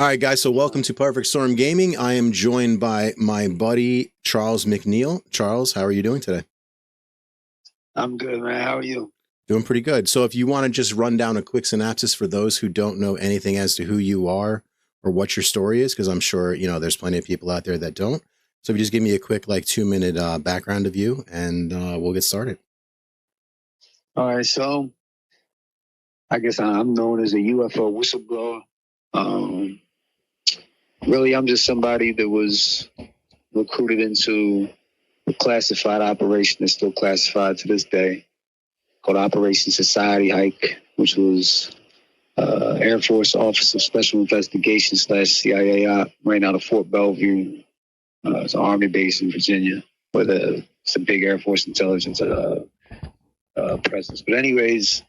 right, guys, so welcome to Perfect Storm Gaming. I am joined by my buddy, Charles McNeal. Charles, how are you doing today? I'm good, man. How are you? Doing pretty good. So if you want to just run down a quick synopsis for those who don't know anything as to who you are or what your story is, because I'm sure, you know, there's plenty of people out there that don't. So if you just give me a quick, like, 2-minute background of you, and we'll get started. All right, so I guess I'm known as a UFO whistleblower. Really, I'm just somebody that was recruited into a classified operation that's still classified to this day, called Operation Society Hike, which was Air Force Office of Special Investigation / CIA op right out of Fort Belvedere. It's an Army base in Virginia, where it's a big Air Force intelligence presence. But anyways,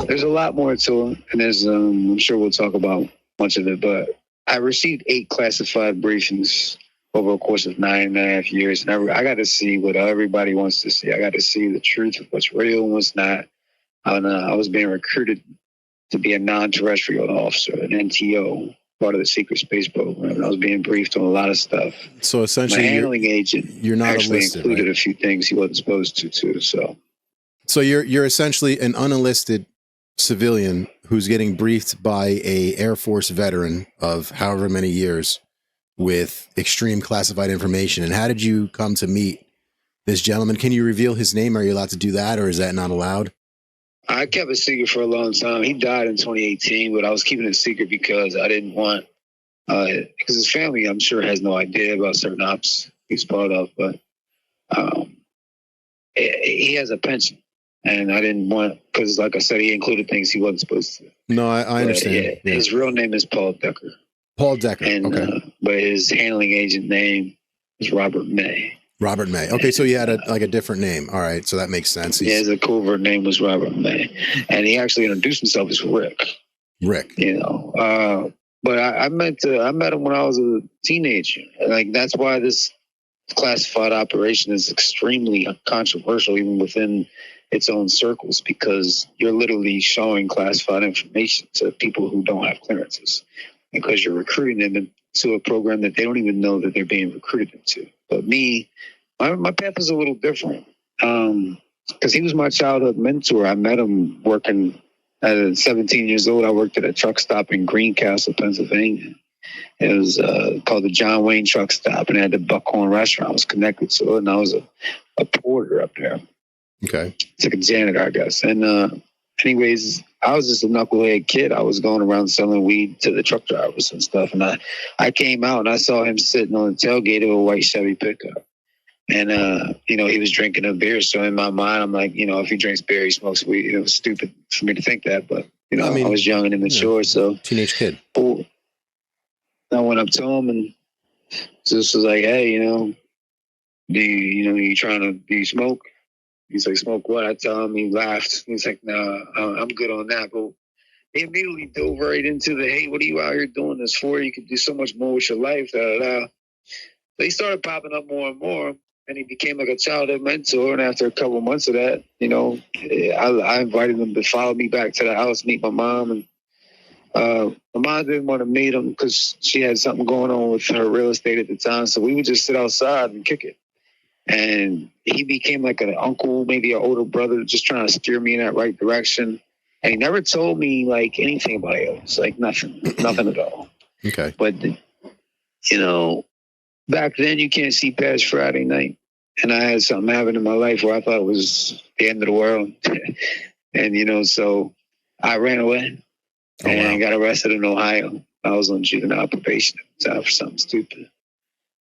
there's a lot more to it, and there's I'm sure we'll talk about much of it, but I received 8 classified briefings over a course of 9.5 years, and I got to see what everybody wants to see. I got to see the truth of what's real and what's not. And, I was being recruited to be a non-terrestrial officer, an NTO, part of the secret space program. And I was being briefed on a lot of stuff. So essentially, my handling agent you're not actually enlisted, included right? a few things he wasn't supposed to, too. So you're essentially an unenlisted civilian who's getting briefed by a Air Force veteran of however many years with extreme classified information. And how did you come to meet this gentleman? Can you reveal his name? Are you allowed to do that, or is that not allowed? I kept it secret for a long time. He died in 2018, but I was keeping it secret because I didn't want, because his family, I'm sure, has no idea about certain ops he's part of, but he has a pension. And I didn't want, because like I said, he included things he wasn't supposed to. No, I understand. Yeah. His real name is Paul Decker. Paul Decker, and, okay. But his handling agent name is Robert May. Robert May. Okay, so he had a different name. All right, so that makes sense. His covert name was Robert May. And he actually introduced himself as Rick. Rick. You know, but I met him when I was a teenager. Like, that's why this classified operation is extremely controversial, even within its own circles, because you're literally showing classified information to people who don't have clearances, because you're recruiting them into a program that they don't even know that they're being recruited into. But me, my path is a little different, because he was my childhood mentor. I met him working at 17 years old. I worked at a truck stop in Greencastle, Pennsylvania. It was called the John Wayne Truck Stop, and it had the Buckhorn Restaurant. I was connected to it, and I was a porter up there. Okay. It's like a janitor, I guess. And anyways, I was just a knucklehead kid. I was going around selling weed to the truck drivers and stuff. And I came out and I saw him sitting on the tailgate of a white Chevy pickup. And, you know, he was drinking a beer. So in my mind, I'm like, you know, if he drinks beer, he smokes weed. It was stupid for me to think that. But, you know, I was young and immature. So teenage kid. I went up to him and just was like, hey, you know, do you smoke? He's like, smoke what? I tell him. He laughed. He's like, nah, I'm good on that. But he immediately dove right into the, hey, what are you out here doing this for? You could do so much more with your life. So he started popping up more and more, and he became like a childhood mentor. And after a couple of months of that, you know, I invited him to follow me back to the house, meet my mom. And my mom didn't want to meet him because she had something going on with her real estate at the time. So we would just sit outside and kick it. And he became like an uncle, maybe an older brother, just trying to steer me in that right direction. And he never told me like anything about aliens, like nothing at all. Okay. But, you know, back then you can't see past Friday night. And I had something happen in my life where I thought it was the end of the world. And, you know, so I ran away and got arrested in Ohio. I was on juvenile probation at the time for something stupid.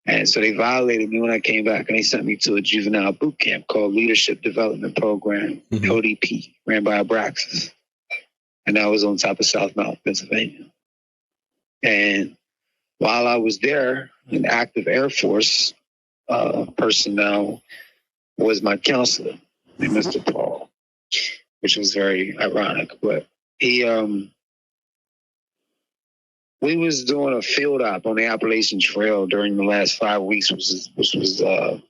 And so they violated me when I came back, and they sent me to a juvenile boot camp called Leadership Development Program, ODP, ran by Abraxas. And that was on top of South Mountain, Pennsylvania. And while I was there, an active Air Force personnel was my counselor, named Mr. Paul, which was very ironic. But he... we was doing a field op on the Appalachian Trail during the last 5 weeks, which was the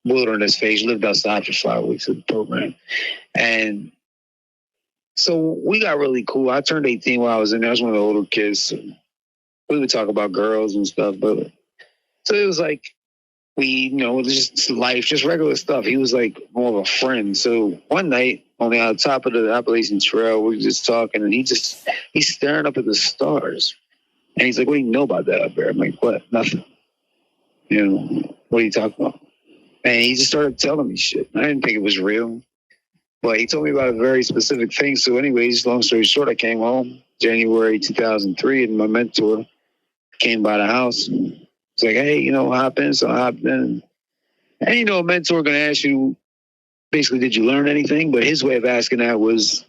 wilderness phase. Lived outside for 5 weeks of the program. And So we got really cool. I turned 18 while I was in there. I was one of the older kids. So we would talk about girls and stuff. But so it was like, we, just life, just regular stuff. He was like more of a friend. So one night on the top of the Appalachian Trail, we were just talking, and he's staring up at the stars. And he's like, "What do you know about that up there?" I'm like, "What? Nothing. What are you talking about?" And he just started telling me shit. I didn't think it was real. But he told me about a very specific thing. So anyways, long story short, I came home January 2003, and my mentor came by the house. It's like, "Hey, hop in." So I hopped in. And, a mentor going to ask you, basically, did you learn anything? But his way of asking that was,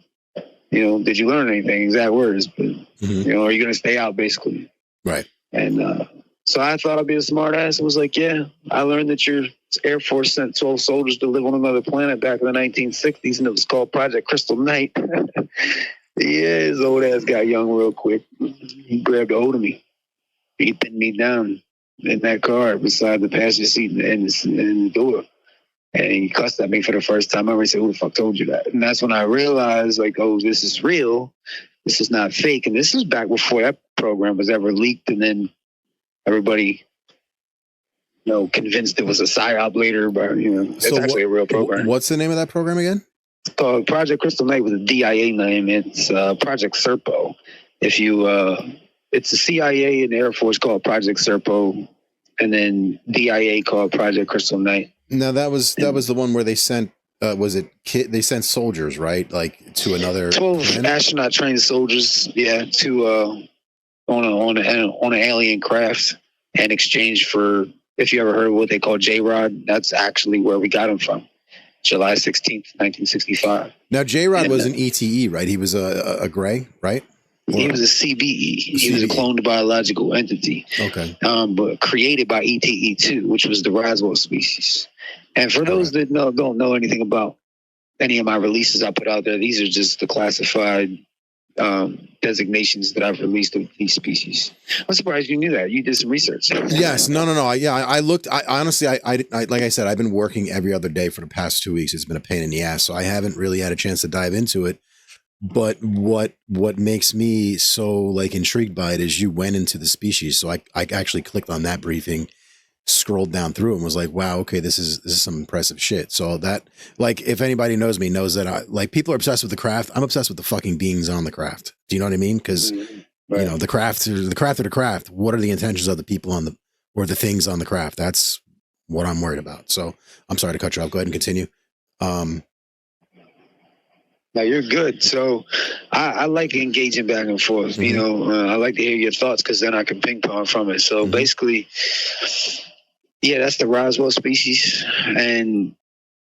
did you learn anything? Exact words. But, are you going to stay out, basically? Right. And so I thought I'd be a smart ass and was like, yeah, I learned that your Air Force sent 12 soldiers to live on another planet back in the 1960s, and it was called Project Crystal Night. Yeah, his old ass got young real quick. He grabbed a hold of me. He pinned me down in that car beside the passenger seat and the door. And he cussed at me for the first time ever. He said, "Who the fuck told you that?" And that's when I realized, like, oh, this is real. This is not fake. And this was back before that program was ever leaked. And then everybody, convinced it was a psyop later. But, it's actually a real program. What's the name of that program again? It's called Project Crystal Night with a DIA name. It's Project Serpo. It's the CIA and the Air Force called Project Serpo, and then DIA called Project Crystal Night. Now that was the one where they sent they sent soldiers, right? Like to another 12 astronaut trained soldiers, to on an alien craft in exchange for, if you ever heard of what they call J-Rod, that's actually where we got him from. July 16th, 1965. Now J-Rod was an ETE, right? He was a gray, right? He was a CBE. He was a cloned biological entity. Okay. But created by ETE2, which was the Roswell species. And for those that don't know anything about any of my releases I put out there, these are just the classified designations that I've released of these species. I'm surprised you knew that. You did some research. Yes. No. I looked. Honestly, like I said, I've been working every other day for the past 2 weeks. It's been a pain in the ass, so I haven't really had a chance to dive into it. But what makes me so intrigued by it is you went into the species. So I actually clicked on that briefing, scrolled down through it, and was like, wow, okay, this is some impressive shit. So that, if anybody knows me, knows that people are obsessed with the craft. I'm obsessed with the fucking beings on the craft. Do you know what I mean? Because the craft of the craft. What are the intentions of the people or the things on the craft? That's what I'm worried about. So I'm sorry to cut you off. Go ahead and continue. No, you're good. So I like engaging back and forth. Mm-hmm. I like to hear your thoughts because then I can ping pong from it. So basically, that's the Roswell species. And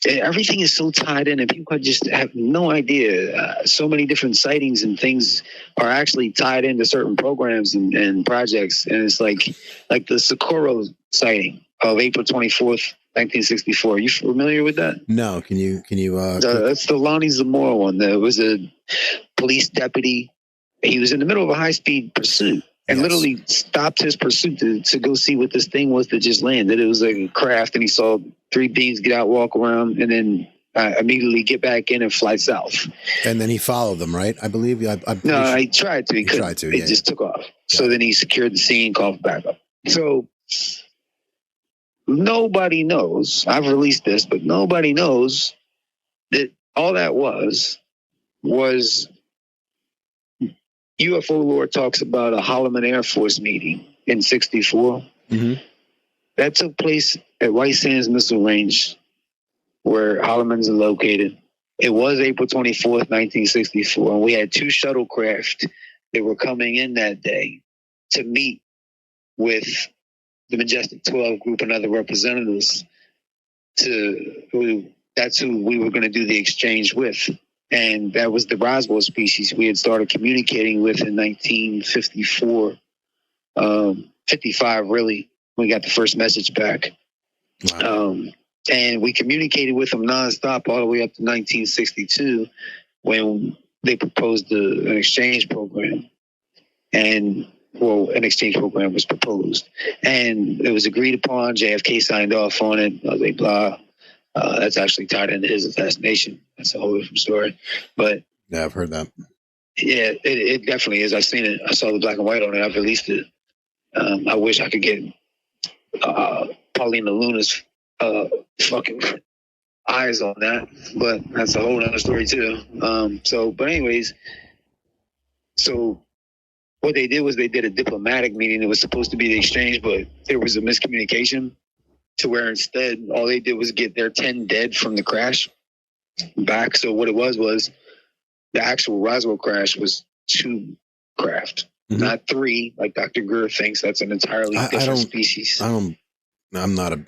everything is so tied in, and people just have no idea. So many different sightings and things are actually tied into certain programs and projects. And it's like the Socorro sighting of April 24th. 1964. Are you familiar with that? No. Can you? That's the Lonnie Zamora one. There was a police deputy. He was in the middle of a high-speed pursuit and literally stopped his pursuit to go see what this thing was that just landed. It was like a craft, and he saw 3 beings get out, walk around, and then immediately get back in and fly south. And then he followed them, right? I believe. No, he tried to. He couldn't. Tried to. He just took off. Yeah. So then he secured the scene, called back up. So nobody knows. I've released this, but nobody knows that all that was UFO lore talks about a Holloman Air Force meeting in 64. Mm-hmm. That took place at White Sands Missile Range, where Holloman's are located. It was April 24th, 1964, and we had 2 shuttlecraft that were coming in that day to meet with the Majestic 12 group and other representatives. That's who we were going to do the exchange with. And that was the Roswell species we had started communicating with in 1954, 55 really, when we got the first message back. Wow. And we communicated with them nonstop all the way up to 1962 when they proposed an exchange program. And an exchange program was proposed, and it was agreed upon. JFK signed off on it. Blah, blah, blah. That's actually tied into his assassination. That's a whole different story. But Yeah, I've heard that. Yeah, it definitely is. I've seen it. I saw the black and white on it. I've released it. I wish I could get Paulina Luna's fucking eyes on that, but that's a whole other story too. But anyways, so what they did was they did a diplomatic meeting. It was supposed to be the exchange, but there was a miscommunication to where instead all they did was get their 10 dead from the crash back. So what it was the actual Roswell crash was 2 craft, not 3, like Dr. Greer thinks. That's an entirely different species. I'm not a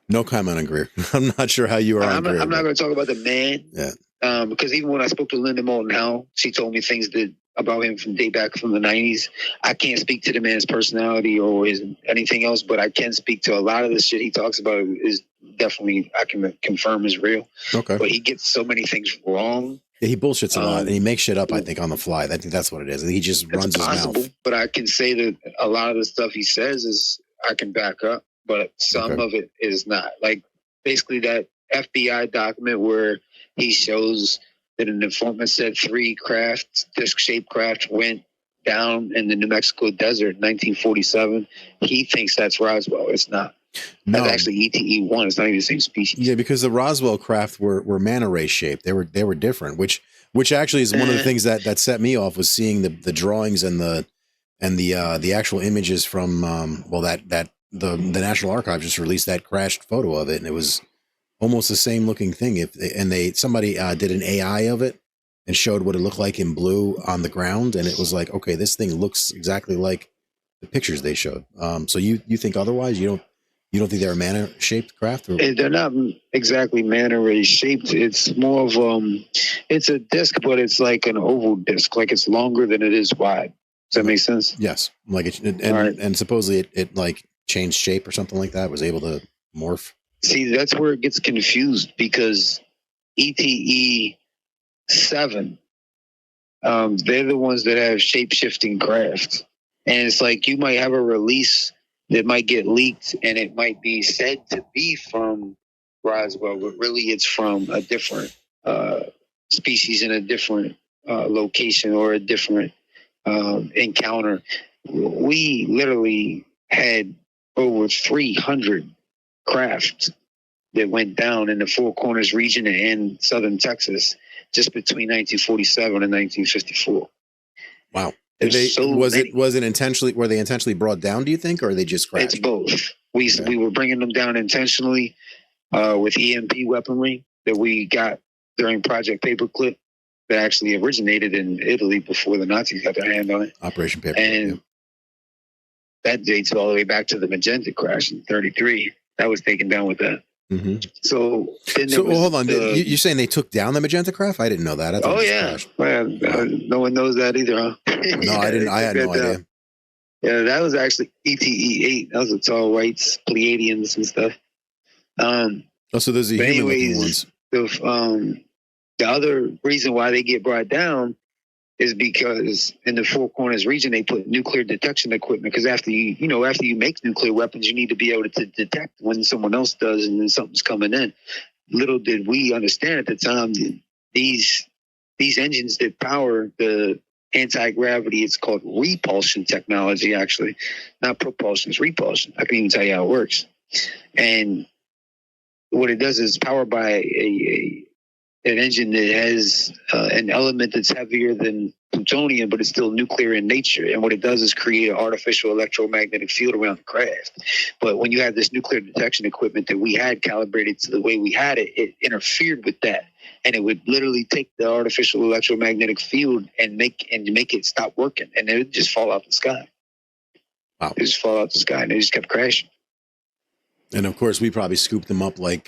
no comment on Greer. I'm not sure how you are on Greer. I'm not going to talk about the man. Yeah. Because even when I spoke to Linda Moulton Howe, she told me things about him from day back from the 90s. I can't speak to the man's personality or anything else, but I can speak to a lot of the shit he talks about is definitely, I can confirm is real. Okay. But he gets so many things wrong. Yeah, he bullshits a lot and he makes shit up, I think, on the fly. I think that's what it is. He just runs his mouth. But I can say that a lot of the stuff he says is I can back up, but some of it is not. Like basically that FBI document where he shows that an informant said 3 disc-shaped craft went down in the New Mexico desert in 1947. He thinks that's Roswell. It's not. No. That's actually ETE-1. It's not even the same species. Yeah, because the Roswell craft were manta ray shaped. They were different, which actually is one of the things that set me off was seeing the drawings and the actual images from the National Archives just released that crashed photo of it, and it was almost the same looking thing. Somebody did an AI of it and showed what it looked like in blue on the ground, and it was like, okay, this thing looks exactly like the pictures they showed. So you think otherwise? You don't think they're a manta shaped craft? Or? They're not exactly manta ray shaped. It's more of it's a disc, but it's like an oval disc, like it's longer than it is wide. Does that make sense? Yes, like and supposedly it like changed shape or something like that. Was able to morph. See, that's where it gets confused because ETE-7, they're the ones that have shape-shifting craft. And it's like you might have a release that might get leaked and it might be said to be from Roswell, but really it's from a different species in a different location or a different encounter. We literally had over 300 craft that went down in the Four Corners region and southern Texas just between 1947 and 1954. Wow. Was it intentionally? Were they intentionally brought down? Do you think, or they just crashed? It's both. We were bringing them down intentionally with EMP weaponry that we got during Project Paperclip that actually originated in Italy before the Nazis got their hand on it. Operation Paperclip. And that dates all the way back to the Magenta crash in 1933. That was taken down with that. Mm-hmm. So hold on. You're saying they took down the Magenta craft? I didn't know that. No one knows that either, huh? No, I didn't. I had no idea. Yeah, that was actually ETE-8. That was the tall whites, Pleiadians and stuff. So those are the human-looking ones. The other reason why they get brought down is because in the Four Corners region, they put nuclear detection equipment. Because after you make nuclear weapons, you need to be able to detect when someone else does and then something's coming in. Little did we understand at the time that these engines that power the anti-gravity, it's called repulsion technology, actually. Not propulsion, it's repulsion. I can even tell you how it works. And what it does is powered by an engine that has an element that's heavier than plutonium, but it's still nuclear in nature. And what it does is create an artificial electromagnetic field around the craft. But when you have this nuclear detection equipment that we had calibrated to the way we had it, it interfered with that. And it would literally take the artificial electromagnetic field and make it stop working. And it would just fall out the sky. Wow. It just fall out the sky and it just kept crashing. And of course, we probably scooped them up like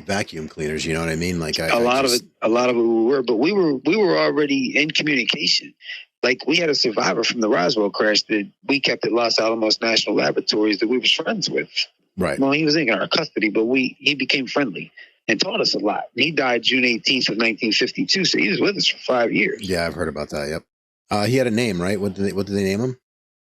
vacuum cleaners. You know what I mean? Like a lot of it we were, but we were already in communication. Like we had a survivor from the Roswell crash that we kept at Los Alamos National Laboratories that we were friends with. Right. Well, he was in our custody, but he became friendly and taught us a lot. He died June 18th of 1952, so he was with us for 5 years. Yeah, I've heard about that. Yep. He had a name, right? What did they name him?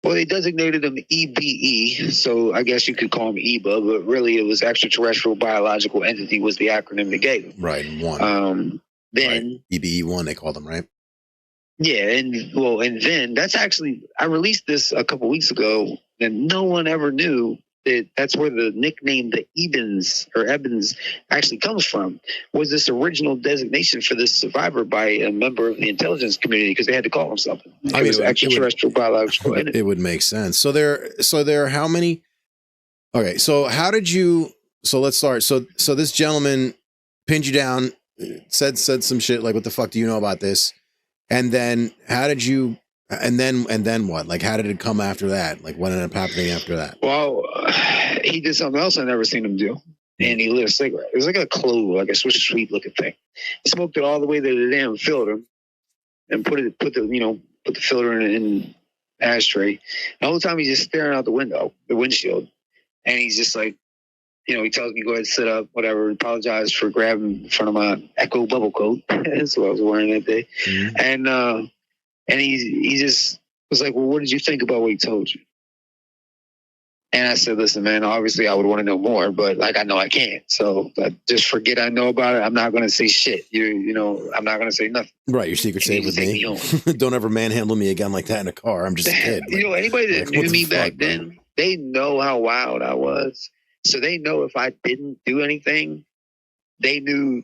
Well, they designated him EBE, so I guess you could call him EBA, but really it was extraterrestrial biological entity was the acronym they gave him. Right, one. Then EBE1, they call them, right? Yeah, and then that's actually, I released this a couple weeks ago, and no one ever knew that that's where the nickname the Ebens actually comes from. Was this original designation for this survivor by a member of the intelligence community, because they had to call him something. It was extraterrestrial biological. It would make sense. So there are how many? Okay, so how did you? So let's start. So this gentleman pinned you down, said some shit like, "What the fuck do you know about this?" And then how did you, and then what? Like, how did it come after that? Like, what ended up happening after that? Well, he did something else I never seen him do. And he lit a cigarette. It was like a clove, like a sweet looking thing. He smoked it all the way to the damn filter and put the filter in ashtray. The whole time he's just staring out the windshield. And he's just like, he tells me, go ahead and sit up, whatever, apologize for grabbing in front of my Echo bubble coat. That's what I was wearing that day. Mm-hmm. And he just was like, well, what did you think about what he told you? And I said, listen, man, obviously I would want to know more, but like, I know I can't. So just forget I know about it. I'm not going to say shit. I'm not going to say nothing. Right. Your secret's safe with me. Don't ever manhandle me again like that in a car. I'm just a kid. Anybody that knew me back then, they know how wild I was. So they know if I didn't do anything, they knew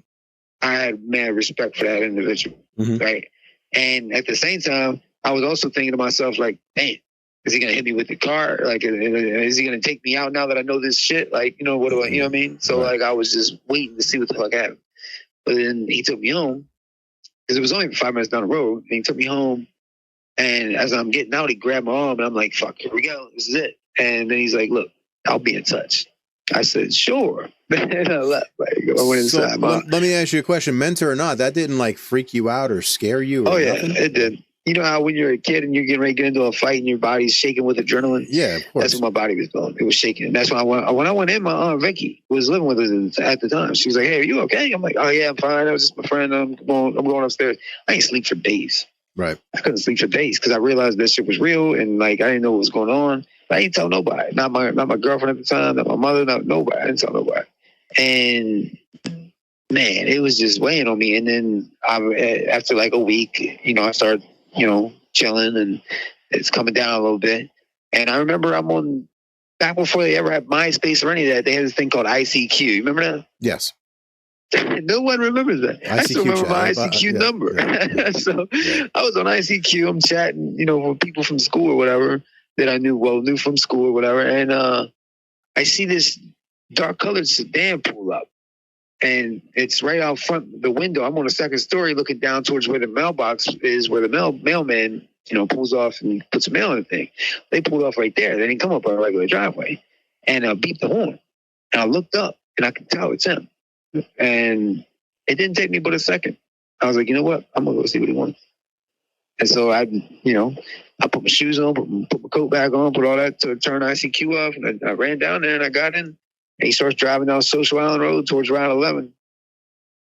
I had mad respect for that individual, right? And at the same time, I was also thinking to myself, like, man, is he going to hit me with the car? Like, is he going to take me out now that I know this shit? Like, what do I, you know what I mean? So, like, I was just waiting to see what the fuck happened. But then he took me home, because it was only 5 minutes down the road, and he took me home. And as I'm getting out, he grabbed my arm, and I'm like, fuck, here we go. This is it. And then he's like, look, I'll be in touch. I said, sure. And I left. Like, I went inside. So, let me ask you a question. Mentor or not, that didn't like freak you out or scare you? Or nothing? It did. You know how when you're a kid and you're getting ready to get into a fight and your body's shaking with adrenaline? Yeah, of course. That's what my body was doing. It was shaking. That's when I went in, my Aunt Vicky was living with us at the time. She was like, hey, are you okay? I'm like, oh, yeah, I'm fine. That was just my friend. I'm going upstairs. I ain't sleep for days. Right. I couldn't sleep for days because I realized that shit was real, and like I didn't know what was going on. I didn't tell nobody. Not my girlfriend at the time, not my mother, not nobody. I didn't tell nobody. And man, it was just weighing on me. And then after like a week, I started, chilling, and it's coming down a little bit. And I remember back before they ever had MySpace or any of that, they had this thing called ICQ. You remember that? Yes. No one remembers that. I still remember my ICQ number. Yeah. So I was on ICQ. I'm chatting, with people from school or whatever that I knew from school or whatever. And I see this dark colored sedan pull up. And it's right out front the window. I'm on the second story looking down towards where the mailbox is, where the mailman, pulls off and puts mail in the thing. They pulled off right there. They didn't come up a regular driveway. And beeped the horn. And I looked up, and I could tell it's him. And it didn't take me but a second. I was like, you know what? I'm going to go see what he wants. And so I put my shoes on, put my coat back on, put all that to turn ICQ off. And I ran down there and I got in. And he starts driving down Social Island Road towards Route 11.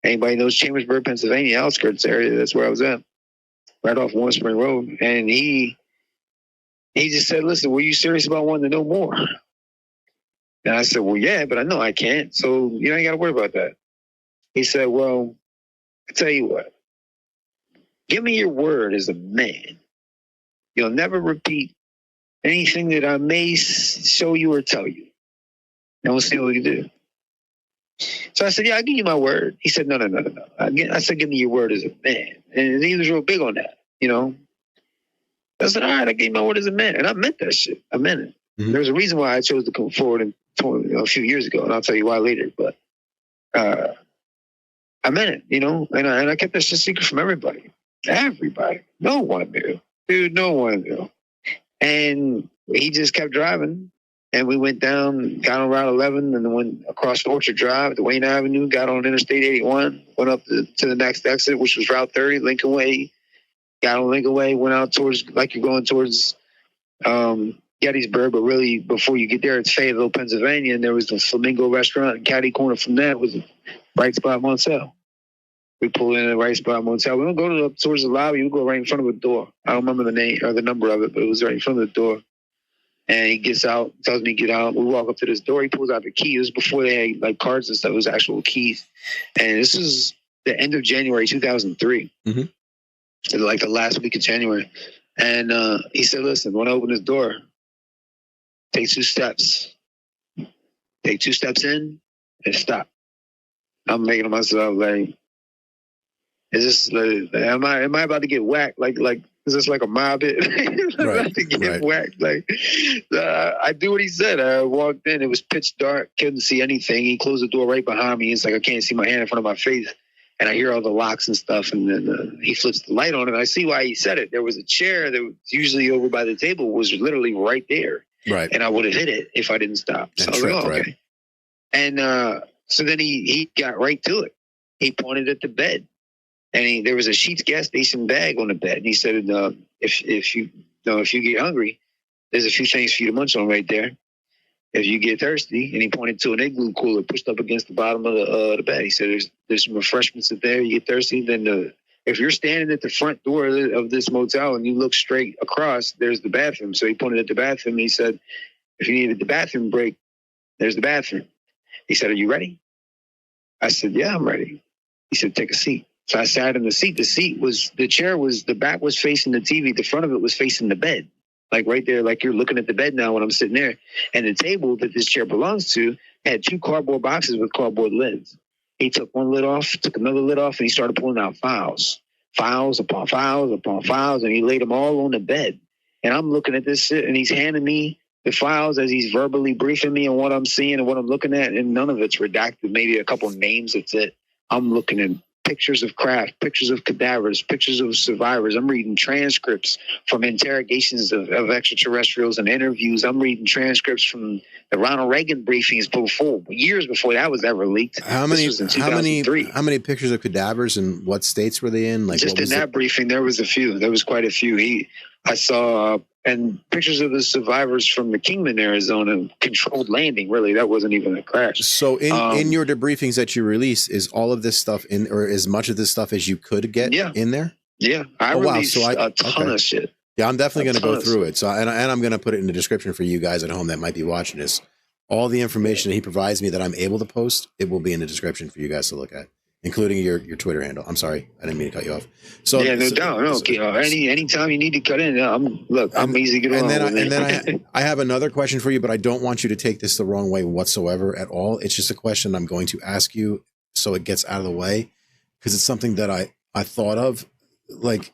Anybody knows Chambersburg, Pennsylvania, outskirts area? That's where I was at. Right off Warren Spring Road. And he just said, listen, were you serious about wanting to know more? And I said, well, yeah, but I know I can't. So you ain't got to worry about that. He said, well, I tell you what. Give me your word as a man. You'll never repeat anything that I may show you or tell you. And we'll see what we can do. So I said, yeah, I'll give you my word. He said, no. I said, give me your word as a man. And he was real big on that, I said, all right, I gave you my word as a man. And I meant that shit. I meant it. Mm-hmm. There's a reason why I chose to come forward a few years ago, and I'll tell you why later. But I meant it, and I kept that shit secret from everybody. Everybody. No one knew. Dude, no one knew. And he just kept driving. And we went down, got on Route 11, and then went across Orchard Drive to Wayne Avenue, got on Interstate 81, went up to the next exit, which was Route 30, Lincoln Way. Got on Lincoln Way, went out towards, like you're going towards Gettysburg, but really before you get there, it's Fayetteville, Pennsylvania, and there was the Flamingo restaurant, and catty corner from that was Right Spot Motel. We pull in at Right Spot Motel. We don't go up towards the lobby, we go right in front of a door. I don't remember the name or the number of it, but it was right in front of the door. And he gets out, tells me to get out. We walk up to this door. He pulls out the key. It was before they had like cards and stuff. It was actual keys. And this the end of January 2003. Mm-hmm. So like the last week of January. And he said, listen, when I open this door, take 2 steps. Take 2 steps in and stop. I'm making to myself like, is this like, am I about to get whacked? Like is this like a mob hit? Right, about to get right. whacked. Like I do what he said. I walked in. It was pitch dark. Couldn't see anything. He closed the door right behind me. It's like I can't see my hand in front of my face. And I hear all the locks and stuff. And then he flips the light on it. And I see why he said it. There was a chair that was usually over by the table was literally right there. Right. And I would have hit it if I didn't stop. So I was like, oh, okay. Right. And so then he got right to it. He pointed at the bed. And there was a Sheetz gas station bag on the bed. And he said, if you get hungry, there's a few things for you to munch on right there. If you get thirsty, and he pointed to an igloo cooler pushed up against the bottom of the bed. He said, there's some refreshments in there. You get thirsty, then if you're standing at the front door of this motel and you look straight across, there's the bathroom. So he pointed at the bathroom. And he said, if you needed the bathroom break, there's the bathroom. He said, are you ready? I said, yeah, I'm ready. He said, take a seat. So I sat in the seat. The back was facing the TV. The front of it was facing the bed. Like right there, like you're looking at the bed now when I'm sitting there. And the table that this chair belongs to had 2 cardboard boxes with cardboard lids. He took one lid off, took another lid off, and he started pulling out files. Files upon files upon files, and he laid them all on the bed. And I'm looking at this shit, and he's handing me the files as he's verbally briefing me on what I'm seeing and what I'm looking at, and none of it's redacted. Maybe a couple of names, that's it. I'm looking at pictures of craft, pictures of cadavers, pictures of survivors. I'm reading transcripts from interrogations of extraterrestrials and interviews. I'm reading transcripts from the Ronald Reagan briefings years before that was ever leaked. How many pictures of cadavers and what states were they in? Like just in that briefing, there was a few. There was quite a few. I saw and pictures of the survivors from the Kingman, Arizona, controlled landing. Really, that wasn't even a crash. So in your debriefings that you release, is all of this stuff in, or as much of this stuff as you could get in there? Yeah, I released a ton of shit. Yeah, I'm definitely going to go through it. So, and I'm going to put it in the description for you guys at home that might be watching this. All the information that he provides me that I'm able to post, it will be in the description for you guys to look at, including your Twitter handle. I'm sorry, I didn't mean to cut you off. So yeah, no doubt. Anytime you need to cut in, I'm easy to get along. And then I have another question for you, but I don't want you to take this the wrong way whatsoever at all. It's just a question I'm going to ask you so it gets out of the way, because it's something that I thought of, like.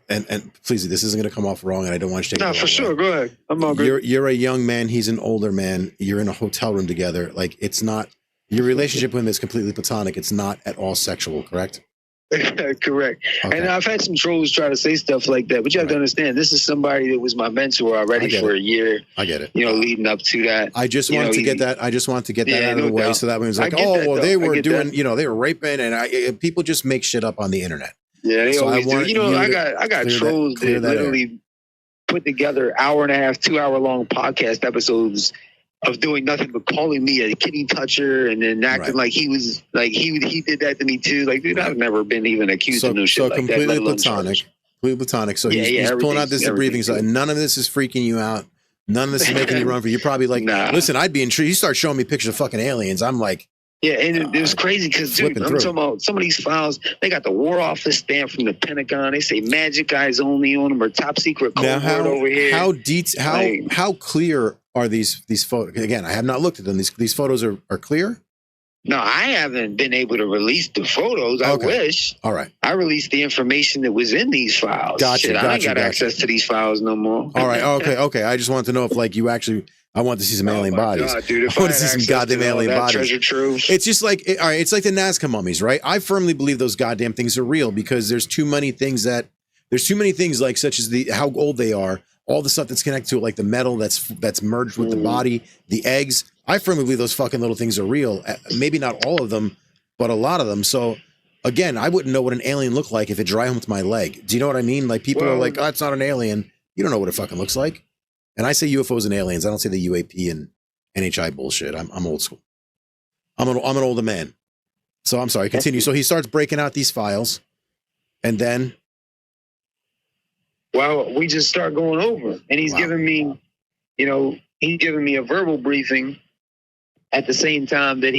And please, this isn't going to come off wrong, and I don't want you to take it the wrong for sure. way. Go ahead. I'm all good. You're a young man. He's an older man. You're in a hotel room together. Like, it's not, your relationship with him is completely platonic. It's not at all sexual, correct? Correct. Okay. And I've had some trolls try to say stuff like that, but you have to understand, this is somebody that was my mentor already for a year. I get it. Leading up to that. I just want to get that. I just want to get that out of the way, so that means like, they were doing, they were raping, and people just make shit up on the internet. Yeah, they always do. I got trolls that literally put together 1.5, 2 hour long podcast episodes of doing nothing but calling me a kitty toucher and then acting like he was like he did that to me too. Like, dude, I've never been even accused of no shit like that. So completely platonic. So he's pulling out this debriefing. So none of this is freaking you out. None of this is making you run for. You're probably like, listen, I'd be intrigued. You start showing me pictures of fucking aliens. I'm like. Yeah, and it was crazy because, dude, I'm talking about some of these files. They got the War Office stamp from the Pentagon. They say magic eyes only on them, or top secret code word over here. How clear are these photos? Again, I have not looked at them. These photos are clear? No, I haven't been able to release the photos. I wish. All right. I released the information that was in these files. Gotcha. I ain't got access to these files no more. All right. Okay. I just wanted to know if, like, you actually. I want to see some alien bodies. God, dude, I want to see some goddamn alien bodies. Treasure trove. It's just like, all right, it's like the Nazca mummies, right? I firmly believe those goddamn things are real because there's too many things like such as how old they are, all the stuff that's connected to it, like the metal that's merged with the body, the eggs. I firmly believe those fucking little things are real. Maybe not all of them, but a lot of them. So again, I wouldn't know what an alien looked like if it dry humped my leg. Do you know what I mean? Like, people are like, oh, it's not an alien. You don't know what it fucking looks like. And I say UFOs and aliens. I don't say the UAP and NHI bullshit. I'm old school. I'm an older man. So I'm sorry. Continue. So he starts breaking out these files, and then. Well, we just start going over, and he's giving me, he's giving me a verbal briefing at the same time that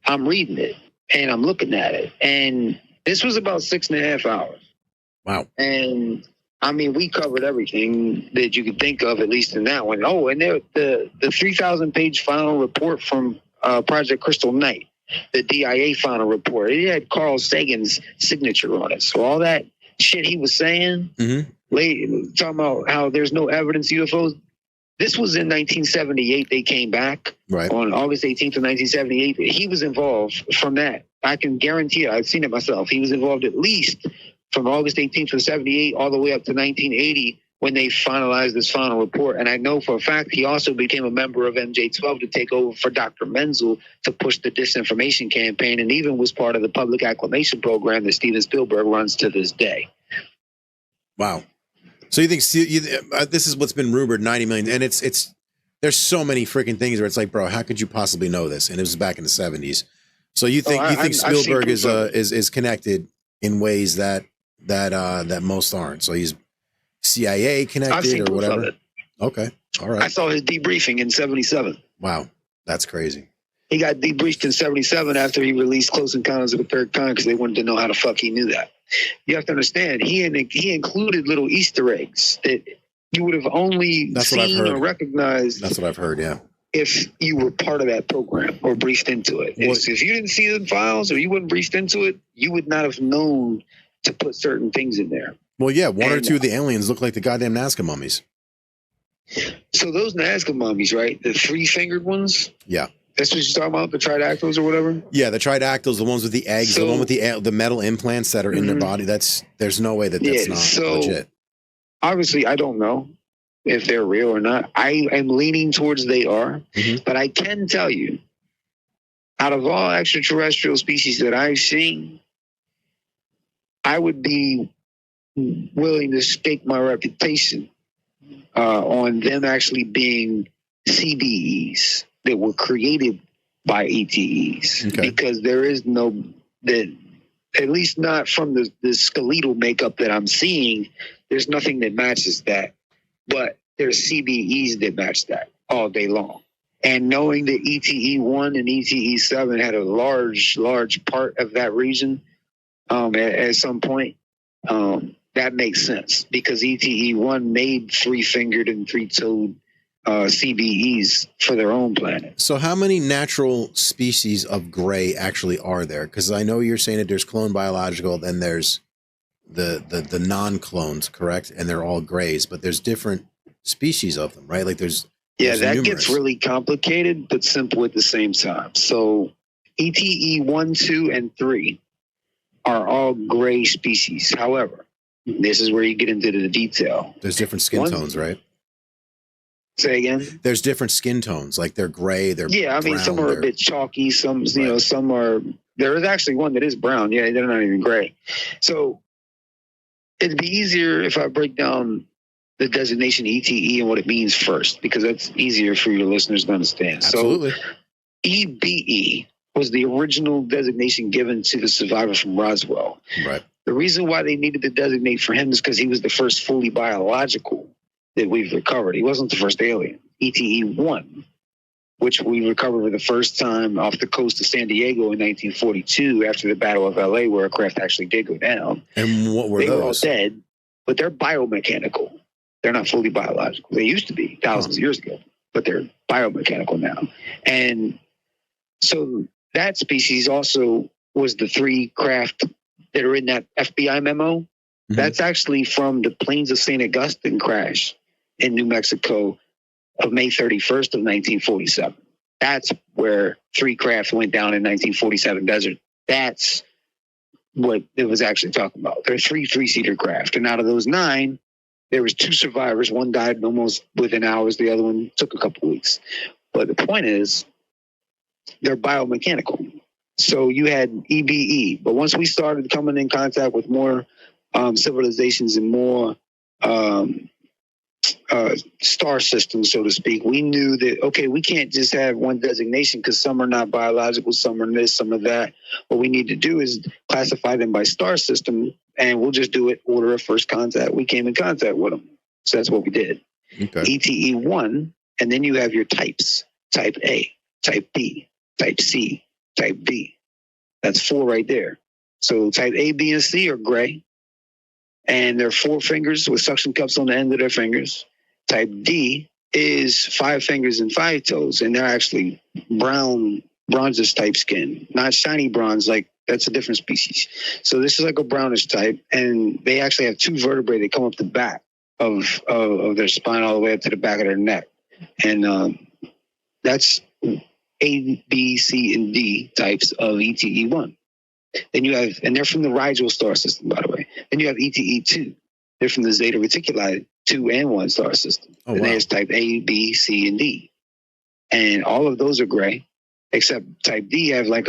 I'm reading it. and I'm looking at it, and this was about 6.5 hours. Wow. And I mean, we covered everything that you could think of, at least in that one. Oh, and there, the 3,000-page final report from Project Crystal Knight, the DIA final report, it had Carl Sagan's signature on it. So all that shit he was saying, talking about how there's no evidence of UFOs, this was in 1978. They came back on August 18th of 1978. He was involved from that. I can guarantee you, I've seen it myself. He was involved at least from August 18th of 78 all the way up to 1980 when they finalized this final report. And I know for a fact he also became a member of MJ-12 to take over for Dr. Menzel to push the disinformation campaign, and even was part of the public acclamation program that Steven Spielberg runs to this day. Wow. So you think this is what's been rumored, 90 million, and it's there's so many freaking things where it's like, bro, how could you possibly know this? And it was back in the 70s. So you think Spielberg is connected in ways that most aren't. So he's CIA connected or whatever. Okay. All right. I saw his debriefing in 77. Wow. That's crazy. He got debriefed in 77 after he released Close Encounters of the Third Kind because they wanted to know how the fuck he knew that. You have to understand, he included little Easter eggs that you would have only seen or recognized. That's what I've heard, yeah. If you were part of that program or briefed into it. If you didn't see the files or you weren't briefed into it, you would not have known to put certain things in there. Well, yeah, one or two of the aliens look like the goddamn Nazca mummies. So those Nazca mummies, right? The 3-fingered ones? Yeah. That's what you're talking about, the tridactyls or whatever? Yeah, the tridactyls, the ones with the eggs, the one with the metal implants that are in their body. There's no way that's not legit. Obviously, I don't know if they're real or not. I am leaning towards they are, but I can tell you, out of all extraterrestrial species that I've seen, I would be willing to stake my reputation on them actually being CBEs that were created by ETEs, because there is no, that at least not from the skeletal makeup that I'm seeing, there's nothing that matches that. But there's CBEs that match that all day long. And knowing that ETE-1 and ETE-7 had a large part of that region at some point, that makes sense, because ETE-1 made 3-fingered and 3-toed CBEs for their own planet. So how many natural species of gray actually are there? Because I know you're saying that there's clone biological, then there's the non-clones, correct? And they're all grays, but there's different species of them, right? Like there's that numerous. Gets really complicated, but simple at the same time. So ETE-1, 2, and 3 are all gray species. However, this is where you get into the detail. There's different skin tones, right? Say again? There's different skin tones, like they're gray, they're brown, some are a bit chalky, some some are, there is actually one that is brown. Yeah, they're not even gray. So it'd be easier if I break down the designation ETE and what it means first, because that's easier for your listeners to understand. Absolutely. So EBE was the original designation given to the survivor from Roswell. Right. The reason why they needed to designate for him is because he was the first fully biological that we've recovered. He wasn't the first alien. ETE-1, which we recovered for the first time off the coast of San Diego in 1942 after the Battle of LA, where a craft actually did go down. And what were they those? They were all dead, but they're biomechanical. They're not fully biological. They used to be thousands of years ago, but they're biomechanical now. And so that species also was the 3 craft that are in that FBI memo. That's actually from the Plains of St. Augustine crash in New Mexico of May 31st of 1947. That's where 3 craft went down in 1947 desert. That's what it was actually talking about. There are 3 3-seater craft. And out of those 9, there was 2 survivors. One died almost within hours. The other one took a couple weeks. But the point is, they're biomechanical. So you had EBE. But once we started coming in contact with more civilizations and more star systems, so to speak, we knew that, okay, we can't just have one designation because some are not biological, some are this, some are that. What we need to do is classify them by star system, and we'll just do it order of first contact. We came in contact with them. So that's what we did. Okay. ETE-1, and then you have your types: type A, type B, type C, type D. That's 4 right there. So type A, B, and C are gray. And they're 4 fingers with suction cups on the end of their fingers. Type D is 5 fingers and 5 toes. And they're actually brown, bronzish type skin. Not shiny bronze, like that's a different species. So this is like a brownish type. And they actually have 2 vertebrae that come up the back of their spine all the way up to the back of their neck. And that's A, B, C, and D types of ETE1. Then you have, and they're from the Rigel star system, by the way. Then you have ETE2. They're from the Zeta Reticuli 2 and 1 star system. Oh, and wow. there's type A, B, C, and D. And all of those are gray, except type D have like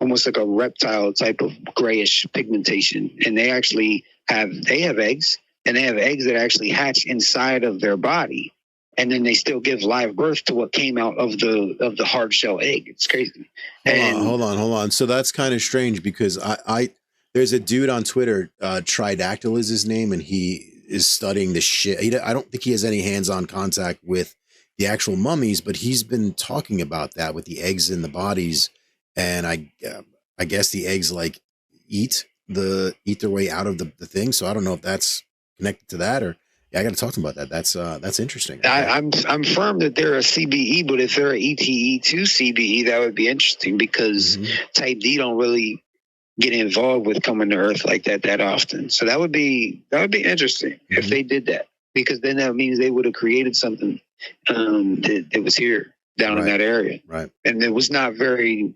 almost like a reptile type of grayish pigmentation. And they actually have eggs, and they have eggs that actually hatch inside of their body. And then they still give live birth to what came out of the hard shell egg. It's crazy. Hold on. So that's kind of strange because I there's a dude on Twitter, Tridactyl is his name, and he is studying this shit. I don't think he has any hands-on contact with the actual mummies, but he's been talking about that with the eggs in the bodies. And I guess the eggs like eat their way out of the thing. So I don't know if that's connected to that or. Yeah, I got to talk to them about that. That's interesting. I'm firm that they're a CBE, but if they're a ETE2 CBE, that would be interesting because type D don't really get involved with coming to Earth like that often. So that would be interesting if they did that, because then that means they would have created something that was here down in that area, right? And it was not very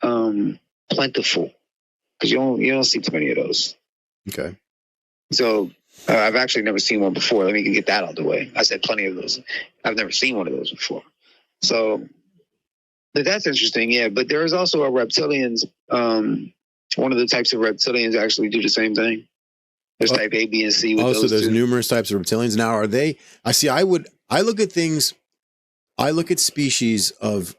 plentiful because you don't see too many of those. Okay, so. I've actually never seen one before. Let me get that out of the way. I said plenty of those. I've never seen one of those before. So that's interesting, yeah. But there is also a reptilians. One of the types of reptilians actually do the same thing. There's type A, B, and C. With so there's 2. numerous types of reptilians. Now, are they? I look at things. I look at species of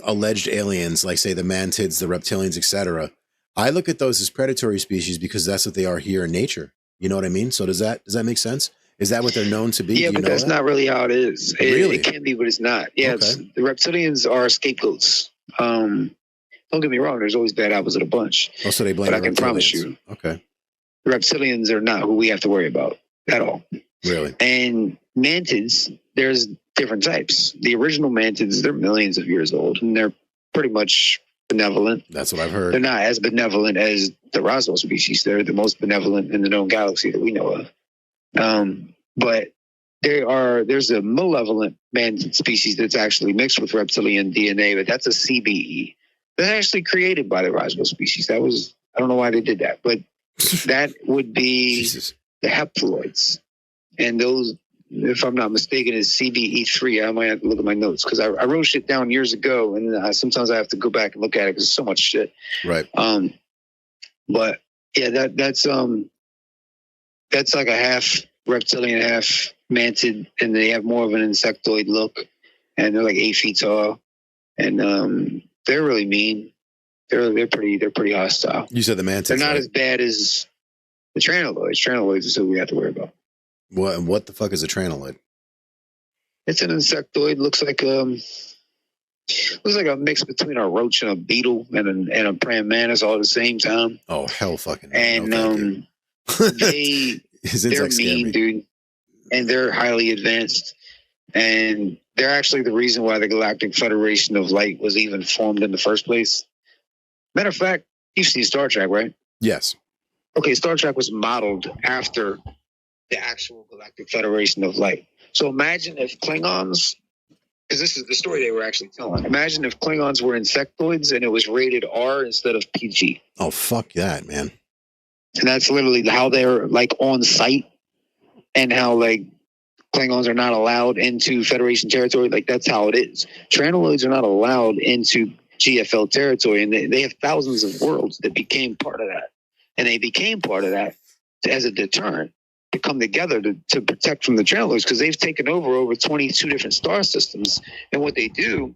alleged aliens, like say the mantids, the reptilians, etc. I look at those as predatory species because that's what they are here in nature. You know what I mean? So does that make sense? Is that what they're known to be? Yeah, but that's not really how it is. Really? It can be, but it's not. Yeah, Okay. The reptilians are scapegoats. Don't get me wrong. There's always bad apples in a bunch. Oh, so they blame but the I can promise you, okay, the reptilians are not who we have to worry about at all. Really? And mantids, there's different types. The original mantids, they're millions of years old, and they're pretty much benevolent. That's what I've heard. They're not as benevolent as the Roswell species. They're the most benevolent in the known galaxy that we know of. But there's a malevolent mantid species that's actually mixed with reptilian DNA, but that's a CBE. That's actually created by the Roswell species. I don't know why they did that, but that would be the haploids. And those, if I'm not mistaken, is CBE3. I might have to look at my notes because I wrote shit down years ago, and sometimes I have to go back and look at it because there's so much shit. Right. But yeah, that's like a half reptilian, half mantid, and they have more of an insectoid look, and they're like 8 feet tall, and they're really mean. They're pretty hostile. You said the mantids. They're not as bad as the Trantaloids. Trantaloids is who we have to worry about. What the fuck is a Trantaloid? It's an insectoid. Looks like a mix between a roach and a beetle and a praying mantis all at the same time. Oh hell, fucking! And no, they're mean, dude, and they're highly advanced, and they're actually the reason why the Galactic Federation of Light was even formed in the first place. Matter of fact, you've seen Star Trek, right? Yes. Okay, Star Trek was modeled after the actual Galactic Federation of Light. So imagine if Klingons, because this is the story they were actually telling. Imagine if Klingons were insectoids and it was rated R instead of PG. Oh, fuck that, man. And that's literally how they're like on site and how like Klingons are not allowed into Federation territory. Like that's how it is. Trantaloids are not allowed into GFL territory, and they have thousands of worlds that became part of that. And they became part of that as a deterrent to come together to protect from the Trantaloids, because they've taken over 22 different star systems. And what they do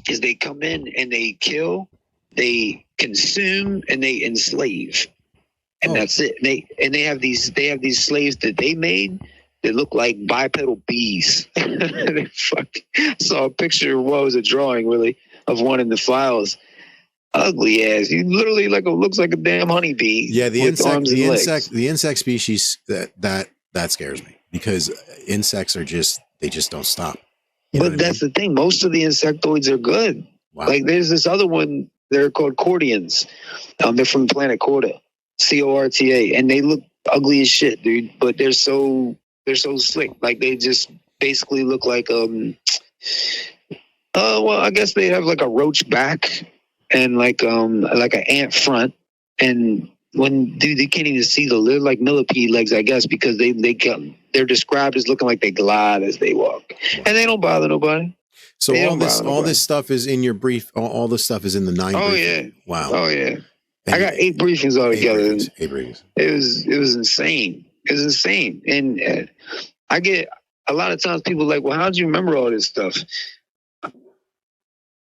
is they come in and they kill, they consume, and they enslave. And that's it. They have these slaves that they made that look like bipedal bees. I saw a picture, a drawing really, of one in the files. ugly ass. He literally looks like a damn honeybee. Yeah, the with arms and legs. the insect species that scares me because insects are they just don't stop. But that's the thing. Most of the insectoids are good. Wow. Like there's this other one. They're called Cordians. They're from the planet Corda, Corta, and they look ugly as shit, dude. But they're so slick. Like they just basically look like well, I guess they have like a roach back and like an ant front, and when dude, they can't even see they're like millipede legs, I guess, because they're described as looking like they glide as they walk, and they don't bother nobody. So all this stuff is in your brief. All this stuff is in the 9. Oh briefing. Yeah! Wow! Oh yeah! I got 8 briefings altogether. 8 briefings. It was insane. It was insane, and I get a lot of times people like, well, how do you remember all this stuff?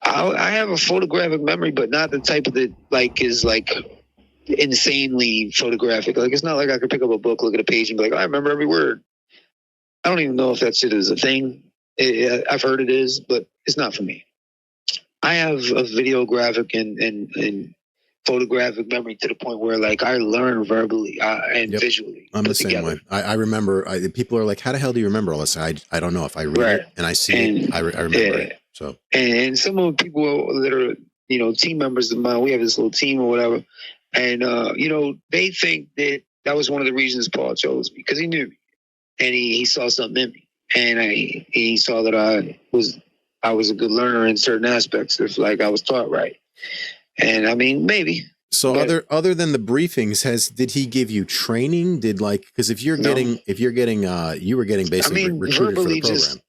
I have a photographic memory, but not the type that is insanely photographic. Like it's not like I could pick up a book, look at a page, and be like, I remember every word. I don't even know if that shit is a thing. I've heard it is, but it's not for me. I have a videographic and photographic memory to the point where like I learn verbally and visually. I'm the same way. I remember. People are like, "How the hell do you remember all this?" I don't know. If I read it and I see it, I remember it. So and some of the people that are team members of mine, we have this little team or whatever, and they think that was one of the reasons Paul chose me because he knew me and he saw something in me. And he saw that I was a good learner in certain aspects if like I was taught right. And I mean, maybe. So other than the briefings, did he give you training? Because if you're getting you were getting basically recruited for the program.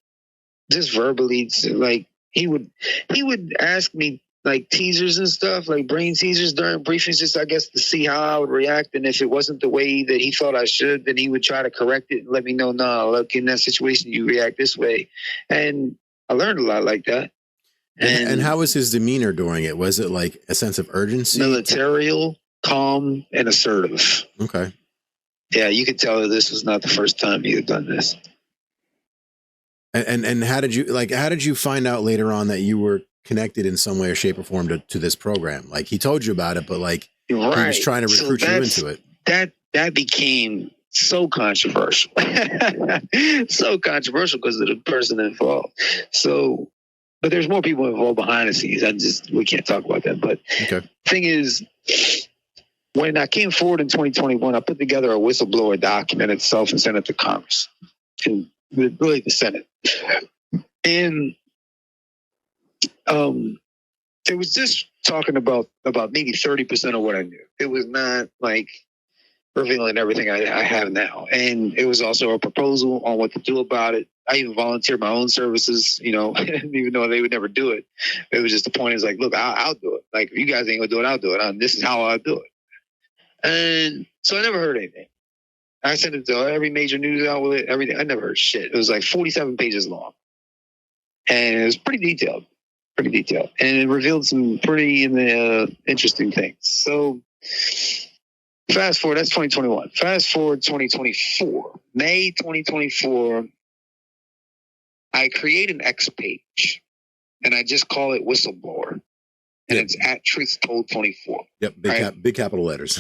Just verbally, like he would ask me like teasers and stuff, like brain teasers during briefings, just I guess to see how I would react. And if it wasn't the way that he thought I should, then he would try to correct it and let me know, no, look, in that situation, you react this way. And I learned a lot like that. And how was his demeanor during it? Was it like a sense of urgency? Militarial, calm, and assertive. Okay. Yeah, you could tell that this was not the first time he had done this. And how did you find out later on that you were connected in some way or shape or form to this program? Like he told you about it, but like he was trying to recruit you into it. That became so controversial. So controversial because of the person involved. So, but there's more people involved behind the scenes. We can't talk about that. But thing is, when I came forward in 2021, I put together a whistleblower document itself and sent it to Congress and really the Senate. And it was just talking about maybe 30% of what I knew. It was not like revealing everything I have now. And it was also a proposal on what to do about it. I even volunteered my own services, even though they would never do it. It was just the point is like, look, I'll do it. Like, if you guys ain't gonna do it, I'll do it. This is how I'll do it. And so I never heard anything. I sent it to every major news outlet, everything. I never heard shit. It was like 47 pages long. And it was pretty detailed. And it revealed some pretty interesting things. So fast forward, that's 2021. Fast forward 2024. May 2024, I create an X page. And I just call it Whistleblower. And it's at Truth Told 24. Yep, big capital letters.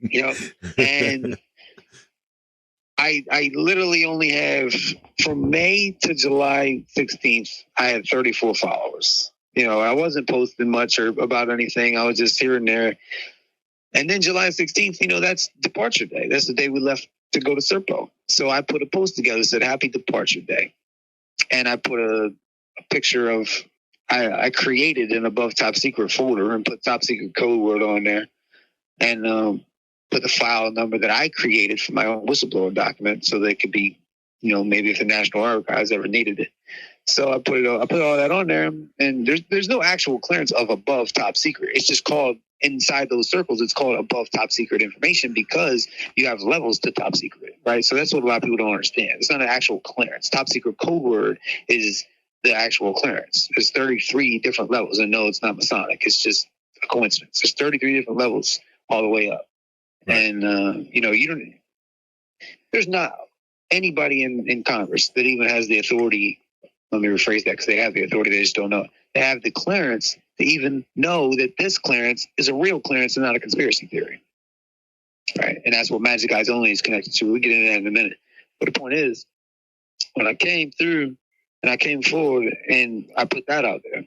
Yep. And I literally only have, from May to July 16th, I had 34 followers. I wasn't posting much or about anything. I was just here and there. And then July 16th, that's Departure Day. That's the day we left to go to Serpo. So I put a post together that said, Happy Departure Day. And I put a picture of, I created an above top secret folder and put top secret code word on there. And put the file number that I created for my own whistleblower document so that it could be, maybe if the National Archives ever needed it. So I put all that on there, and there's no actual clearance of above top secret. It's just called, inside those circles, it's called above top secret information because you have levels to top secret, right? So that's what a lot of people don't understand. It's not an actual clearance. Top secret code word is the actual clearance. There's 33 different levels, and no, it's not Masonic. It's just a coincidence. There's 33 different levels all the way up. Right. And, there's not anybody in Congress that even has the authority. Let me rephrase that because they have the authority. They just don't know. They have the clearance to even know that this clearance is a real clearance and not a conspiracy theory. Right. And that's what Magic Eyes Only is connected to. We'll get into that in a minute. But the point is, when I came through and I came forward and I put that out there,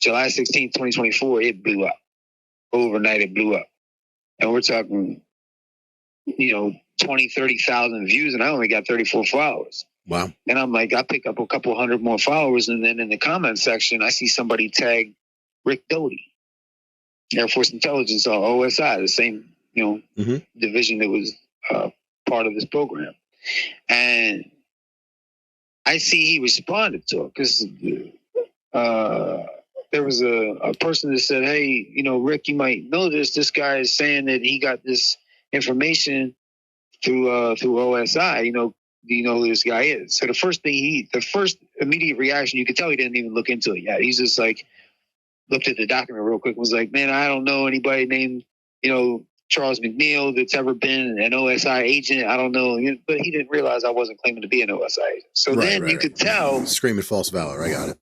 July 16th, 2024, it blew up. Overnight, it blew up. And we're talking, 20, 30,000 views, and I only got 34 followers. Wow. And I'm like, I pick up a couple hundred more followers, and then in the comment section, I see somebody tag Rick Doty, Air Force Intelligence, or OSI, the same, division that was part of this program. And I see he responded to it because there was a person that said, hey, Rick, you might know this. This guy is saying that he got this information through OSI. Do you know who this guy is? So the first immediate reaction, you could tell he didn't even look into it yet. He's just like, looked at the document real quick and was like, man, I don't know anybody named, Charles McNeal that's ever been an OSI agent. I don't know. But he didn't realize I wasn't claiming to be an OSI agent. So then you could tell. Screaming false valor. I got it.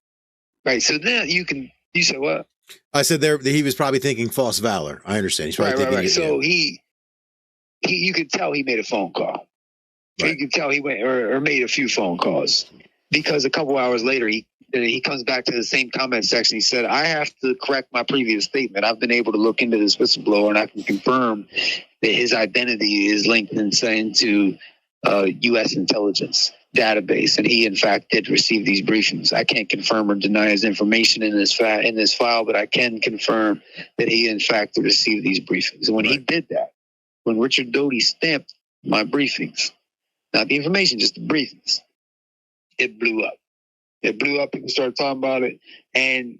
Right. So then you said what? I said he was probably thinking false valor. I understand. He's probably thinking. Right. So you could tell he made a phone call. Right. You could tell he went or made a few phone calls, because a couple hours later, he comes back to the same comment section. He said, I have to correct my previous statement. I've been able to look into this whistleblower, and I can confirm that his identity is linked into U.S. intelligence database, and he, in fact, did receive these briefings. I can't confirm or deny his information in this file, but I can confirm that he, in fact, received these briefings. And when he did that, when Richard Doty stamped my briefings, not the information, just the briefings, it blew up. People started talking about it. And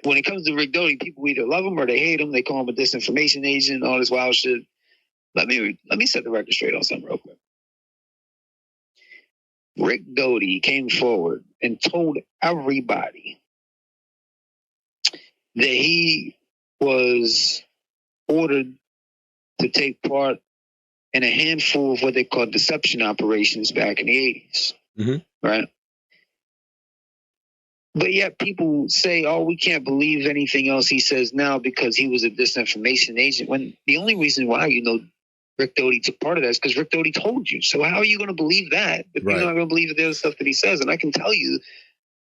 when it comes to Rick Doty, people either love him or they hate him. They call him a disinformation agent, all this wild shit. Let me set the record straight on something real quick. Rick Doty came forward and told everybody that he was ordered to take part in a handful of what they call deception operations back in the 80s. Mm-hmm. Right? But yet people say, oh, we can't believe anything else he says now because he was a disinformation agent. When the only reason why Rick Doty took part of that is because Rick Doty told you. So how are you going to believe that? But you're not going to believe the other stuff that he says. And I can tell you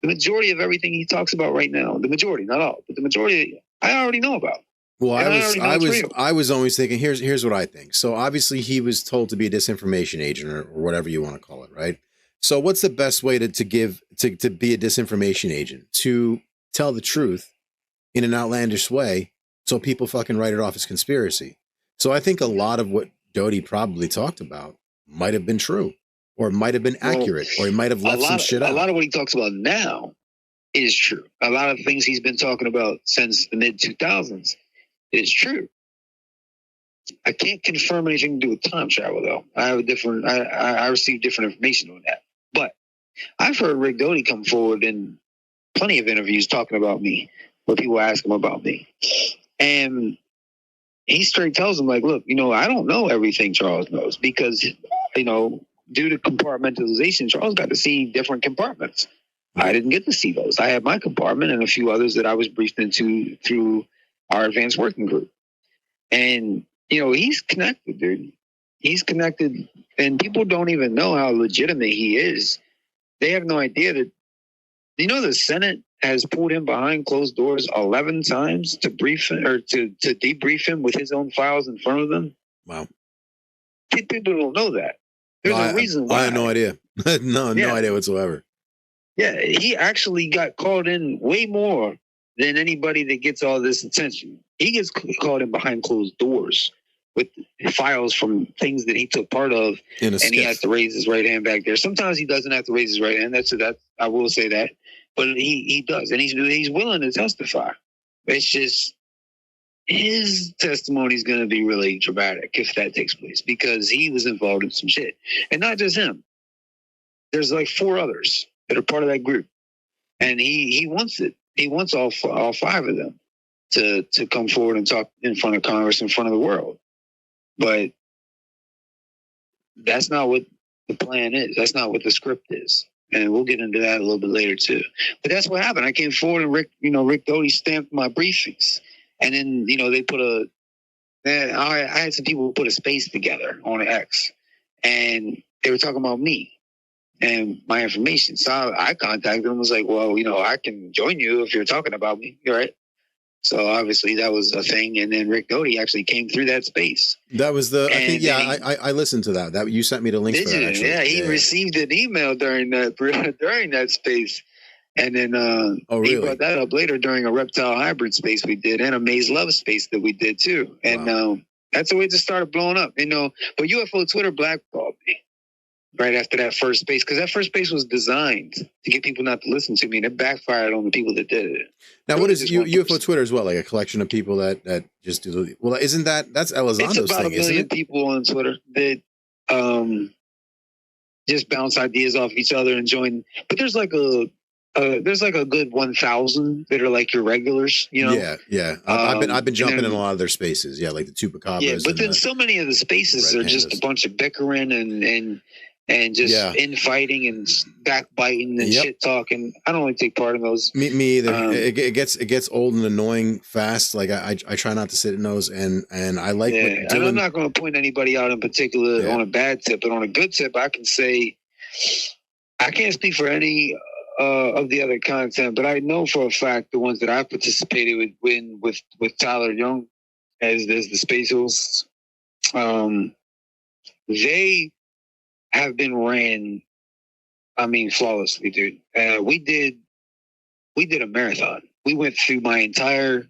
the majority of everything he talks about right now, the majority, not all, but the majority, I already know about. Well, I was always thinking, here's what I think. So obviously he was told to be a disinformation agent or whatever you want to call it, right? So what's the best way to be a disinformation agent? To tell the truth in an outlandish way so people fucking write it off as conspiracy. So I think a lot of what Doty probably talked about might have been true, or might have been accurate, or he might have left some shit out. A lot of what he talks about now is true. A lot of things he's been talking about since the mid-2000s is true. I can't confirm anything to do with time travel, though. I received different information on that. But I've heard Rick Doty come forward in plenty of interviews talking about me, where people ask him about me. And he straight tells them, like, look, I don't know everything Charles knows because, due to compartmentalization, Charles got to see different compartments. I didn't get to see those. I had my compartment and a few others that I was briefed into through our advanced working group. And, he's connected, dude. He's connected, and people don't even know how legitimate he is. They have no idea that, the Senate has pulled him behind closed doors 11 times to brief him or to debrief him with his own files in front of them. Wow. People don't know that. There's a reason why. I had no idea. No idea whatsoever. Yeah, he actually got called in way more than anybody that gets all this attention. He gets called in behind closed doors with files from things that he took part of, and he has to raise his right hand back there. Sometimes he doesn't have to raise his right hand. That's I will say that, but he does, and he's willing to testify. It's just his testimony is going to be really dramatic if that takes place because he was involved in some shit, and not just him. There's like 4 others that are part of that group, and he wants it. He wants all 5 of them to come forward and talk in front of Congress, in front of the world. But that's not what the plan is. That's not what the script is. And we'll get into that a little bit later too. But that's what happened. I came forward and Rick Doty stamped my briefings. And then, they put I had some people put a space together on an X, and they were talking about me and my information. So I contacted them and was like, well, I can join you if you're talking about me. You're right. So obviously that was a thing. And then Rick Doty actually came through that space. That was I listened to that. That you sent me the links for that, actually. Yeah, he received an email during that space. And then he brought that up later during a reptile hybrid space we did and a Maze Love space that we did too. And that's the way it just started blowing up, But UFO Twitter blackballed me right after that first space, because that first space was designed to get people not to listen to me, and it backfired on the people that did it. Now, what is UFO Twitter as well? Like a collection of people that just do. Well, isn't that's Elizondo's thing? It's about 1 million people on Twitter that just bounce ideas off each other and join. But there's like a good 1,000 that are like your regulars, Yeah. I've been jumping in a lot of their spaces. Yeah, like the Chupacabras. Yeah, but then so many of the spaces are just a bunch of bickering and just infighting and backbiting and shit talking. I don't really take part in those. Me either. It gets old and annoying fast. Like I try not to sit in those, and I like. Yeah, and I'm not going to point anybody out in particular on a bad tip, but on a good tip, I can say I can't speak for any of the other content, but I know for a fact the ones that I participated with Tyler Young as the space hosts, they have been ran, flawlessly, dude. We did a marathon. We went through my entire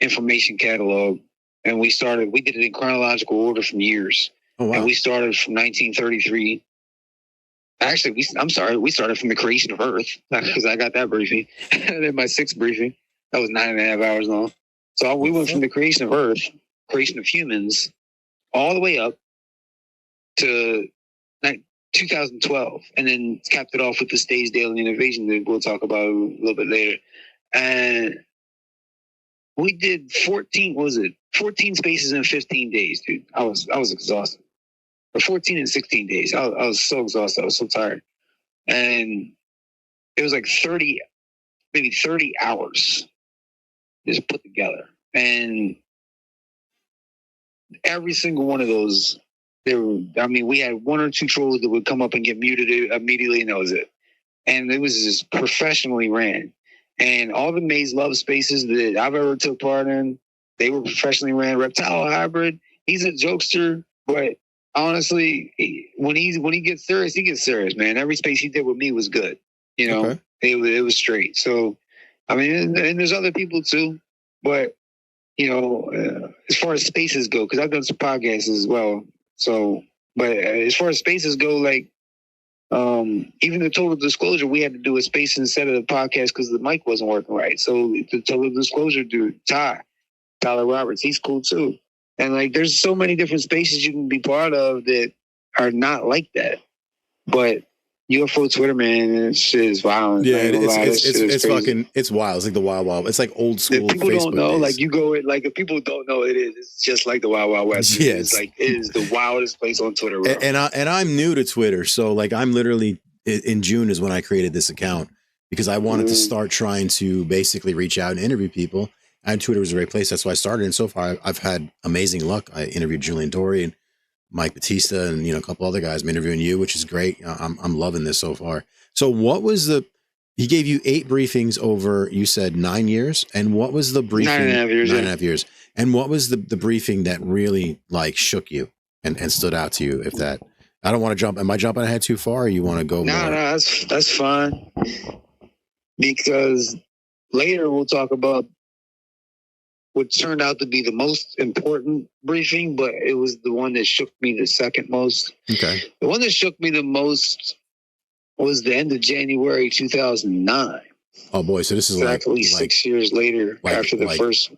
information catalog, and we did it in chronological order from years. Oh, wow. And we started from 1933. Actually, we started from the creation of Earth, because I got that briefing. And then my 6th briefing, that was 9.5 hours long. So we went from the creation of Earth, creation of humans, all the way up to 2012, and then capped it off with the staged alien invasion that we'll talk about a little bit later. And we did 14 spaces in 15 days, dude. I was exhausted. Or 14 and 16 days. I was so exhausted. I was so tired. And it was like 30 hours just put together. And every single one of those, we had 1 or 2 trolls that would come up and get muted immediately, and that was it. And it was just professionally ran. And all the Maze Love spaces that I've ever took part in, they were professionally ran. Reptile Hybrid, he's a jokester, but honestly, when he gets serious, man. Every space he did with me was good. Okay. It was straight. So, and there's other people too, but as far as spaces go, because I've done some podcasts as well. So, but as far as spaces go, like, even the total disclosure, we had to do a space instead of the podcast because the mic wasn't working right. So the total disclosure dude, Tyler Roberts, he's cool too. And like, there's so many different spaces you can be part of that are not like that. But UFO Twitter, man, that shit is violent. Yeah, it's wild. It's like the wild wild. It's like old school. If people Facebook don't know, days. like if people don't know, it's just like the Wild Wild West. Yeah, it is the wildest place on Twitter. And I'm new to Twitter, so like I'm literally in June is when I created this account because I wanted to start trying to basically reach out and interview people. And Twitter was a great place. That's why I started. And so far, I've had amazing luck. I interviewed Julian Dory and Mike Batista and, a couple other guys. I'm interviewing you, which is great. I'm loving this so far. So what was he gave you 8 briefings over, you said 9 years. And what was the briefing? 9.5 years. 9.5 years. And what was the briefing that really like shook you and stood out to you? If that, I don't want to jump. Am I jumping ahead too far or you want to go? No, that's fine. Because later we'll talk about what turned out to be the most important briefing, but it was the one that shook me the second most. Okay. The one that shook me the most was the end of January 2009. Oh boy, so this is exactly 6 years later after the first one.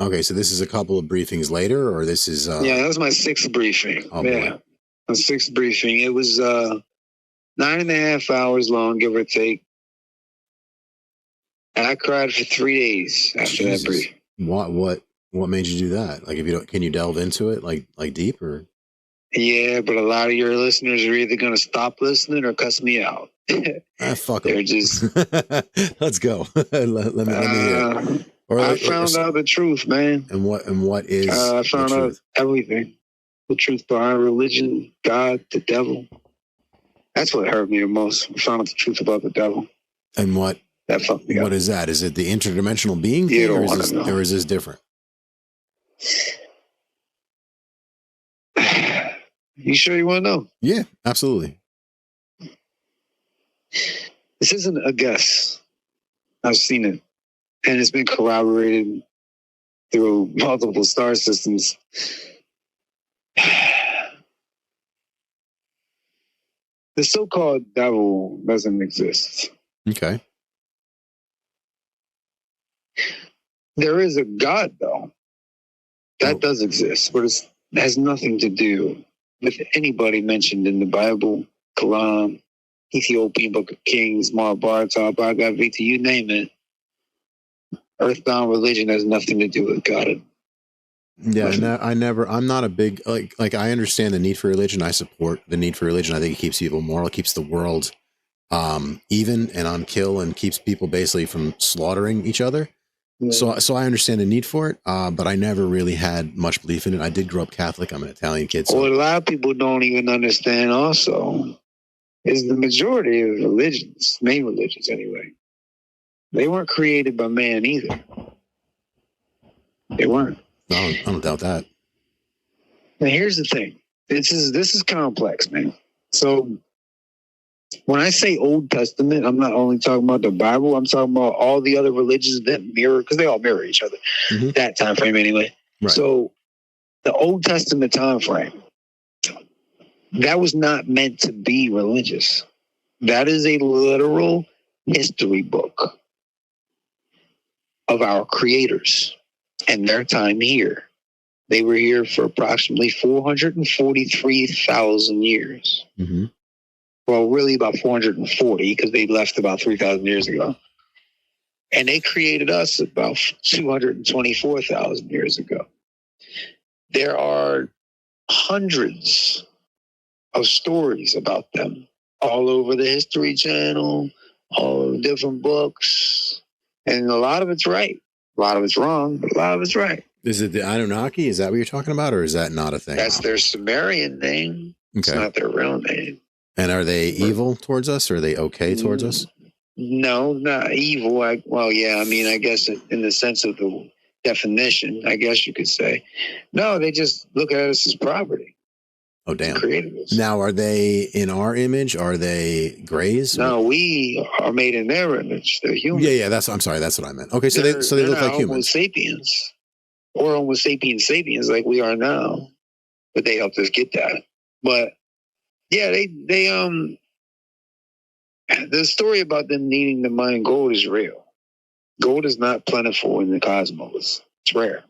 Okay, so this is a couple of briefings later, or this is... Yeah, that was my 6th briefing. Oh, yeah, boy. My 6th briefing. It was 9.5 hours long, give or take. And I cried for 3 days after that briefing. What made you do that? Like, if you don't, can you delve into it like deep or? Yeah, but a lot of your listeners are either going to stop listening or cuss me out. Fuck They're them. just. Let's go. let me hear it. I found out the truth, man. And what is I found the out truth? everything. The truth behind religion, God, the devil. That's what hurt me the most. I found out the truth about the devil. And what? That fucked me up. What is that? Is it the interdimensional being You thing, don't or is this different? You sure you want to know? Yeah, absolutely. This isn't a guess. I've seen it. And it's been corroborated through multiple star systems. The so-called devil doesn't exist. Okay. There is a God, though. That does exist, but it has nothing to do with anybody mentioned in the Bible, Quran, Ethiopian Book of Kings, Mahabharata, Bhagavad Gita, you name it. Earthbound religion has nothing to do with God. Yeah, no, I'm not a big, like I understand the need for religion. I support the need for religion. I think it keeps people moral, it keeps the world even and on kill, and keeps people basically from slaughtering each other. Yeah. So I understand the need for it, but I never really had much belief in it. I did grow up Catholic. I'm an Italian kid. So. What a lot of people don't even understand also is the majority of religions, main religions anyway, they weren't created by man either. They weren't. No, I don't doubt that. Now here's the thing. This is complex, man. So when I say Old Testament, I'm not only talking about the Bible, I'm talking about all the other religions that mirror, because they all mirror each other. Mm-hmm. That time frame anyway. Right. So the Old Testament time frame, that was not meant to be religious. That is a literal history book of our creators and their time here. They were here for approximately 443,000 years. Mm-hmm. Well, really about 440 because they left about 3,000 years ago. And they created us about 224,000 years ago. There are hundreds of stories about them all over the History Channel, all over different books. And a lot of it's right. A lot of it's wrong, but a lot of it's right. Is it the Anunnaki? Is that what you're talking about? Or is that not a thing? That's their Sumerian name. Okay. It's not their real name. And are they evil towards us? Or are they okay towards us? No, not evil. Well, yeah, I mean, I guess in the sense of the definition, I guess you could say. No, they just look at us as property. Oh, damn. Now, are they in our image? Are they grays? No, we are made in their image. They're human. Yeah, I'm sorry. That's what I meant. Okay, so they look like humans. Homo sapiens. Or Homo sapiens like we are now. But they helped us get that. But yeah, they the story about them needing to mine gold is real. Gold is not plentiful in the cosmos. It's rare.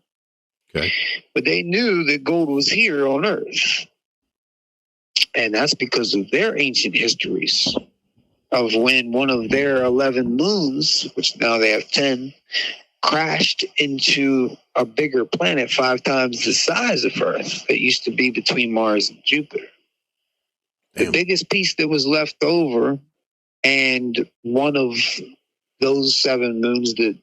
Okay. But they knew that gold was here on Earth. And that's because of their ancient histories of when one of their 11 moons, which now they have 10, crashed into a bigger planet 5 times the size of Earth that used to be between Mars and Jupiter. Damn. The biggest piece that was left over, and one of those 7 moons, that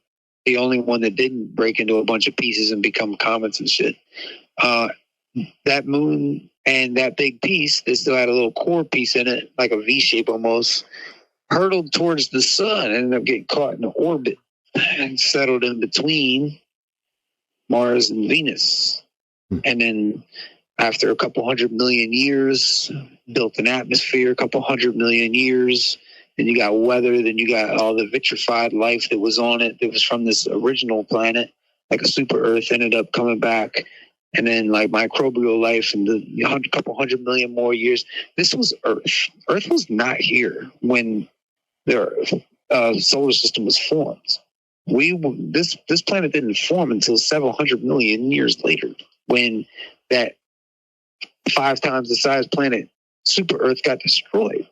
the only one that didn't break into a bunch of pieces and become comets and shit, that moon and that big piece that still had a little core piece in it, like a V shape almost, hurtled towards the sun and ended up getting caught in orbit and settled in between Mars and Venus. And then after a couple 100 million years, built an atmosphere, a couple 100 million years, then you got weather, then you got all the vitrified life that was on it that was from this original planet, like a super Earth, ended up coming back. And then like microbial life and the couple 100 million more years. This was Earth. Earth was not here when the solar system was formed. This planet didn't form until several 100 million years later, when that 5 times the size planet super Earth got destroyed.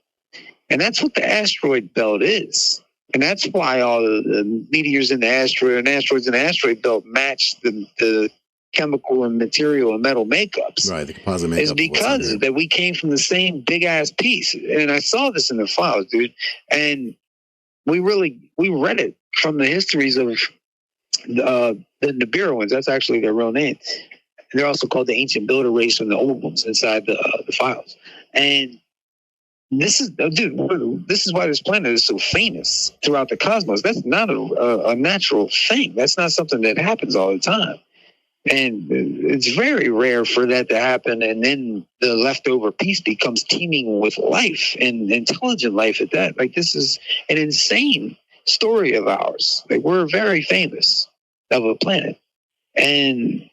And that's what the asteroid belt is. And that's why all the meteors in the asteroid and asteroids in the asteroid belt match the chemical and material and metal makeups. Right, the composite makeup is because that we came from the same big ass piece. And I saw this in the files, dude. And we read it from the histories of the Nibiruans. That's actually their real name. And they're also called the ancient builder race from the old ones inside the files. And this is, dude, this is why this planet is so famous throughout the cosmos. That's not a natural thing. That's not something that happens all the time. And it's very rare for that to happen. And then the leftover piece becomes teeming with life and intelligent life at that. Like, this is an insane story of ours. Like, we're very famous of a planet. And,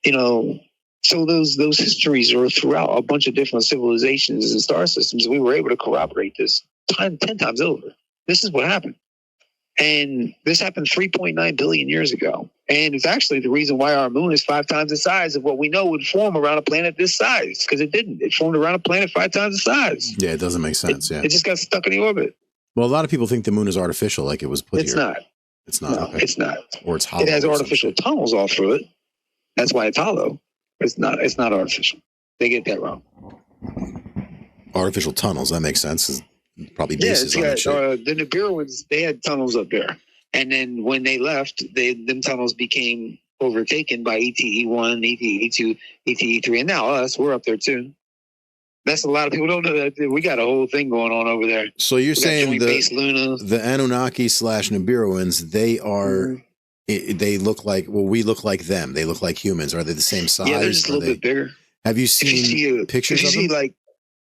you know, so those histories are throughout a bunch of different civilizations and star systems. We were able to corroborate this 10 times over. This is what happened. And this happened 3.9 billion years ago. And it's actually the reason why our moon is 5 times the size of what we know would form around a planet this size. Because it didn't. It formed around a planet 5 times the size. Yeah, it doesn't make sense. It just got stuck in the orbit. Well, a lot of people think the moon is artificial, like it was put It's here. not. It's not. No, okay. it's not. Or it's hollow. It has artificial tunnels all through it. That's why it's hollow. It's not. It's not artificial. They get that wrong. Artificial tunnels. That makes sense. It's probably bases on that shit. The Nibiruans, they had tunnels up there. And then when they left, them tunnels became overtaken by ETE1, ETE2, ETE3, and now us, we're up there too. That's a lot of people don't know that. We got a whole thing going on over there. So you're saying the Anunnaki / Nibiruans, they are, they look like, well, we look like them. They look like humans. Are they the same size? Yeah, they're just a little bit bigger. Have you seen pictures of them? If you see like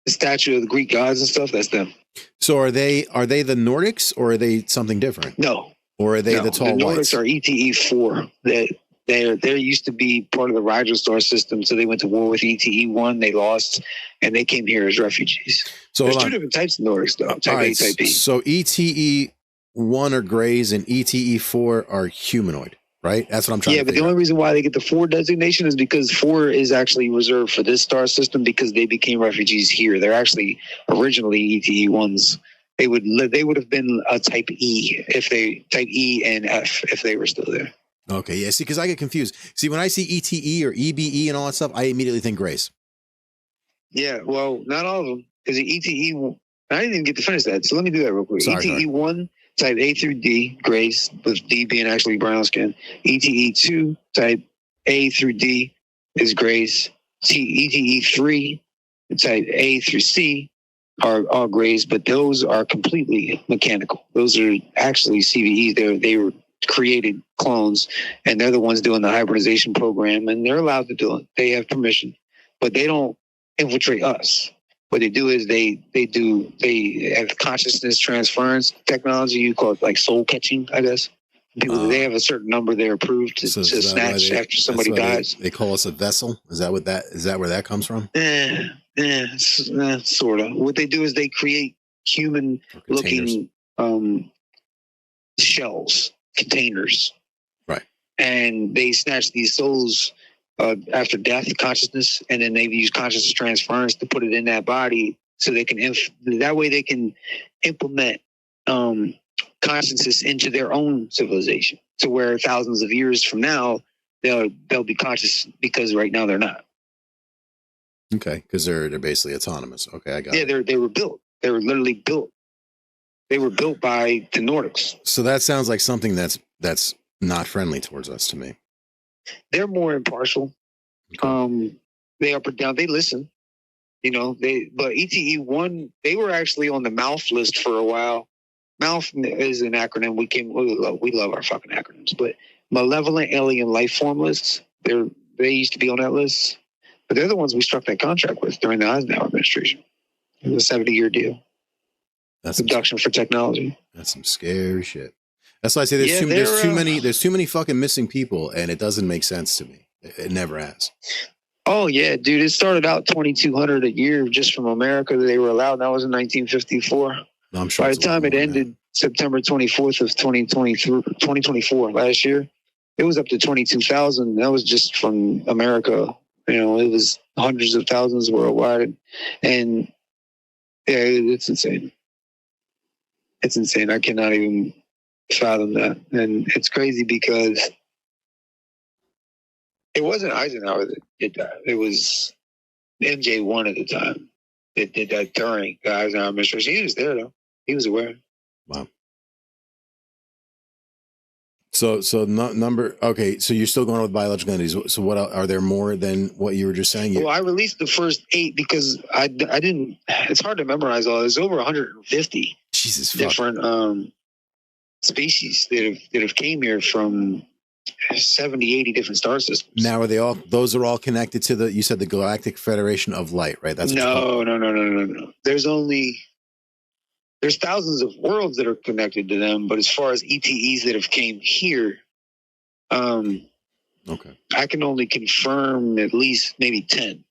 the statue of the Greek gods and stuff, that's them. So are they the Nordics or are they something different? No. Or are they the tall whites? The Nordics are ETE4. They used to be part of the Rigel star system, so they went to war with ETE1. They lost, and they came here as refugees. So there's 2 different types of Nordics, though. Type A, Type B. So ETE1 are grays and ETE4 are humanoid, right? That's what I'm trying to figure out. Yeah, but the only reason why they get the 4 designation is because 4 is actually reserved for this star system because they became refugees here. They're actually originally ETE1s. They would have been a type E type E and F if they were still there. Okay, yeah. See, because I get confused. See, when I see ETE or EBE and all that stuff, I immediately think grays. Yeah, well, not all of them. Because the ETE, I didn't even get to finish that. So let me do that real quick. ETE1 type A through D, grays, with D being actually brown skin. ETE2 type A through D is grays. ETE3 type A through C are all grays, but those are completely mechanical. Those are actually CVEs. They were created clones, and they're the ones doing the hybridization program, and they're allowed to do it. They have permission, but they don't infiltrate us. What they do is they have consciousness transference technology. You call it like soul catching, I guess. People, they have a certain number they're approved to snatch after somebody dies. They call us a vessel. Is that where that comes from? Sort of. What they do is they create human-looking shells, containers, right? And they snatch these souls after death, consciousness, and then they use consciousness transference to put it in that body, so they can that way they can implement consciousness into their own civilization, to where thousands of years from now they'll be conscious, because right now they're not. Okay, because they're basically autonomous. Okay, I got it. Yeah, they were built. They were literally built. They were built by the Nordics. So that sounds like something that's not friendly towards us to me. They're more impartial. Okay. They up or down. They listen. But ETE1, they were actually on the MOUF list for a while. MOUF is an acronym. We love our fucking acronyms, but malevolent alien life form lists. They used to be on that list. But they're the ones we struck that contract with during the Eisenhower administration. It was a 70-year deal. That's abduction for technology. That's some scary shit. That's why I say there's too many fucking missing people, and it doesn't make sense to me. It never has. Oh yeah, dude! It started out 2,200 a year just from America that they were allowed. That was in 1954. No, I'm sure. By the time it ended, September 24th of 2024, last year, it was up to 22,000. That was just from America. It was hundreds of thousands worldwide. And yeah, it's insane. It's insane. I cannot even fathom that. And it's crazy because It wasn't Eisenhower that did that. It was MJ1 at the time that did that during the Eisenhower administration. He was there, though. He was aware. Wow. So number. Okay, so you're still going with biological entities. So what are there more than what you were just saying? Well, I released the first 8 because I didn't. It's hard to memorize all. There's over 150 different species that have came here from 70, 80 different star systems. Now, are they all? Those are all connected to the? You said the Galactic Federation of Light, right? That's no. There's thousands of worlds that are connected to them, but as far as ETEs that have came here, okay, I can only confirm at least maybe 10.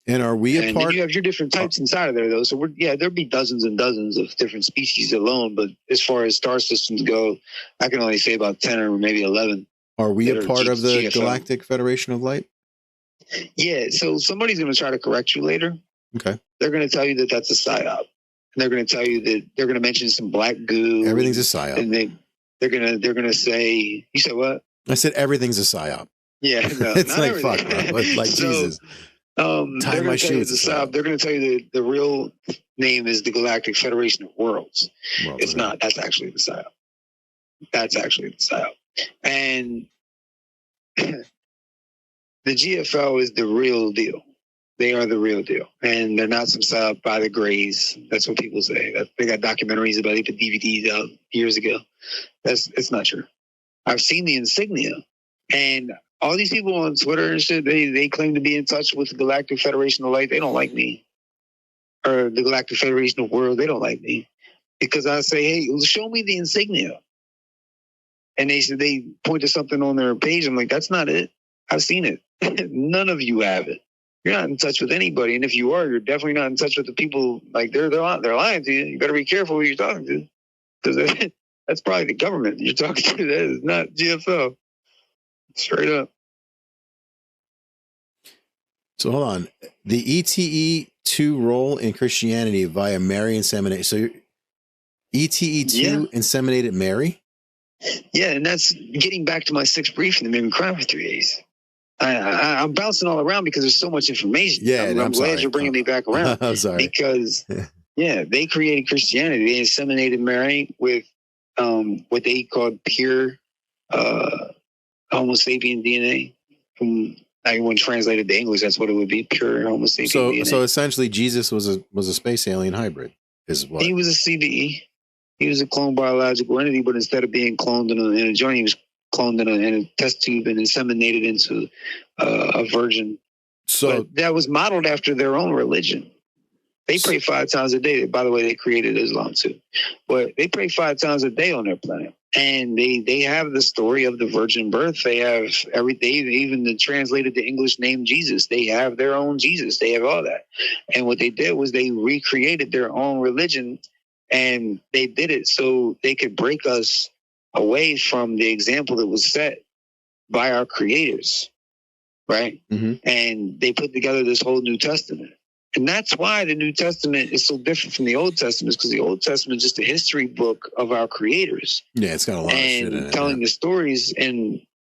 And are we and then you have your different types inside of there, though. So there'd be dozens and dozens of different species alone. But as far as star systems go, I can only say about 10 or maybe 11. Are we a part of the Galactic Federation of Light? Yeah. So somebody's going to try to correct you later. Okay. They're going to tell you that that's a psyop. And they're going to tell you that they're going to mention some black goo. Everything's a psyop. And they're going to say, you said what? I said everything's a psyop. Yeah. No, it's like, fuck, bro. Like, so, Jesus. Tie my shoes. They're going to tell you that the real name is the Galactic Federation of Worlds. It's not. That's actually the psyop. And the GFL is the real deal. They are the real deal. And they're not some psyop by the Greys. That's what people say. They got documentaries about it, put DVDs out years ago. It's not true. I've seen the insignia. And all these people on Twitter and shit, they claim to be in touch with the Galactic Federation of Light. They don't like me. Or the Galactic Federation of World. They don't like me. Because I say, hey, show me the insignia. And they point to something on their page. I'm like, that's not it. I've seen it. None of you have it. You're not in touch with anybody. And if you are, you're definitely not in touch with the people. Like, they're lying to you. You better be careful who you're talking to. Because that's probably the government you're talking to. That is not GFO. Straight up. So hold on. The ETE2 role in Christianity via Mary insemination. So ETE2 inseminated Mary? Yeah, and that's getting back to my 6th briefing that made me cry for 3 days. I'm bouncing all around because there's so much information. Yeah, I'm glad you're bringing me back around. I'm sorry. Because, they created Christianity. They inseminated Mary with what they called pure Homo sapien DNA. From when translated to English, that's what it would be, pure Homo sapien DNA. So essentially, Jesus was a space alien hybrid, is what? He was a CBE. He was a cloned biological entity, but instead of being cloned in a joint, he was cloned in a test tube and inseminated into a virgin. So but that was modeled after their own religion. They pray 5 times a day. By the way, they created Islam too. But they pray 5 times a day on their planet. And they have the story of the virgin birth. They have everything, even the translated to English name Jesus. They have their own Jesus. They have all that. And what they did was they recreated their own religion. And they did it so they could break us away from the example that was set by our creators, right? Mm-hmm. And they put together this whole New Testament. And that's why the New Testament is so different from the Old Testament, because the Old Testament is just a history book of our creators. Yeah, it's got a lot of shit in it. And telling the stories,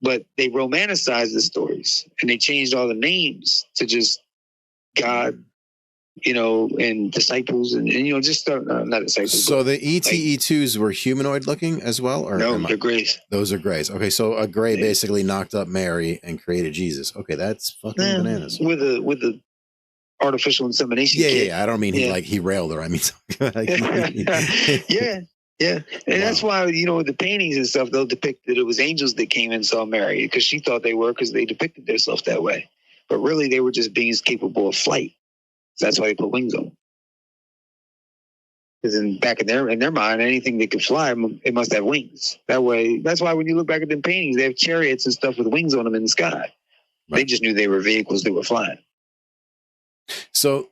but they romanticized the stories, and they changed all the names to just God, and disciples, and just not disciples. So the ETE2s were humanoid looking as well? Or no, they're grays. Those are grays. Okay, so a gray basically knocked up Mary and created Jesus. Okay, that's fucking bananas. With the artificial insemination kit. Yeah. I don't mean he railed her. I mean, yeah. And that's why, with the paintings and stuff, they'll depict that it was angels that came and saw Mary, because she thought they were, because they depicted themselves that way. But really, they were just beings capable of flight. So that's why they put wings on them. Because back in their mind, anything that could fly, it must have wings. That way, that's why when you look back at them paintings, they have chariots and stuff with wings on them in the sky. Right. They just knew they were vehicles that were flying. So,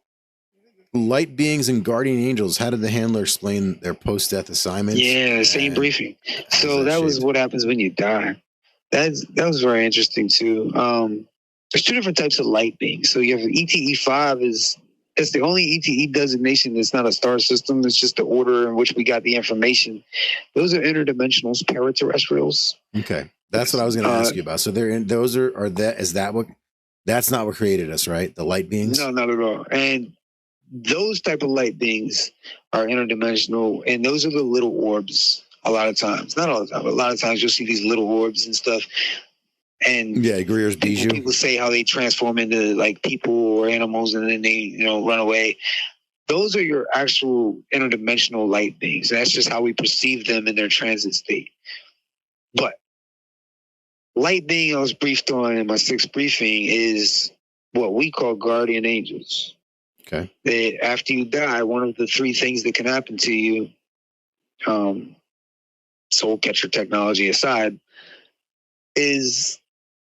light beings and guardian angels, how did the handler explain their post-death assignments? Yeah, same briefing. So that was what happens when you die. That was very interesting too. There's 2 different types of light beings. So you have ETE5 it's the only ETE designation that's not a star system. It's just the order in which we got the information. Those are interdimensionals, paraterrestrials. Okay. That's what I was going to ask you about. So those are that, is that what, that's not what created us, right? The light beings? No, not at all. And those type of light beings are interdimensional, and those are the little orbs. A lot of times, not all the time, but a lot of times you'll see these little orbs and stuff. And yeah, Greer's Bijou. People say how they transform into like people or animals, and then they run away. Those are your actual interdimensional light beings. That's just how we perceive them in their transit state. But light being I was briefed on in my 6th briefing is what we call guardian angels. Okay. That after you die, one of the 3 things that can happen to you, soul catcher technology aside, is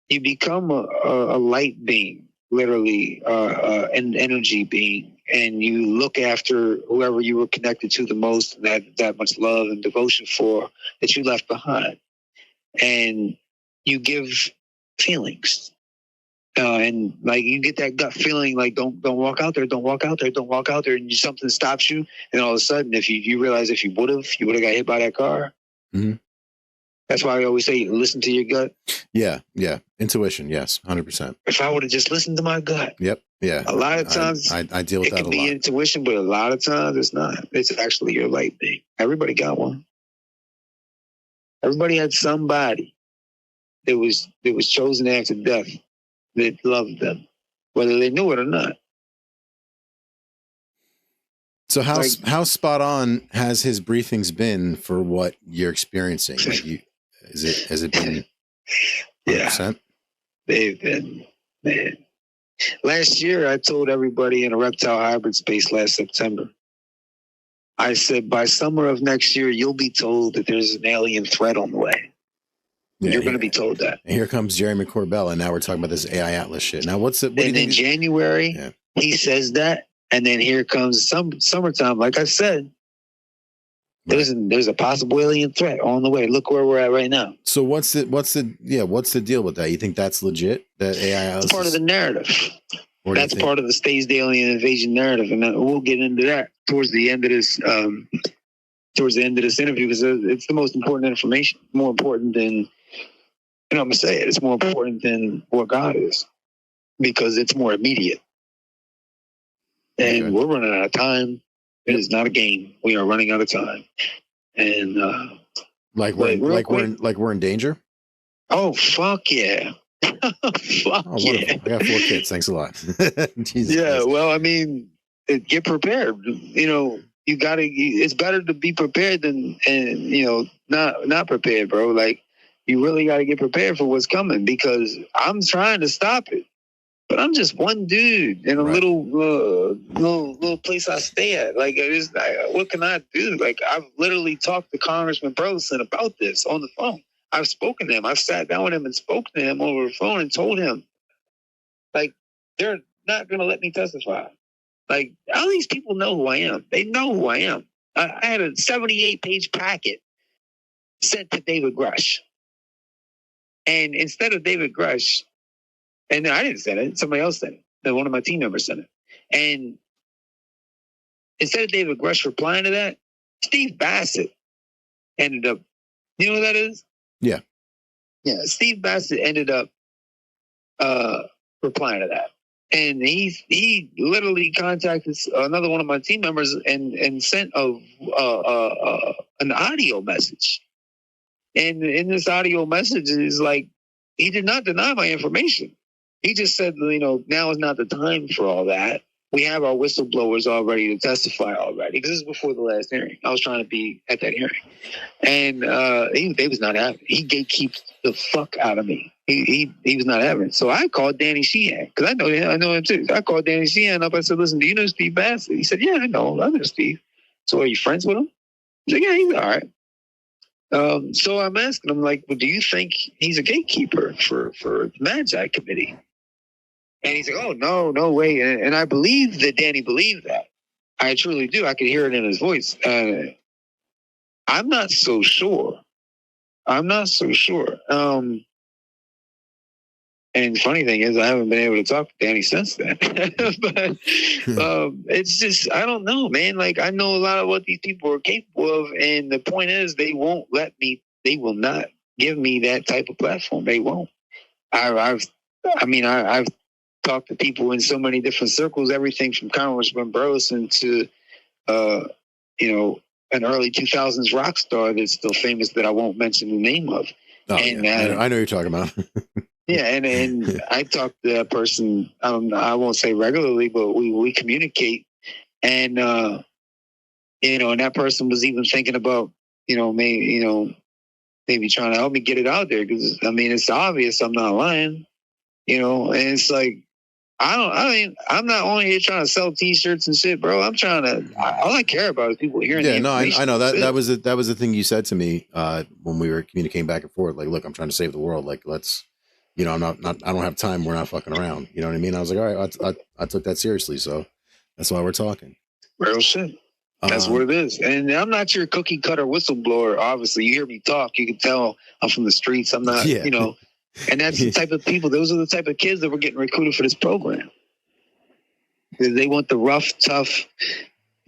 you become a light being, literally an energy being, and you look after whoever you were connected to the most, and that much love and devotion for that you left behind, and you give feelings. And like you get that gut feeling, like don't walk out there, don't walk out there, don't walk out there, and something stops you, and all of a sudden, if you realize if you would have got hit by that car. Mm-hmm. That's why I always say listen to your gut. Yeah, intuition, yes, 100%. If I would have just listened to my gut. Yep, yeah. A lot of times I deal with that a lot. It can be intuition, but a lot of times it's not. It's actually your light being. Everybody got one. Everybody had somebody that was chosen after death that loved them, whether they knew it or not. So how spot on has his briefings been for what you're experiencing? Like has it been 100%? Yeah, they've been, man. Last year, I told everybody in a reptile hybrid space last September, I said, by summer of next year, you'll be told that there's an alien threat on the way. Yeah, you're going to be told that. And here comes Jeremy Corbell, and now we're talking about this AI Atlas shit. Now, what do you think? In January, he says that, and then here comes summertime. Like I said, there's a possible alien threat on the way. Look where we're at right now. So what's the deal with that? You think that's legit? That AI Atlas is part of the narrative. That's part of the staged alien invasion narrative, and we'll get into that towards the end of this. Towards the end of this interview, because it's the most important information. More important than, I'm gonna say it. It's more important than what God is, because it's more immediate. And we're running out of time. It is not a game. We are running out of time, and we're in danger. Oh fuck yeah! Fuck yeah! I got 4 kids. Thanks a lot. Jesus yeah, Christ. well, I mean, get prepared. You gotta. It's better to be prepared than not prepared, bro. Like you really got to get prepared for what's coming, because I'm trying to stop it. But I'm just one dude in a little place I stay at. Like, what can I do? Like, I've literally talked to Congressman Burleson about this on the phone. I've spoken to him. I've sat down with him and spoken to him over the phone and told him, like, they're not going to let me testify. Like, all these people know who I am. They know who I am. I had a 78-page packet sent to David Grush. And instead of David Grush, and I didn't send it. Somebody else sent it. One of my team members sent it. And instead of David Grush replying to that, Steve Bassett ended up, you know who that is? Yeah. Yeah, Steve Bassett ended up replying to that. And he literally contacted another one of my team members and sent an audio message. And in this audio message is like, he did not deny my information. He just said, now is not the time for all that. We have our whistleblowers all ready to testify already. Because this is before the last hearing. I was trying to be at that hearing. And they was not having it. He gatekeeped the fuck out of me. He was not having it. So I called Danny Sheehan, because I know him too. I called Danny Sheehan up. I said, listen, do you know Steve Bassett? He said, yeah, I know Steve. So are you friends with him? He said, yeah, he's all right. So I'm asking him, like, well, do you think he's a gatekeeper for the Magi committee? And he's like, oh, no way. And I believe that Danny believed that. I truly do. I could hear it in his voice. I'm not so sure. And the funny thing is, I haven't been able to talk to Danny since then. But it's just, I don't know, man. Like, I know a lot of what these people are capable of. And the point is, they won't let me, they will not give me that type of platform. They won't. I've talked to people in so many different circles, everything from Congressman Burleson to, an early 2000s rock star that's still famous that I won't mention the name of. Oh, and yeah. I know who you're talking about. Yeah, and I talk to that person. I won't say regularly, but we communicate, and and that person was even thinking about maybe trying to help me get it out there, because it's obvious I'm not lying, and it's like I'm not only here trying to sell T-shirts and shit, bro. I'm trying to. All I care about is people hearing. Yeah, no, I know that was the thing you said to me when we were communicating back and forth. Like, look, I'm trying to save the world. Like, let's. I'm not. I don't have time. We're not fucking around. You know what I mean? I was like, all right, I took that seriously, so that's why we're talking. Real shit. That's what it is. And I'm not your cookie cutter whistleblower. Obviously, you hear me talk, you can tell I'm from the streets. I'm not, And that's the type of people. Those are the type of kids that were getting recruited for this program. They want the rough, tough,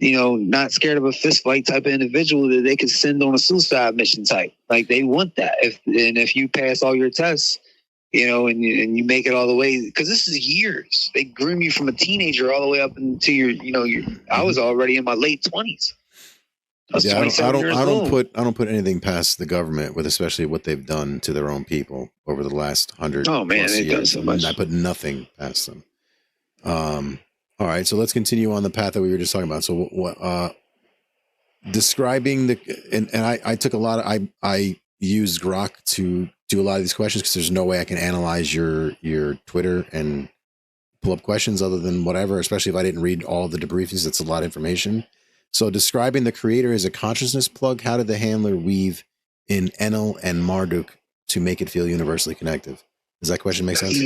not scared of a fist fight type of individual that they could send on a suicide mission type. Like, they want that. If you pass all your tests, and you make it all the way, because this is years. They groom you from a teenager all the way up into your. I was already in my late 20s. I don't put anything past the government, with especially what they've done to their own people over the last 100. Oh man, they've done so much. I put nothing past them. All right, so let's continue on the path that we were just talking about. So, what describing and I took a lot of I used Grok to do a lot of these questions, because there's no way I can analyze your Twitter and pull up questions other than whatever, especially if I didn't read all the debriefings. That's a lot of information. So, describing the creator as a consciousness plug, how did the handler weave in Enel and Marduk to make it feel universally connective? Does that question make sense?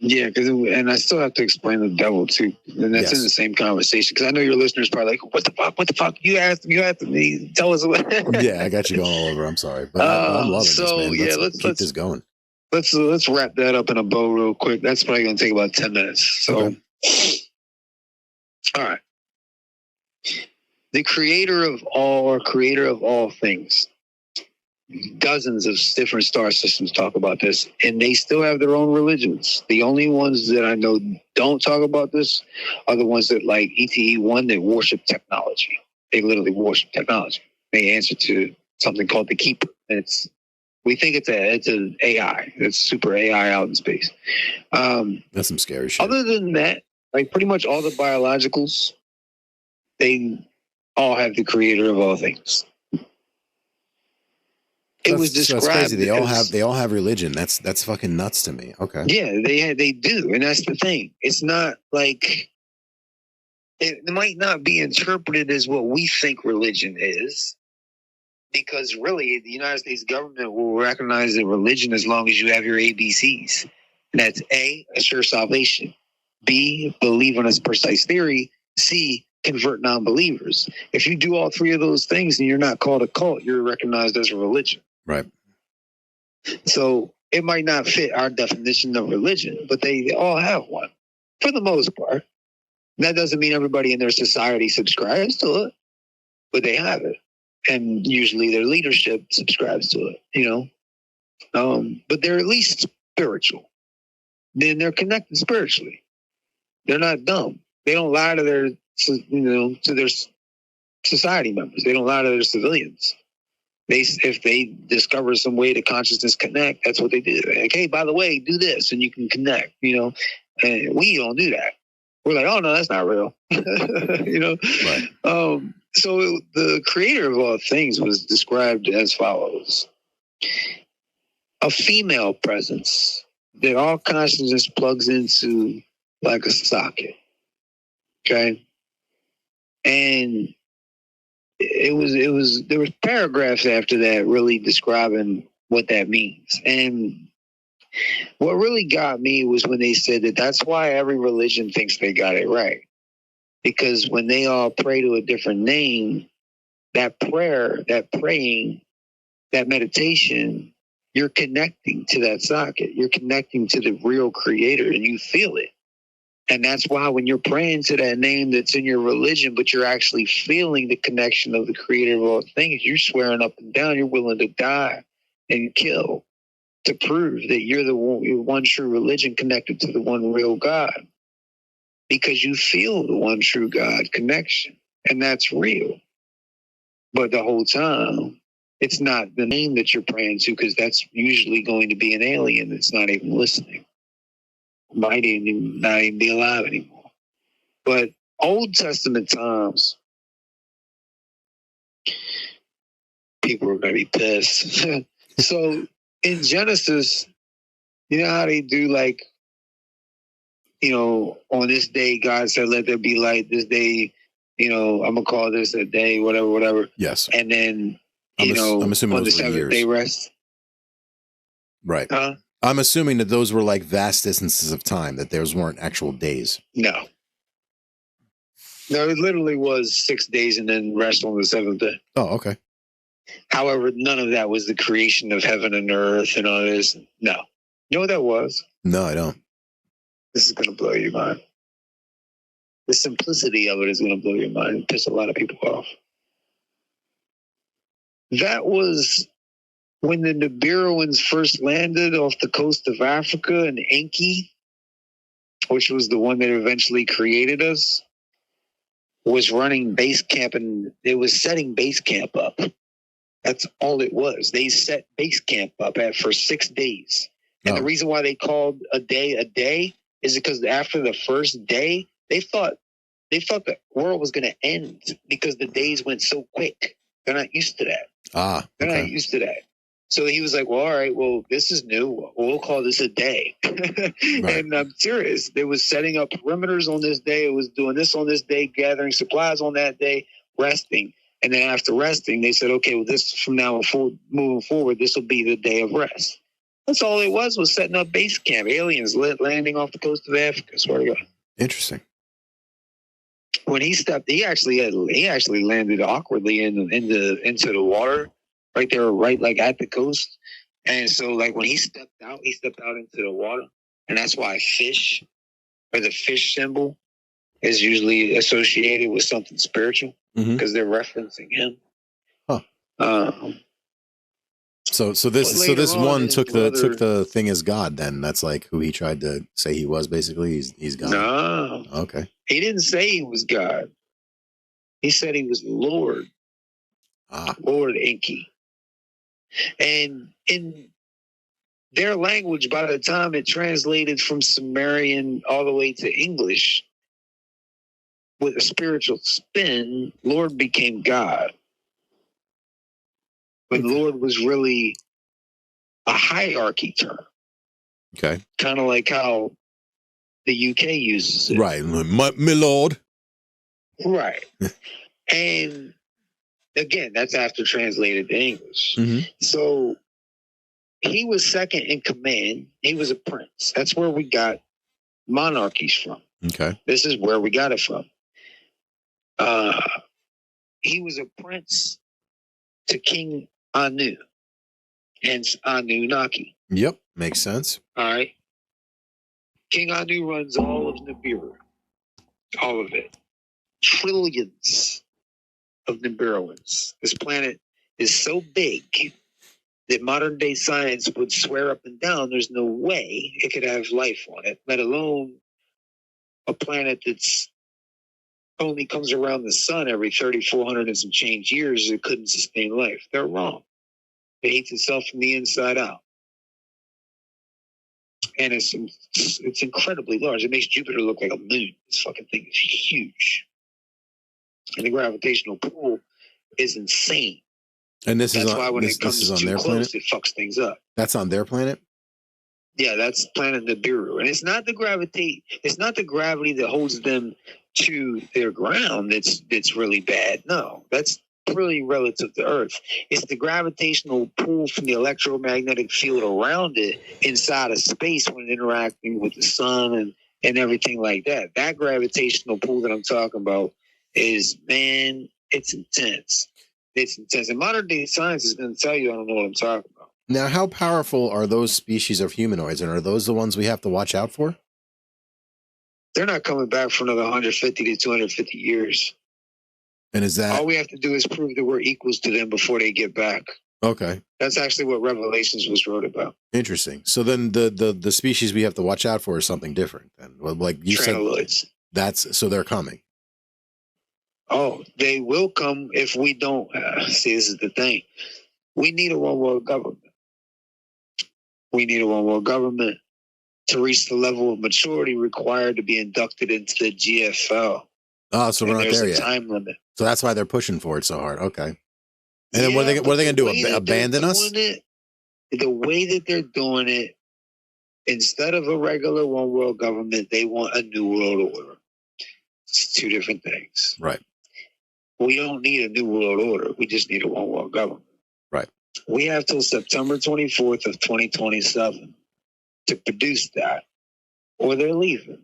Yeah, and I still have to explain the devil too, and that's in the same conversation, because I know your listeners probably like, what the fuck? You asked me, tell us what. Yeah, I got you going all over. I'm sorry, but I'm loving this, man. Let's keep this going. Let's wrap that up in a bow real quick. That's probably going to take about 10 minutes. So, okay. All right. The creator of all things. Dozens of different star systems talk about this, and they still have their own religions. The only ones that I know don't talk about this are the ones that, like ETE-1, that worship technology. They literally worship technology. They answer to something called the Keeper. We think it's an AI. It's super AI out in space. That's some scary shit. Other than that, like pretty much all the biologicals, they all have the creator of all things. It was described. That's crazy. They all have religion. That's fucking nuts to me. Okay. Yeah, they do, and that's the thing. It's not like it might not be interpreted as what we think religion is, because really the United States government will recognize a religion as long as you have your ABCs, and that's A, assure salvation; B, believe in a precise theory; C, convert non-believers. If you do all three of those things and you're not called a cult, you're recognized as a religion. Right. So it might not fit our definition of religion, but they all have one for the most part. That doesn't mean everybody in their society subscribes to it, but they have it. And usually their leadership subscribes to it, but they're at least spiritual. Then they're connected spiritually. They're not dumb. They don't lie to their society members. They don't lie to their civilians. If they discover some way to consciousness connect, that's what they do. Like, hey, by the way, do this and you can connect, and we don't do that. We're like, oh no, that's not real. Right. So the creator of all things was described as follows: a female presence that all consciousness plugs into like a socket. Okay. And there was paragraphs after that really describing what that means. And what really got me was when they said that's why every religion thinks they got it right. Because when they all pray to a different name, that prayer, that praying, that meditation, you're connecting to that socket. You're connecting to the real creator, and you feel it. And that's why when you're praying to that name that's in your religion, but you're actually feeling the connection of the creator of all things, you're swearing up and down, you're willing to die and kill to prove that you're the one true religion connected to the one real God, because you feel the one true God connection, and that's real. But the whole time, it's not the name that you're praying to, because that's usually going to be an alien that's not even listening. Might even not even be alive anymore. But Old Testament times, people are going to be pissed. So in Genesis, you know how they do, like, you know, on this day, God said, let there be light. This day, you know, I'm going to call this a day, whatever. Yes. And then, I'm assuming on the those were seventh years. day rest. Right. Huh? I'm assuming that those were like vast distances of time, that those weren't actual days. No, it literally was 6 days and then rest on the seventh day. Oh, okay. However, none of that was the creation of heaven and earth and all this. No. You know what that was? No, I don't. This is going to blow your mind. The simplicity of it is going to blow your mind and piss a lot of people off. That was when the Nibiruans first landed off the coast of Africa, and Enki, which was the one that eventually created us, was running base camp, and it was setting base camp up. That's all it was. They set base camp up for 6 days. And the reason why they called a day is because after the first day, they thought the world was going to end because the days went so quick. They're not used to that. They're not used to that. So he was like, well, all right, well, this is new. We'll call this a day. Right. And I'm serious. They was setting up perimeters on this day. It was doing this on this day, gathering supplies on that day, resting. And then after resting, they said, okay, well, this from now on, moving forward, this will be the day of rest. That's all it was setting up base camp. Aliens landing off the coast of Africa. Swear to God. Interesting. When he stepped, he actually landed awkwardly into the water, right there, right like at the coast. And so, like when he stepped out into the water, and that's why fish, or the fish symbol, is usually associated with something spiritual, because they're referencing him. Huh. So this one took the thing as God. Then that's like who he tried to say he was. Basically, he's God. No. Okay. He didn't say he was God. He said he was Lord. Lord Enki. And in their language, by the time it translated from Sumerian all the way to English, with a spiritual spin, Lord became God. But Lord was really a hierarchy term. Okay. Kind of like how the UK uses it. Right. My lord. Right. And again, that's after translated to English. So he was second in command. He was a prince. That's where we got monarchies from. Okay. This is where we got it from. He was a prince to King Anu, hence Anunnaki. Yep, makes sense. All right. King Anu runs all of Nibiru. All of it. Trillions of Nibiruans. This planet is so big that modern day science would swear up and down there's no way it could have life on it, let alone a planet that's only comes around the sun every 3,400 and some change years. It couldn't sustain life. They're wrong. It hates itself from the inside out. And it's incredibly large. It makes Jupiter look like a moon. This fucking thing is huge. And the gravitational pull is insane. And that's why when it comes too close, it fucks things up. That's on their planet? Yeah, that's planet Nibiru. And it's not the gravity that holds them to their ground that's really bad. No, that's really relative to Earth. It's the gravitational pull from the electromagnetic field around it inside of space when interacting with the sun and everything like that. That gravitational pull that I'm talking about is, man, it's intense. It's intense. And modern day science is going to tell you I don't know what I'm talking about. Now, how powerful are those species of humanoids, and are those the ones we have to watch out for? They're not coming back for another 150 to 250 years. And is that all we have to do is prove that we're equals to them before they get back? Okay. That's actually what Revelations was wrote about. Interesting. So then the species we have to watch out for is something different. Then, well, like you said, Trantaloids. so they're coming. Oh, they will come if we don't. See, this is the thing. We need a one world government. We need a one world government to reach the level of maturity required to be inducted into the GFL. Oh, so we're not there yet. There's a time limit. So that's why they're pushing for it so hard. Okay. And then what are they going to do? Abandon us? The way that they're doing it, instead of a regular one world government, they want a new world order. It's two different things. Right. We don't need a new world order. We just need a one world government. Right. We have till September 24th of 2027 to produce that, or they're leaving.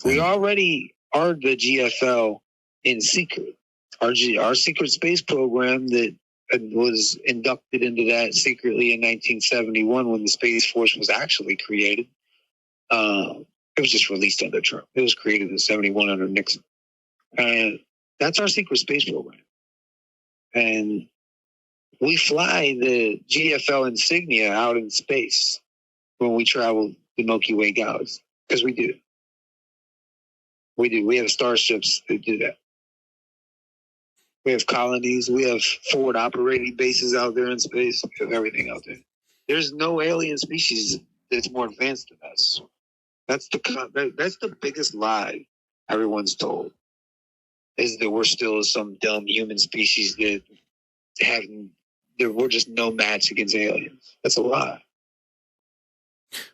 We already are the GFL in secret. Our secret space program that was inducted into that secretly in 1971 when the Space Force was actually created. It was just released under Trump. It was created in 71 under Nixon. And that's our secret space program. And we fly the GFL insignia out in space when we travel the Milky Way galaxy, because we do. We do. We have starships that do that. We have colonies. We have forward operating bases out there in space. We have everything out there. There's no alien species that's more advanced than us. That's the biggest lie everyone's told, is that we're still some dumb human species that we're just no match against aliens. That's a lie.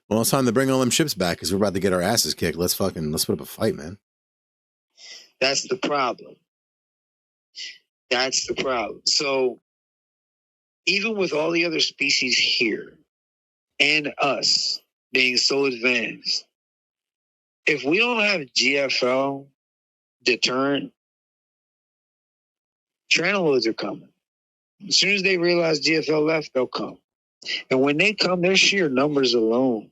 Well, it's time to bring all them ships back because we're about to get our asses kicked. Let's put up a fight, man. That's the problem. That's the problem. So even with all the other species here and us being so advanced, if we don't have GFL deterrent, Trantaloids are coming. As soon as they realize GFL left, they'll come. And when they come, their sheer numbers alone,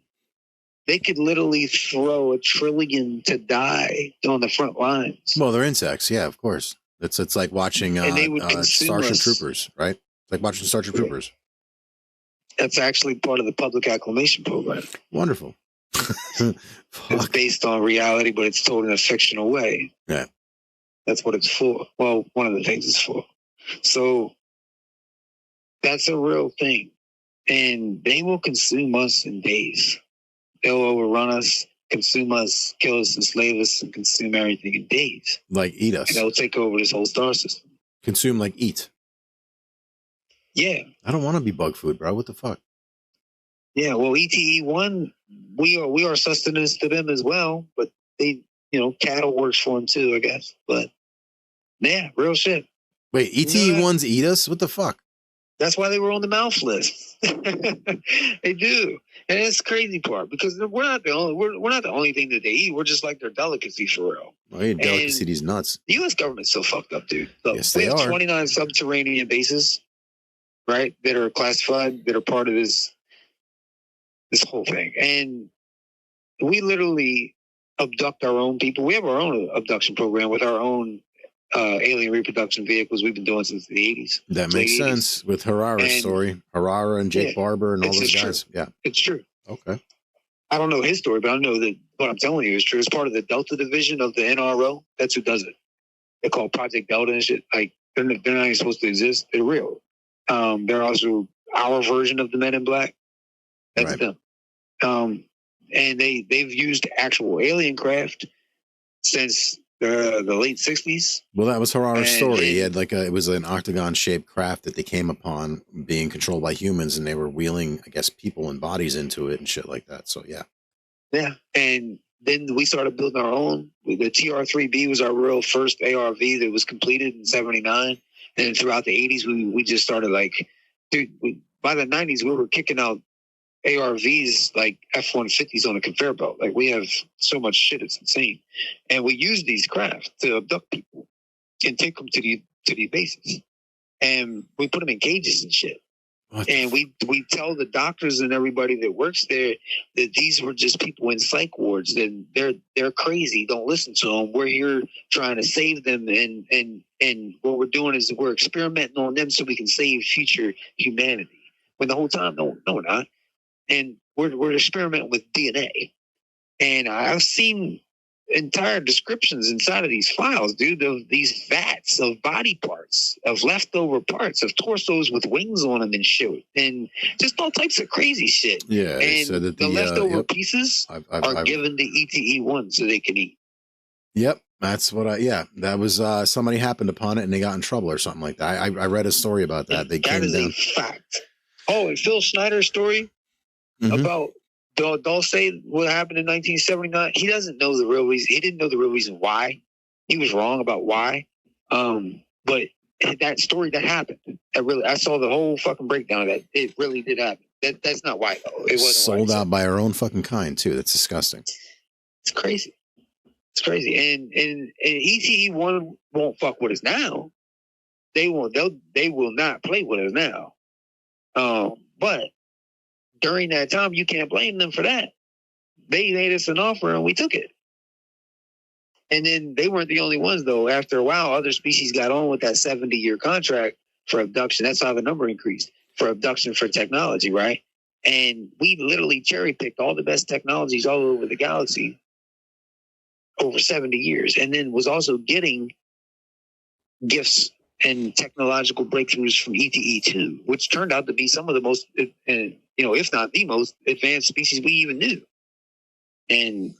they could literally throw 1 trillion to die on the front lines. Well, they're insects. Yeah, of course. It's like watching Starship Troopers, right? It's like watching Starship Troopers. That's actually part of the public acclamation program. Wonderful. It's based on reality, but it's told in a fictional way. Yeah. That's what it's for. Well, one of the things it's for. So that's a real thing. And they will consume us in days. They'll overrun us, consume us, kill us, enslave us, and consume everything in days. Like eat us. And they'll take over this whole star system. Consume like eat. Yeah. I don't want to be bug food, bro. What the fuck? Yeah, well, ETE-1, we are sustenance to them as well, but they, cattle works for them too, I guess. But yeah, real shit. Wait, ETE-1s eat us? What the fuck? That's why they were on the mouth list. They do, and it's the crazy part because we're not the only thing that they eat. We're just like their delicacy for real. Oh, your delicacy, these nuts. The U.S. government's so fucked up, dude. So yes, they have are. 29 subterranean bases, right, that are classified, that are part of this whole thing, and we literally abduct our own people. We have our own abduction program with our own alien reproduction vehicles we've been doing since the 80s. That makes sense with Harara's story. Harara and Jake Barber and all those guys. True. Yeah. It's true. Okay. I don't know his story, but I know that what I'm telling you is true. It's part of the Delta division of the NRO. That's who does it. They're called Project Delta and shit. Like, they're not even supposed to exist. They're real. They're also our version of the Men in Black. That's them. And they've used actual alien craft since the late 60s. Well, that was Harara's story. He had it was an octagon shaped craft that they came upon being controlled by humans, and they were wheeling, I guess, people and bodies into it and shit like that. So yeah. Yeah. And then we started building our own. The TR-3B was our real first ARV that was completed in 79. And throughout the 80s, we just started by the 90s, we were kicking out ARVs like F-150s on a conveyor belt. Like, we have so much shit, it's insane. And we use these craft to abduct people and take them to the bases. And we put them in cages and shit. And we tell the doctors and everybody that works there that these were just people in psych wards, and they're crazy. Don't listen to them. We're here trying to save them, and what we're doing is we're experimenting on them so we can save future humanity. When the whole time, no, we're not. And we're experimenting with DNA. And I've seen entire descriptions inside of these files, dude, of these vats of body parts, of leftover parts, of torsos with wings on them and shit, and just all types of crazy shit. Yeah, and so that the leftover pieces are given to ETE-1 so they can eat. Yep, that's what that was somebody happened upon it and they got in trouble or something like that. I read a story about that. That is a fact. Oh, and Phil Schneider's story about don't say what happened in 1979. He doesn't know the real reason. He didn't know the real reason why. He was wrong about why. But that story that happened, I saw the whole fucking breakdown of that. It really did happen. That's not why though. It wasn't sold out by our own fucking kind too. That's disgusting. It's crazy. It's crazy. And ETE-1 won't fuck with us now. They will not play with us now. But during that time, you can't blame them for that. They made us an offer and we took it. And then they weren't the only ones, though. After a while, other species got on with that 70-year contract for abduction. That's how the number increased, for abduction for technology, right? And we literally cherry-picked all the best technologies all over the galaxy over 70 years. And then was also getting gifts and technological breakthroughs from ETE-2, which turned out to be some of the most, if not the most advanced species we even knew. And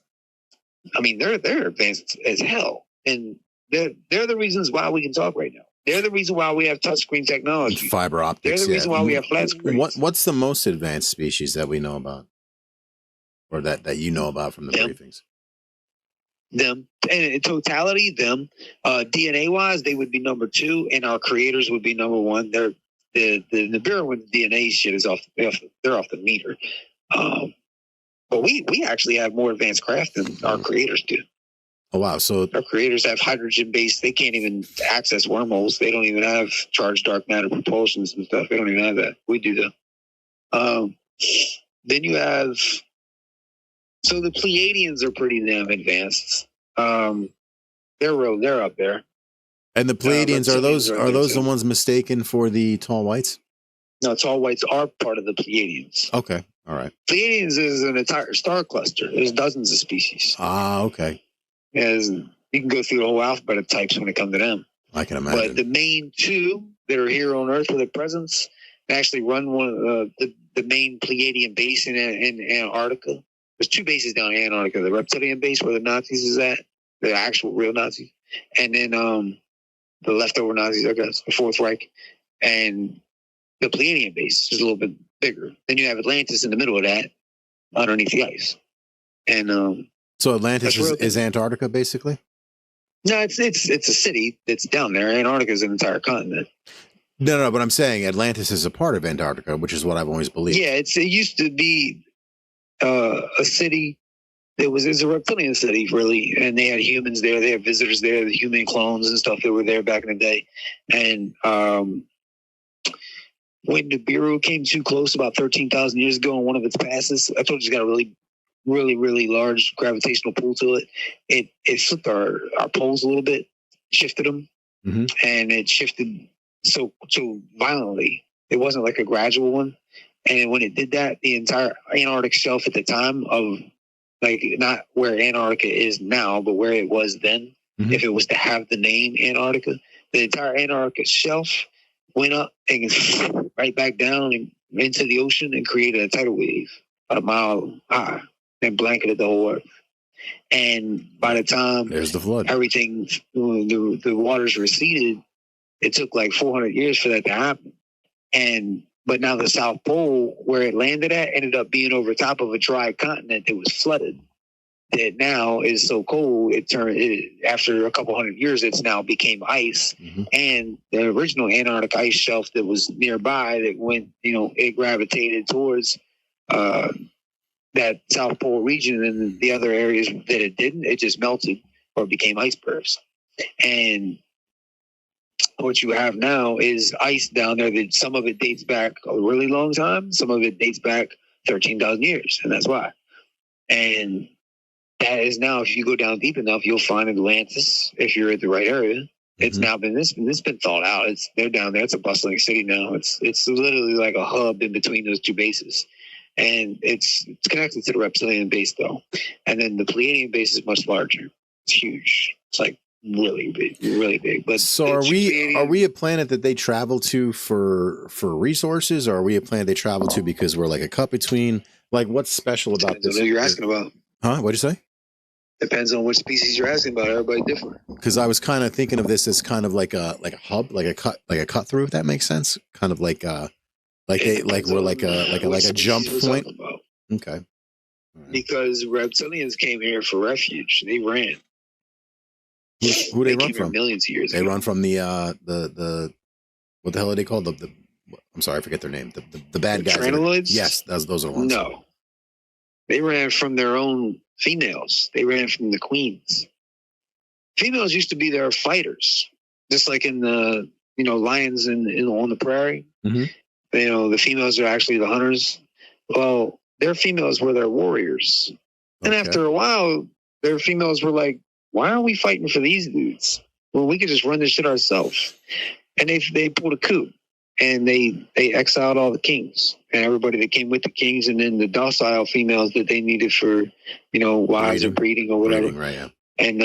I mean, they're advanced as hell, and they're the reasons why we can talk right now. They're the reason why we have touchscreen technology, fiber optics. They're the reason why we have flat screens. What's the most advanced species that we know about, or that you know about from the briefings? Them, and in totality, them. DNA wise, they would be number 2, and our creators would be number 1. They're the Nibiru with DNA shit is they're off the meter. But we actually have more advanced craft than our creators do. Oh wow! So our creators have hydrogen based. They can't even access wormholes. They don't even have charged dark matter propulsions and stuff. They don't even have that. We do though. Then you have. So the Pleiadians are pretty damn advanced. They're up there. And the Pleiadians are those the ones mistaken for the tall whites? No, tall whites are part of the Pleiadians. Okay, all right. Pleiadians is an entire star cluster. There's dozens of species. Ah, okay. You can go through the whole alphabet of types when it comes to them. I can imagine. But the main 2 that are here on Earth with their presence actually run one of the main Pleiadian base in Antarctica. There's 2 bases down in Antarctica. The reptilian base where the Nazis is at, the actual real Nazis. And then the leftover Nazis, I guess, the Fourth Reich. And the Pleiadian base is a little bit bigger. Then you have Atlantis in the middle of that, underneath the ice. And so Atlantis is Antarctica, basically? No, it's a city that's down there. Antarctica is an entire continent. No, but I'm saying Atlantis is a part of Antarctica, which is what I've always believed. Yeah, it used to be a city. It's a reptilian city, really, and they had humans there. They had visitors there, the human clones and stuff that were there back in the day. And when Nibiru came too close about 13,000 years ago on one of its passes, I told you it's got a really, really, really large gravitational pull to it. It flipped our poles a little bit, shifted them, and it shifted so violently. It wasn't like a gradual one. And when it did that, the entire Antarctic shelf at the time of, like, not where Antarctica is now, but where it was then, if it was to have the name Antarctica, the entire Antarctic shelf went up and right back down and into the ocean and created a tidal wave about a mile high and blanketed the whole Earth. And by the time there's the flood, everything, the waters receded, it took like 400 years for that to happen. But now the South Pole, where it landed at, ended up being over top of a dry continent that was flooded. That now is so cold, after a couple hundred years, it's now became ice. And the original Antarctic ice shelf that was nearby, that went, it gravitated towards that South Pole region, and the other areas that it didn't, it just melted or became icebergs. And what you have now is ice down there that some of it dates back a really long time. Some of it dates back 13,000 years. And that's why. And that is now, if you go down deep enough, you'll find Atlantis if you're at the right area. It's now been it's been thought out. They're down there. It's a bustling city now. It's literally like a hub in between those two bases, and it's connected to the reptilian base though. And then the Pleiadian base is much larger. It's huge. It's like really big, really big. But so are we a planet that they travel to for resources, or are we a planet they travel to because we're like a cut between? Like, what's special about this? What you're asking about? Huh? What'd you say? Depends on what species you're asking about. Everybody different. Because I was kind of thinking of this as kind of like a hub, like a cut through. If that makes sense, kind of like we're like a jump point. Okay. Right. Because reptilians came here for refuge. They ran. Who they run from? Millions of years. They ago. run from the what the hell are they called? The I'm sorry, I forget their name. The bad guys. Trantaloids? Yes, those are the ones. No, they ran from their own females. They ran from the queens. Females used to be their fighters, just like in the lions on the prairie. Mm-hmm. The females are actually the hunters. Well, their females were their warriors, and after a while, their females were like, "Why are we fighting for these dudes? Well, we could just run this shit ourselves." And they pulled a coup, and they exiled all the kings and everybody that came with the kings, and then the docile females that they needed for wives or breeding or whatever. Breeding, right, yeah. And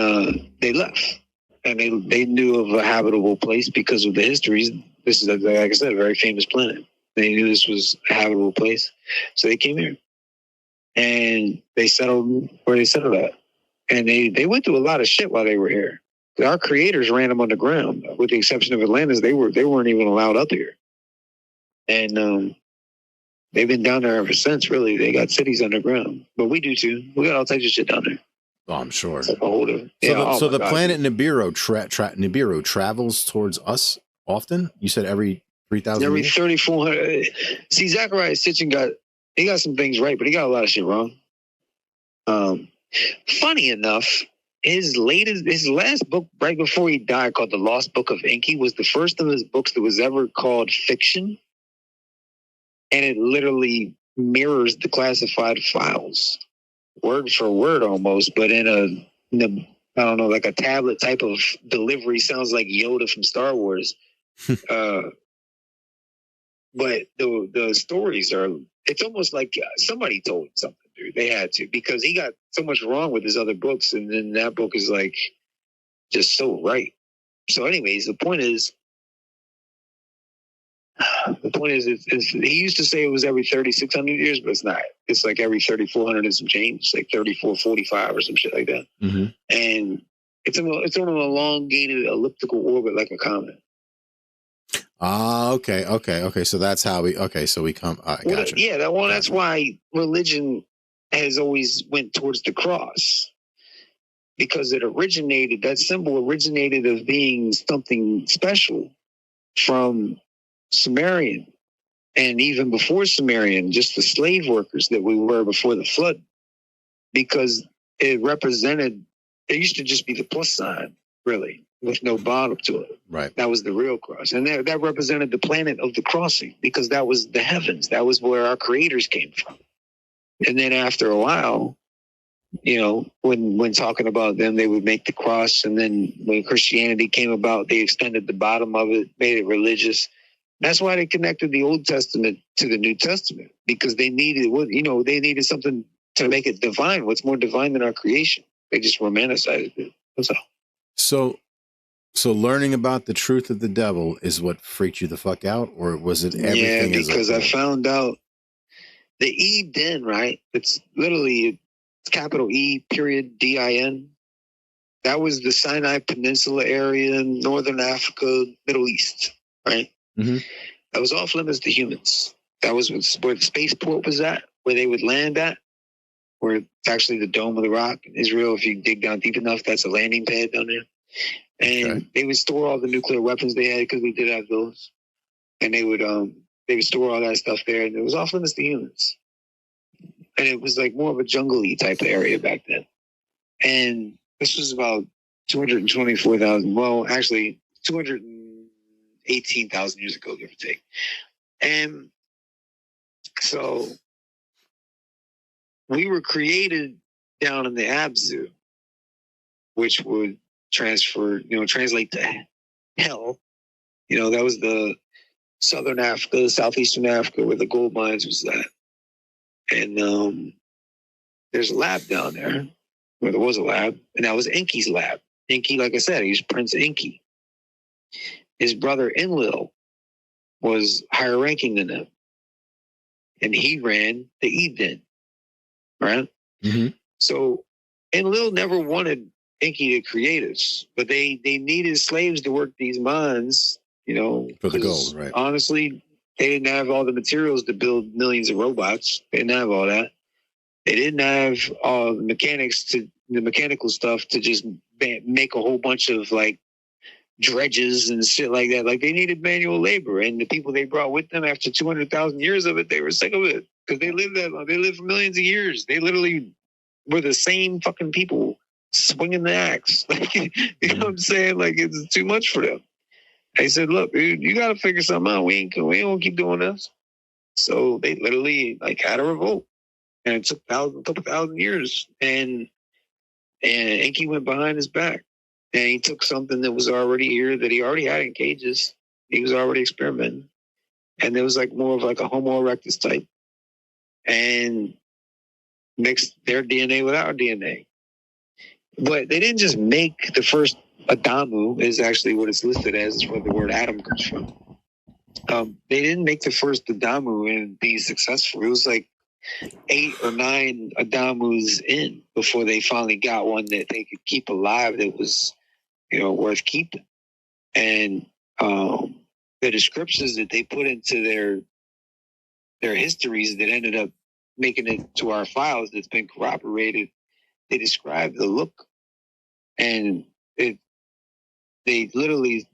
they left, and they knew of a habitable place because of the histories. This is, like I said, a very famous planet. They knew this was a habitable place, so they came here, and they settled where they settled at. And they went through a lot of shit while they were here. Our creators ran them underground, with the exception of Atlantis. They weren't even allowed up here, and they've been down there ever since. Really, they got cities underground, but we do too. We got all types of shit down there. Oh, I'm sure. It's like a whole different, so the planet Nibiru Nibiru travels towards us often. You said every 3,000. Every 3,400. See, Zachariah Sitchin got some things right, but he got a lot of shit wrong. Funny enough, his last book right before he died, called The Lost Book of Enki, was the first of his books that was ever called fiction. And it literally mirrors the classified files, word for word almost, but in a I don't know, like a tablet type of delivery. Sounds like Yoda from Star Wars. But the stories are, it's almost like somebody told him something, dude. They had to, because he got so much wrong with his other books, and then that book is like just so right. So anyways, the point is he used to say it was every 3,600 years, but it's not. It's like every 3,400 and some change. It's like 3,445 or some shit like that. Mm-hmm. And it's on an elongated elliptical orbit like a comet. Okay. So that's how we come. Gotcha. Yeah, that's why religion has always went towards the cross, because that symbol originated of being something special from Sumerian, and even before Sumerian, just the slave workers that we were before the flood, because it used to just be the plus sign, really, with no bottom to it. Right. That was the real cross. And that represented the planet of the crossing, because that was the heavens. That was where our creators came from. And then after a while, when talking about them, they would make the cross. And then when Christianity came about, they extended the bottom of it, made it religious. That's why they connected the Old Testament to the New Testament, because they needed something to make it divine. What's more divine than our creation? They just romanticized it. That's all. So learning about the truth of the devil is what freaked you the fuck out, or was it everything? Yeah, because I found out the Eden, right? It's literally capital E period DIN. That was the Sinai Peninsula area in Northern Africa, Middle East, right? Mm-hmm. That was off limits to humans. That was where the spaceport was at, where they would land at, where it's actually the Dome of the Rock in Israel. If you dig down deep enough, that's a landing pad down there. And they would store all the nuclear weapons they had, because we did have those. And they would store all that stuff there, and it was off limits to humans. And it was like more of a jungle-y type of area back then. And this was about 224,000. Well, actually, 200. 18,000 years ago, give or take. And so we were created down in the Abzu, which would translate to hell. That was the southern Africa, southeastern Africa, where the gold mines was at. And there's a lab down there, where there was a lab, and that was Enki's lab. Enki, like I said, he's Prince Enki. His brother Enlil was higher ranking than him, and he ran the Eden, right? Mm-hmm. So Enlil never wanted Enki to create us, but they needed slaves to work these mines, for the gold, right? Honestly, they didn't have all the materials to build millions of robots. They didn't have all that. They didn't have all the mechanical stuff to just make a whole bunch of like dredges and shit like that. Like, they needed manual labor, and the people they brought with them after 200,000 years of it, they were sick of it because they lived that long. They lived for millions of years. They literally were the same fucking people swinging the axe. Like, you know what I'm saying? Like, it's too much for them. They said, "Look, dude, you got to figure something out. We ain't gonna keep doing this." So they literally like had a revolt, and it took a couple thousand years. And Enki went behind his back, and he took something that was already here, that he already had in cages. He was already experimenting, and there was like more of like a Homo erectus type, and mixed their DNA with our DNA. But they didn't just make the first Adamu, is actually what it's listed as. It's where the word Adam comes from. They didn't make the first Adamu and be successful. It was like 8 or 9 Adamus in before they finally got one that they could keep alive that was, worth keeping. And the descriptions that they put into their histories that ended up making it to our files that's been corroborated, they describe the look, and they literally,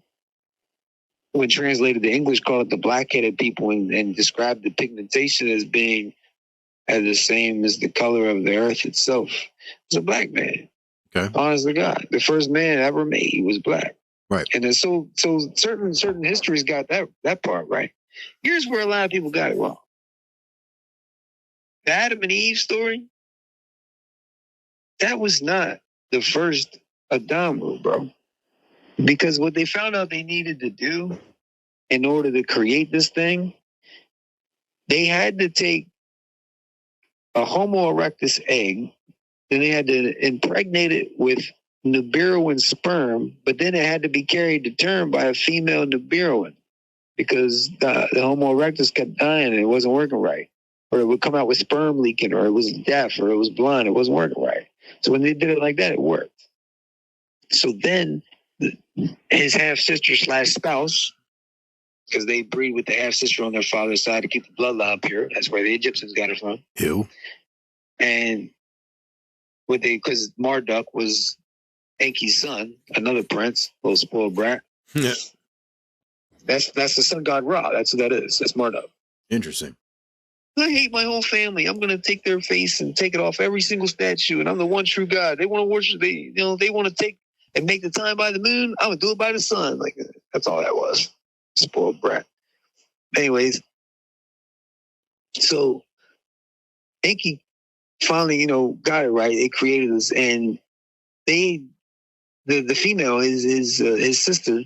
when translated to English, call it the black-headed people, and describe the pigmentation as being as the same as the color of the earth itself. It's a black man. Okay. Honest to God, the first man ever made was black. Right. And then so certain histories got that part right. Here's where a lot of people got it wrong. The Adam and Eve story, that was not the first Adamu, bro. Because what they found out they needed to do in order to create this thing, they had to take a Homo erectus egg, then they had to impregnate it with Nibiruan sperm, but then it had to be carried to term by a female Nibiruan because the Homo erectus kept dying and it wasn't working right. Or it would come out with sperm leaking, or it was deaf, or it was blind. It wasn't working right. So when they did it like that, it worked. So then his half-sister / spouse, because they breed with the half-sister on their father's side to keep the bloodline pure. That's where the Egyptians got it from. Ew. And because Marduk was Enki's son, another prince, little spoiled brat. Yeah. That's the sun god Ra. That's what that is. That's Marduk. Interesting. I hate my whole family. I'm gonna take their face and take it off every single statue, and I'm the one true God. They want to worship. They want to take and make the time by the moon. I'm gonna do it by the sun. Like, that's all that was. Spoiled brat. Anyways, so Enki finally, got it right. They created this, and the female, his sister,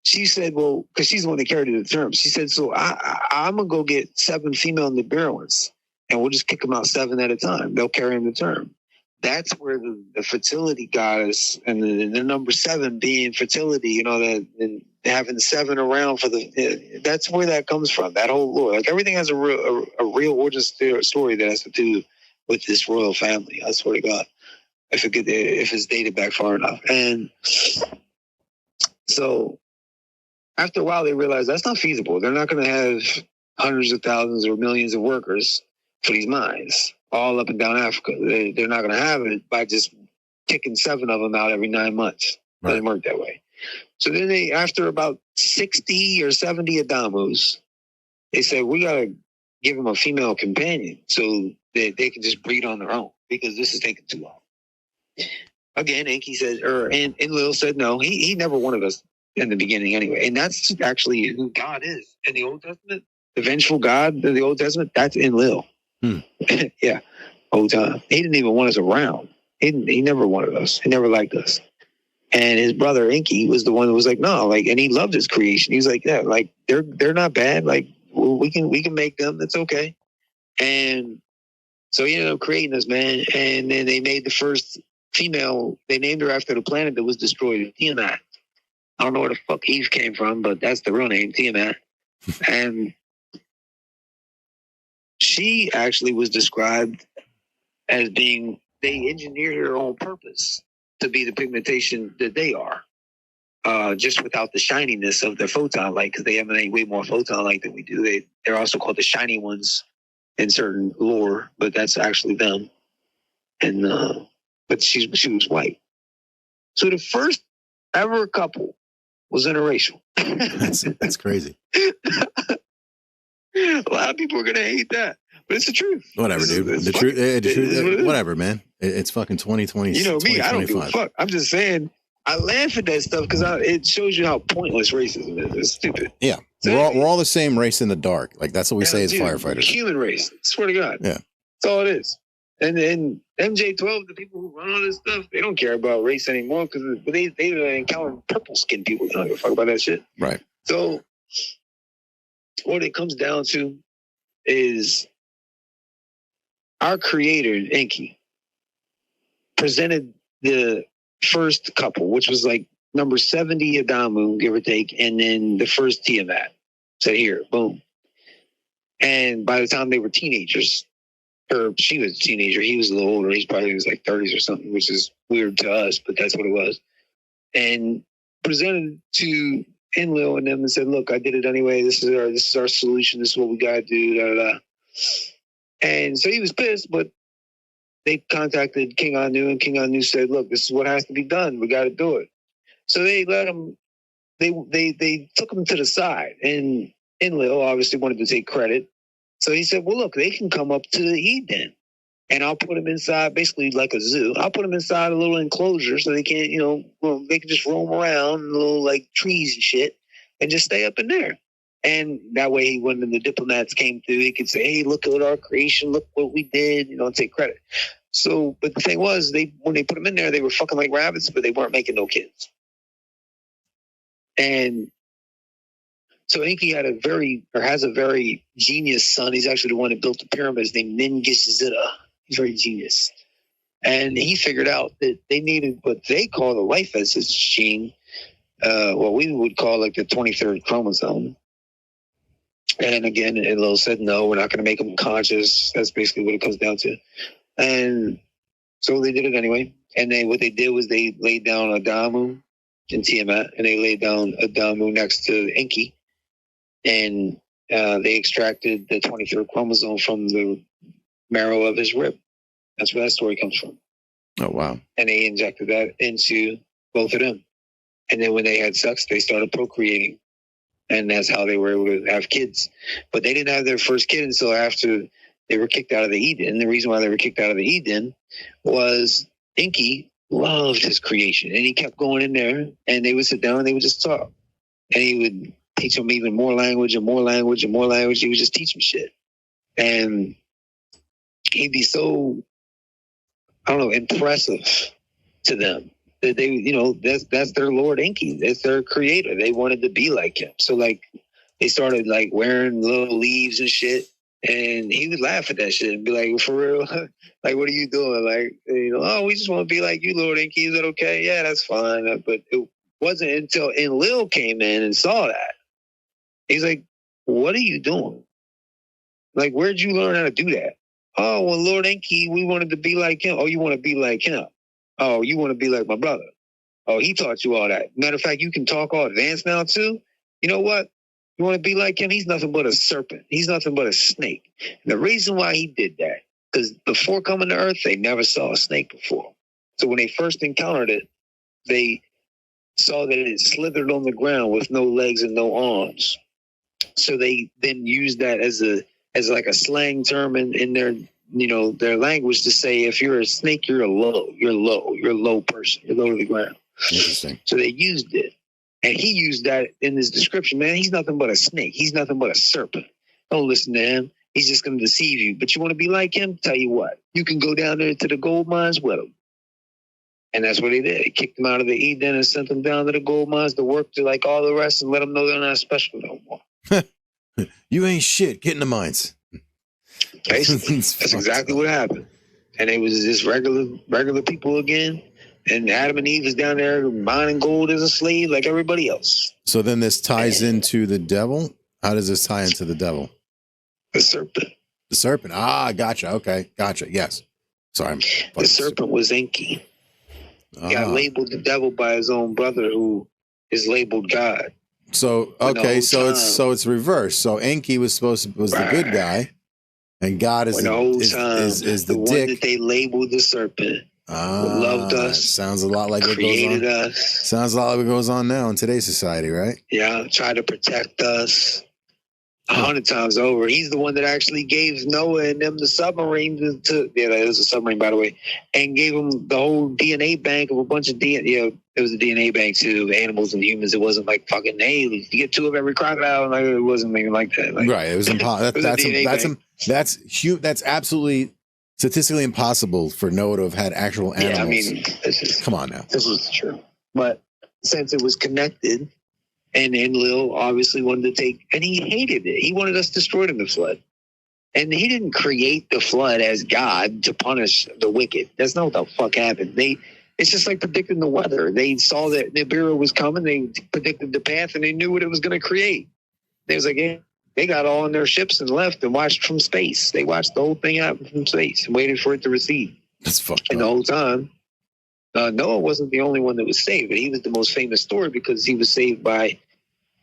she said, well, because she's the one that carried it to term. She said, so I'm gonna go get 7 female Nibiruans, and we'll just kick them out 7 at a time. They'll carry them to term. That's where the fertility goddess and the number 7 being fertility, and having 7 around for that's where that comes from. That whole lore, like everything has a real origin story that has to do with this royal family. I swear to God, if it's dated back far enough. And so after a while, they realized that's not feasible. They're not going to have hundreds of thousands or millions of workers for these mines all up and down Africa. They're not going to have it by just kicking 7 of them out every 9 months. Right. It doesn't work that way. So then after about 60 or 70 Adamus, they said, we got to give them a female companion so that they can just breed on their own, because this is taking too long. Again, Enki said, and Enlil said no. He never wanted us in the beginning anyway. And that's actually who God is in the Old Testament. The vengeful God in the Old Testament, that's Enlil. Yeah, whole time. He didn't even want us around. He never wanted us. He never liked us. And his brother Enki was the one that was like, no, like, and he loved his creation. He was like, yeah, like they're not bad. Like, well, we can make them. It's okay. And so he ended up creating us, man. And then they made the first female. They named her after the planet that was destroyed, Tiamat. I don't know where the fuck Eve came from, but that's the real name, Tiamat. And she actually was described as being, they engineered her on purpose to be the pigmentation that they are, just without the shininess of their photon light, because they emanate way more photon light than we do. They're also called the shiny ones in certain lore, but that's actually them. And but she was white. So the first ever couple was interracial. That's crazy. A lot of people are gonna hate that, but it's the truth. Whatever, dude. The truth. Whatever, man. It's fucking 2020. You know me. I don't give a fuck. I'm just saying. I laugh at that stuff because it shows you how pointless racism is. It's stupid. Yeah, we're all the same race in the dark. Like that's what we say as firefighters. Human race. I swear to God. Yeah, that's all it is. And then MJ12, the people who run all this stuff, they don't care about race anymore because they encounter purple skinned people. They don't give a fuck about that shit. Right. So what it comes down to is our creator, Enki, presented the first couple, which was like number 70 Adamu, give or take, and then the first Tiamat. Said, here, boom. And by the time they were teenagers, or she was a teenager, he was a little older. He was like 30s or something, which is weird to us, but that's what it was. And presented to Enlil and them and said, look, I did it anyway. This is our solution. This is what we got to do. Da, da, da. And so he was pissed, but they contacted King Anu, and King Anu said, look, this is what has to be done. We got to do it. So they let him, they took him to the side, and Enlil obviously wanted to take credit. So he said, well, look, they can come up to the Eden, and I'll put them inside, basically like a zoo. I'll put them inside a little enclosure so they can't, they can just roam around in little like trees and shit and just stay up in there. And that way, when the diplomats came through, he could say, hey, look at our creation, look what we did, take credit. So, but the thing was, when they put them in there, they were fucking like rabbits, but they weren't making no kids. And so Enki has a very genius son. He's actually the one that built the pyramids, named Ningishzida. He's very genius. And he figured out that they needed what they call the life essence gene, what we would call like the 23rd chromosome. And again, Enlil said, no, we're not going to make them conscious. That's basically what it comes down to. And so they did it anyway. And what they did was they laid down Adamu and Tiamat, and they laid down Adamu next to Enki. And they extracted the 23rd chromosome from the marrow of his rib. That's where that story comes from. Oh, wow. And they injected that into both of them. And then when they had sex, they started procreating. And that's how they were able to have kids. But they didn't have their first kid until after they were kicked out of the Eden. And the reason why they were kicked out of the Eden was Enki loved his creation. And he kept going in there, and they would sit down and they would just talk. And he would teach them even more language and more language and more language. He would just teach them shit. And he'd be so, impressive to them. They, that's their Lord Enki. That's their creator. They wanted to be like him. So like they started like wearing little leaves and shit. And he would laugh at that shit and be like, for real? Like, what are you doing? Like, oh, we just want to be like you, Lord Enki. Is that okay? Yeah, that's fine. But it wasn't until Enlil came in and saw that. He's like, what are you doing? Like, where'd you learn how to do that? Oh, well, Lord Enki, we wanted to be like him. Oh, you want to be like him? Oh, you want to be like my brother? Oh, he taught you all that. Matter of fact, you can talk all advanced now, too. You know what? You want to be like him? He's nothing but a serpent. He's nothing but a snake. And the reason why he did that, because before coming to Earth, they never saw a snake before. So when they first encountered it, they saw that it slithered on the ground with no legs and no arms. So they then used that as like a slang term in their their language to say, if you're a snake, you're a low person. You're low to the ground. Interesting. So they used it. And he used that in his description. Man, he's nothing but a snake. He's nothing but a serpent. Don't listen to him. He's just going to deceive you. But you want to be like him? Tell you what, you can go down there to the gold mines with him. And that's what he did. He kicked them out of the Eden and sent them down to the gold mines to work to like all the rest and let them know they're not special no more. You ain't shit. Get in the mines. Basically, that's exactly what happened. And it was just regular people again. And Adam and Eve is down there mining gold as a slave like everybody else. So then this ties into the devil? How does this tie into the devil? The serpent. The serpent. Ah, gotcha. Okay. Gotcha. Yes. Sorry. The serpent was Enki. He got labeled the devil by his own brother who is labeled God. So, okay. So it's reversed. So Enki was the good guy. And God is the one dick that they labeled the serpent. Loved us. Sounds a lot like what created goes on. us. Sounds a lot like what goes on now in today's society, right? Yeah, tried to protect us 100 times over. He's the one that actually gave Noah and them the submarine it was a submarine, by the way, and gave them the whole DNA bank of a bunch of DNA. You know, it was a DNA bank too, animals and humans. It wasn't like fucking, hey, you get 2 of every crocodile. Like, it wasn't anything like that. Like, right. It was impossible. That's absolutely statistically impossible for Noah to have had actual animals. Yeah, I mean, come on now. This is true. But since it was connected, and Enlil obviously wanted to take, and he hated it. He wanted us destroyed in the flood. And he didn't create the flood as God to punish the wicked. That's not what the fuck happened. It's just like predicting the weather. They saw that Nibiru was coming. They predicted the path, and they knew what it was going to create. They was like, yeah. They got all in their ships and left and watched from space. They watched the whole thing happen from space and waited for it to recede. That's fucked and up. The whole time, Noah wasn't the only one that was saved, but he was the most famous story because he was saved by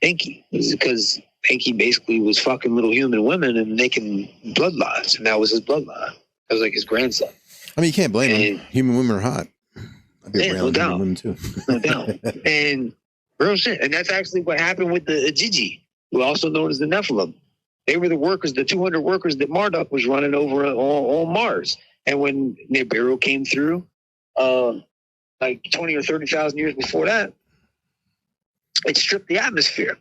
Enki. It was because Enki basically was fucking little human women and making bloodlines, and that was his bloodline. That was like his grandson. I mean, you can't blame him. Human women are hot. I'd be no doubt. Women too. No doubt. And real shit. And that's actually what happened with the Ajiji, who are also known as the Nephilim. They were the workers, the 200 workers that Marduk was running over on Mars. And when Nibiru came through, like 20 or 30,000 years before that, it stripped the atmosphere.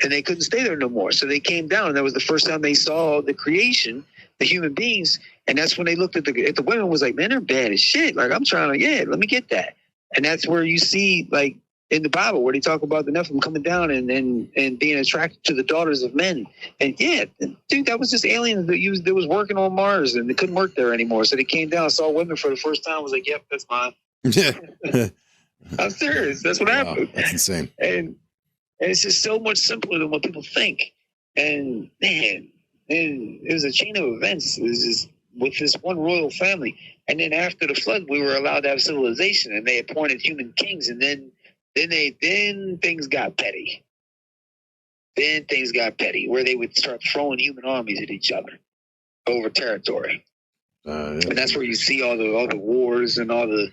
And they couldn't stay there no more. So they came down. And that was the first time they saw the creation, the human beings. And that's when they looked at the women, was like, man, they're bad as shit. Like, I'm trying to, let me get that. And that's where you see, like, in the Bible, where they talk about the Nephilim coming down and being attracted to the daughters of men. And dude, that was just aliens that was working on Mars, and they couldn't work there anymore. So they came down, saw women for the first time, was like, yep, that's mine. I'm serious. That's what happened. That's insane. And it's just so much simpler than what people think. And man, it was a chain of events. It was just with this one royal family. And then after the flood, we were allowed to have civilization, and they appointed human kings. And then things got petty. Then things got petty, where they would start throwing human armies at each other over territory. And that's where you see all the wars and all the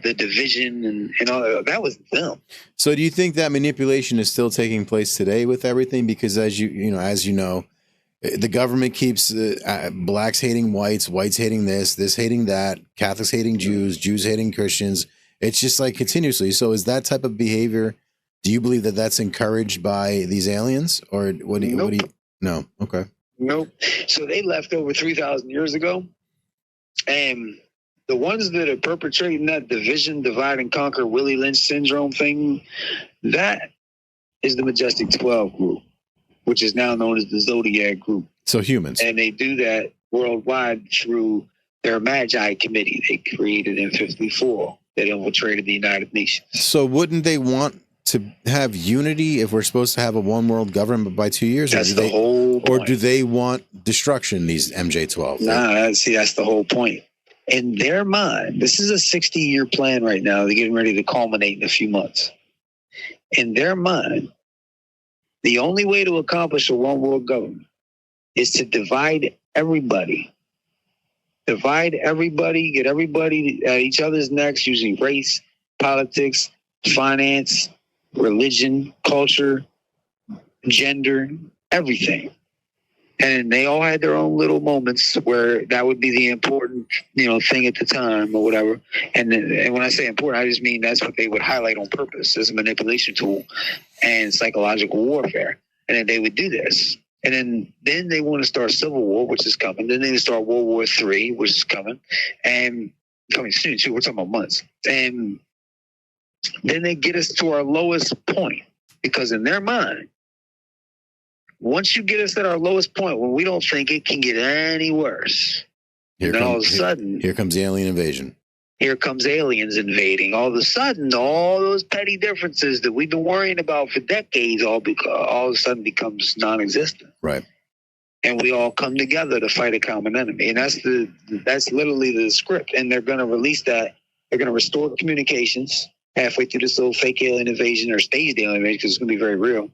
division and all that. That was them. So do you think that manipulation is still taking place today with everything? Because as you know, the government keeps blacks hating whites, whites hating this hating that, Catholics hating Jews, Jews hating Christians. It's just like continuously. So is that type of behavior, do you believe that that's encouraged by these aliens, or what do you no. Okay. Nope. So they left over 3,000 years ago, and the ones that are perpetrating that division, divide and conquer, Willie Lynch syndrome thing, that is the Majestic 12 group, which is now known as the Zodiac group. So humans. And they do that worldwide through their Magi committee they created in 54 that infiltrated the United Nations. So wouldn't they want to have unity if we're supposed to have a one world government by 2 years? That's the whole point. Or do they want destruction, these MJ-12? That's the whole point. In their mind, this is a 60-year plan right now. They're getting ready to culminate in a few months. In their mind, the only way to accomplish a one world government is to divide everybody. Divide everybody, get everybody at each other's necks using race, politics, finance, religion, culture, gender, everything. And they all had their own little moments where that would be the important, thing at the time or whatever. And when I say important, I just mean that's what they would highlight on purpose as a manipulation tool and psychological warfare. And then they would do this. And then they want to start Civil War, which is coming. Then they start World War III, which is coming. And coming soon, too. We're talking about months. And then they get us to our lowest point. Because in their mind, once you get us at our lowest point, when we don't think it can get any worse, then all of a sudden, here comes the alien invasion. Here comes aliens invading. All of a sudden, all those petty differences that we've been worrying about for decades, all of a sudden becomes non-existent. Right. And we all come together to fight a common enemy, and that's literally the script. And they're going to release that. They're going to restore communications halfway through this little fake alien invasion or staged alien invasion, because it's going to be very real.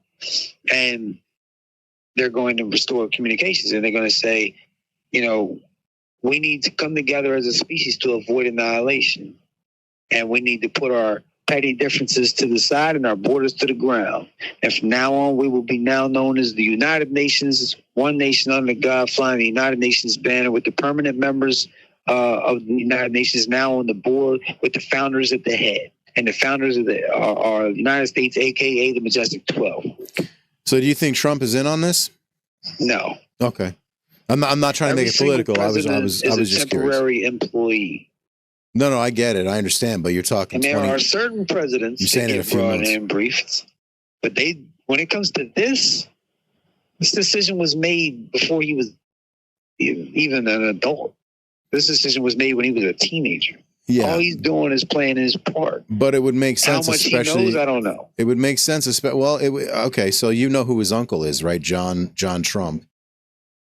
And they're going to restore communications, and they're going to say, we need to come together as a species to avoid annihilation. And we need to put our petty differences to the side and our borders to the ground. And from now on, we will be now known as the United Nations, one nation under God, flying the United Nations banner, with the permanent members of the United Nations now on the board, with the founders at the head. And the founders are the United States, a.k.a. the Majestic 12. So do you think Trump is in on this? No. Okay. I'm not trying to make it political. I was just curious. Temporary employee. No, I get it. I understand, but you're talking. And there are certain presidents that get brought in and briefed, but when it comes to this decision was made before he was even an adult. This decision was made when he was a teenager. Yeah. All he's doing is playing his part. But it would make sense, how much especially. He knows, I don't know. It would make sense, okay. So you know who his uncle is, right? John Trump.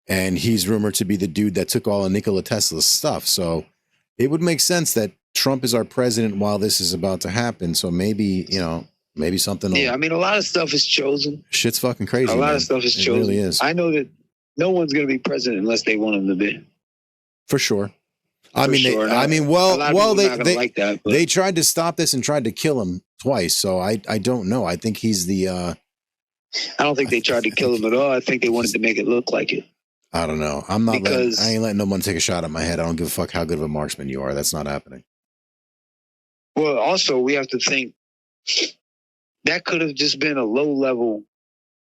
And he's rumored to be the dude that took all of Nikola Tesla's stuff. So it would make sense that Trump is our president while this is about to happen. So maybe something. Yeah, I mean, a lot of stuff is chosen. Shit's fucking crazy. A lot of stuff is chosen. It really is. I know that no one's going to be president unless they want him to be. For sure. They like that, they tried to stop this and tried to kill him twice. So I don't know. I think he's the. I don't think they tried to kill him at all. I think they wanted to make it look like it. I don't know. I ain't letting no one take a shot at my head. I don't give a fuck how good of a marksman you are. That's not happening. Well, also, we have to think that could have just been a low-level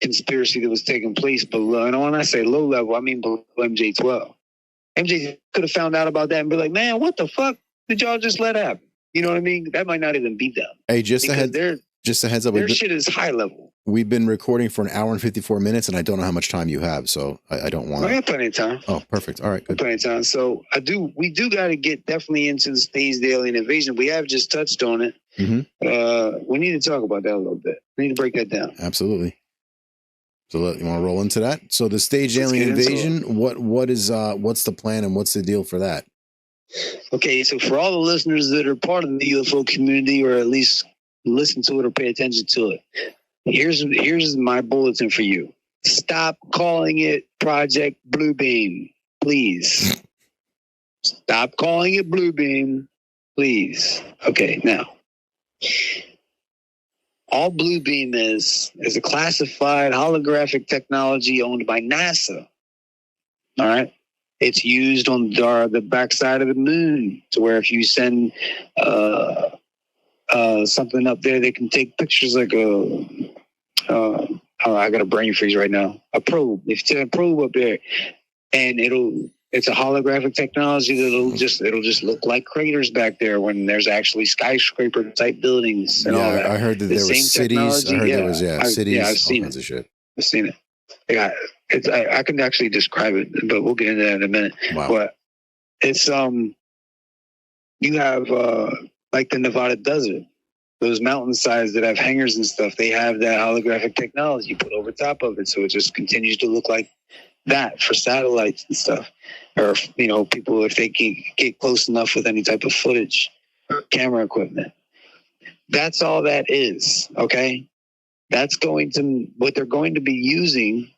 conspiracy that was taking place below. And when I say low-level, I mean below MJ-12. MJ could have found out about that and be like, man, what the fuck did y'all just let happen? You know what I mean? That might not even be them. Hey, just a heads up. Their shit is high level. We've been recording for 1 hour and 54 minutes, and I don't know how much time you have, so I don't want to. I have plenty of time. Oh, perfect. All right, good. Plenty of time. So we do got to get definitely into the staged alien invasion. We have just touched on it. Mm-hmm. We need to talk about that a little bit. We need to break that down. Absolutely. So you want to roll into that? So the staged alien invasion, what's the plan and what's the deal for that? Okay, so for all the listeners that are part of the UFO community, or at least listen to it or pay attention to it, here's my bulletin for you. Stop calling it Project Bluebeam, please. Stop calling it Bluebeam, please. Okay, now. All Bluebeam is a classified holographic technology owned by NASA. All right? It's used on the backside of the moon, to where if you send something up there, they can take pictures like I got a brain freeze right now. A probe. If you send a probe up there, and it's a holographic technology that'll just look like craters back there when there's actually skyscraper type buildings and all that. I heard that there were cities. I heard there was cities. Yeah, I've seen all kinds of shit. I've seen it. Yeah, I can actually describe it, but we'll get into that in a minute. Wow. But it's you have like the Nevada desert, those mountainsides that have hangars and stuff. They have that holographic technology put over top of it, so it just continues to look like that for satellites and stuff, or people if they can get close enough with any type of footage or camera equipment. That's all that is. Okay, that's what they're going to be using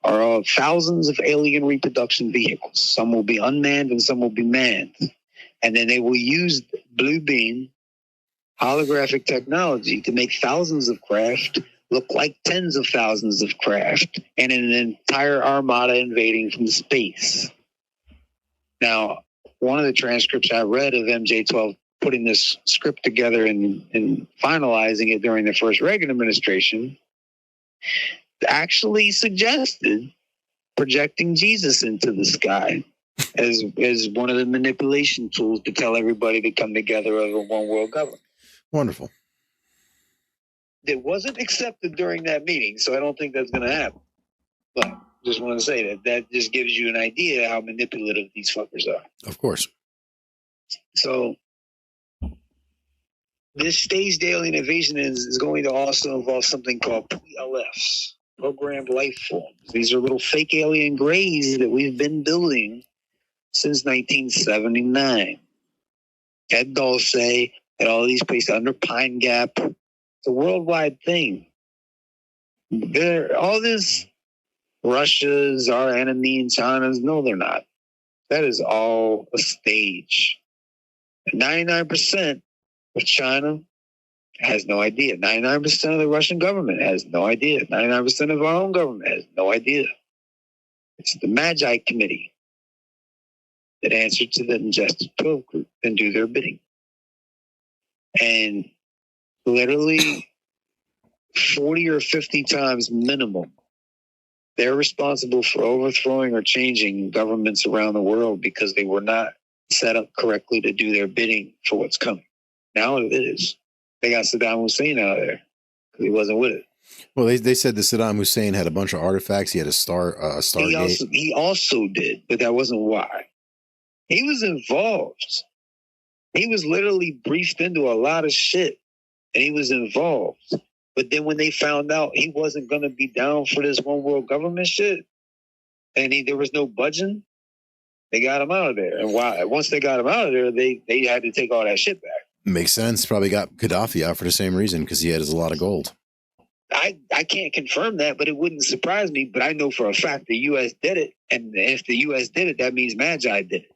are thousands of alien reproduction vehicles. Some will be unmanned and some will be manned, and then they will use Bluebeam holographic technology to make thousands of craft look like tens of thousands of craft and an entire armada invading from space. Now, one of the transcripts I read of MJ-12 putting this script together and finalizing it during the first Reagan administration actually suggested projecting Jesus into the sky as one of the manipulation tools to tell everybody to come together as a one world government. Wonderful. It wasn't accepted during that meeting, so I don't think that's going to happen. But just want to say that just gives you an idea how manipulative these fuckers are. Of course. So this staged alien invasion is going to also involve something called PLFs, programmed life forms. These are little fake alien grays that we've been building since 1979. At Dulce, at all these places under Pine Gap. It's a worldwide thing. All this Russia's our enemy and China's, no, they're not. That is all a stage. 99% of China has no idea. 99% of the Russian government has no idea. 99% of our own government has no idea. It's the Magi Committee that answer to the Majestic 12 group and do their bidding. And literally 40 or 50 times minimum, they're responsible for overthrowing or changing governments around the world because they were not set up correctly to do their bidding for what's coming. Now it is. They got Saddam Hussein out there because he wasn't with it. Well, they said that Saddam Hussein had a bunch of artifacts. He had a Stargate. He also did, but that wasn't why. He was involved. He was literally briefed into a lot of shit, and he was involved. But then when they found out he wasn't going to be down for this one world government shit, and there was no budging, they got him out of there. And once they got him out of there, they had to take all that shit back. Makes sense. Probably got Gaddafi out for the same reason, because he had a lot of gold. I can't confirm that, but it wouldn't surprise me. But I know for a fact the U.S. did it. And if the U.S. did it, that means Magi did it.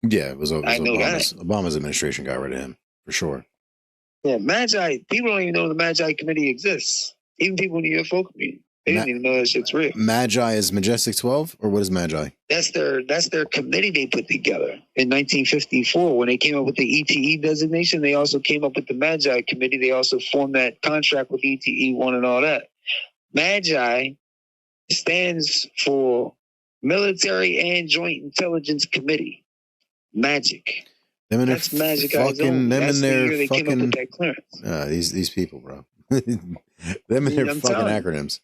Yeah, it was I know Obama's administration got rid of him, for sure. Yeah, Magi, people don't even know the Magi Committee exists. Even people in the UFO community. They didn't even know that shit's real. Magi is Majestic 12, or what is Magi? That's their committee they put together in 1954 when they came up with the ETE designation. They also came up with the Magi Committee. They also formed that contract with ETE1 and all that. Magi stands for Military and Joint Intelligence Committee. Magic. That's Magic. That's the year they came up with that clearance. These people, bro. Them and their fucking acronyms.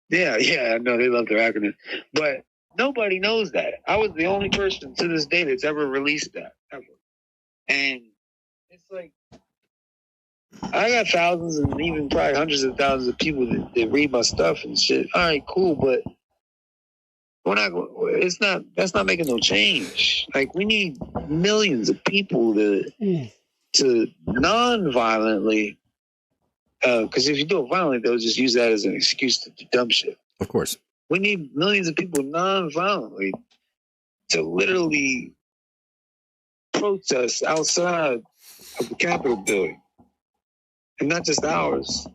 Yeah, I know they love their acronyms, but nobody knows that. I was the only person to this day that's ever released that, ever. And it's like, I got thousands and even probably hundreds of thousands of people that read my stuff and shit. All right, cool, but that's not making no change. Like, we need millions of people to non-violently. Because if you do it violently, they'll just use that as an excuse to do dumb shit. Of course. We need millions of people non-violently to literally protest outside of the Capitol building. And not just ours.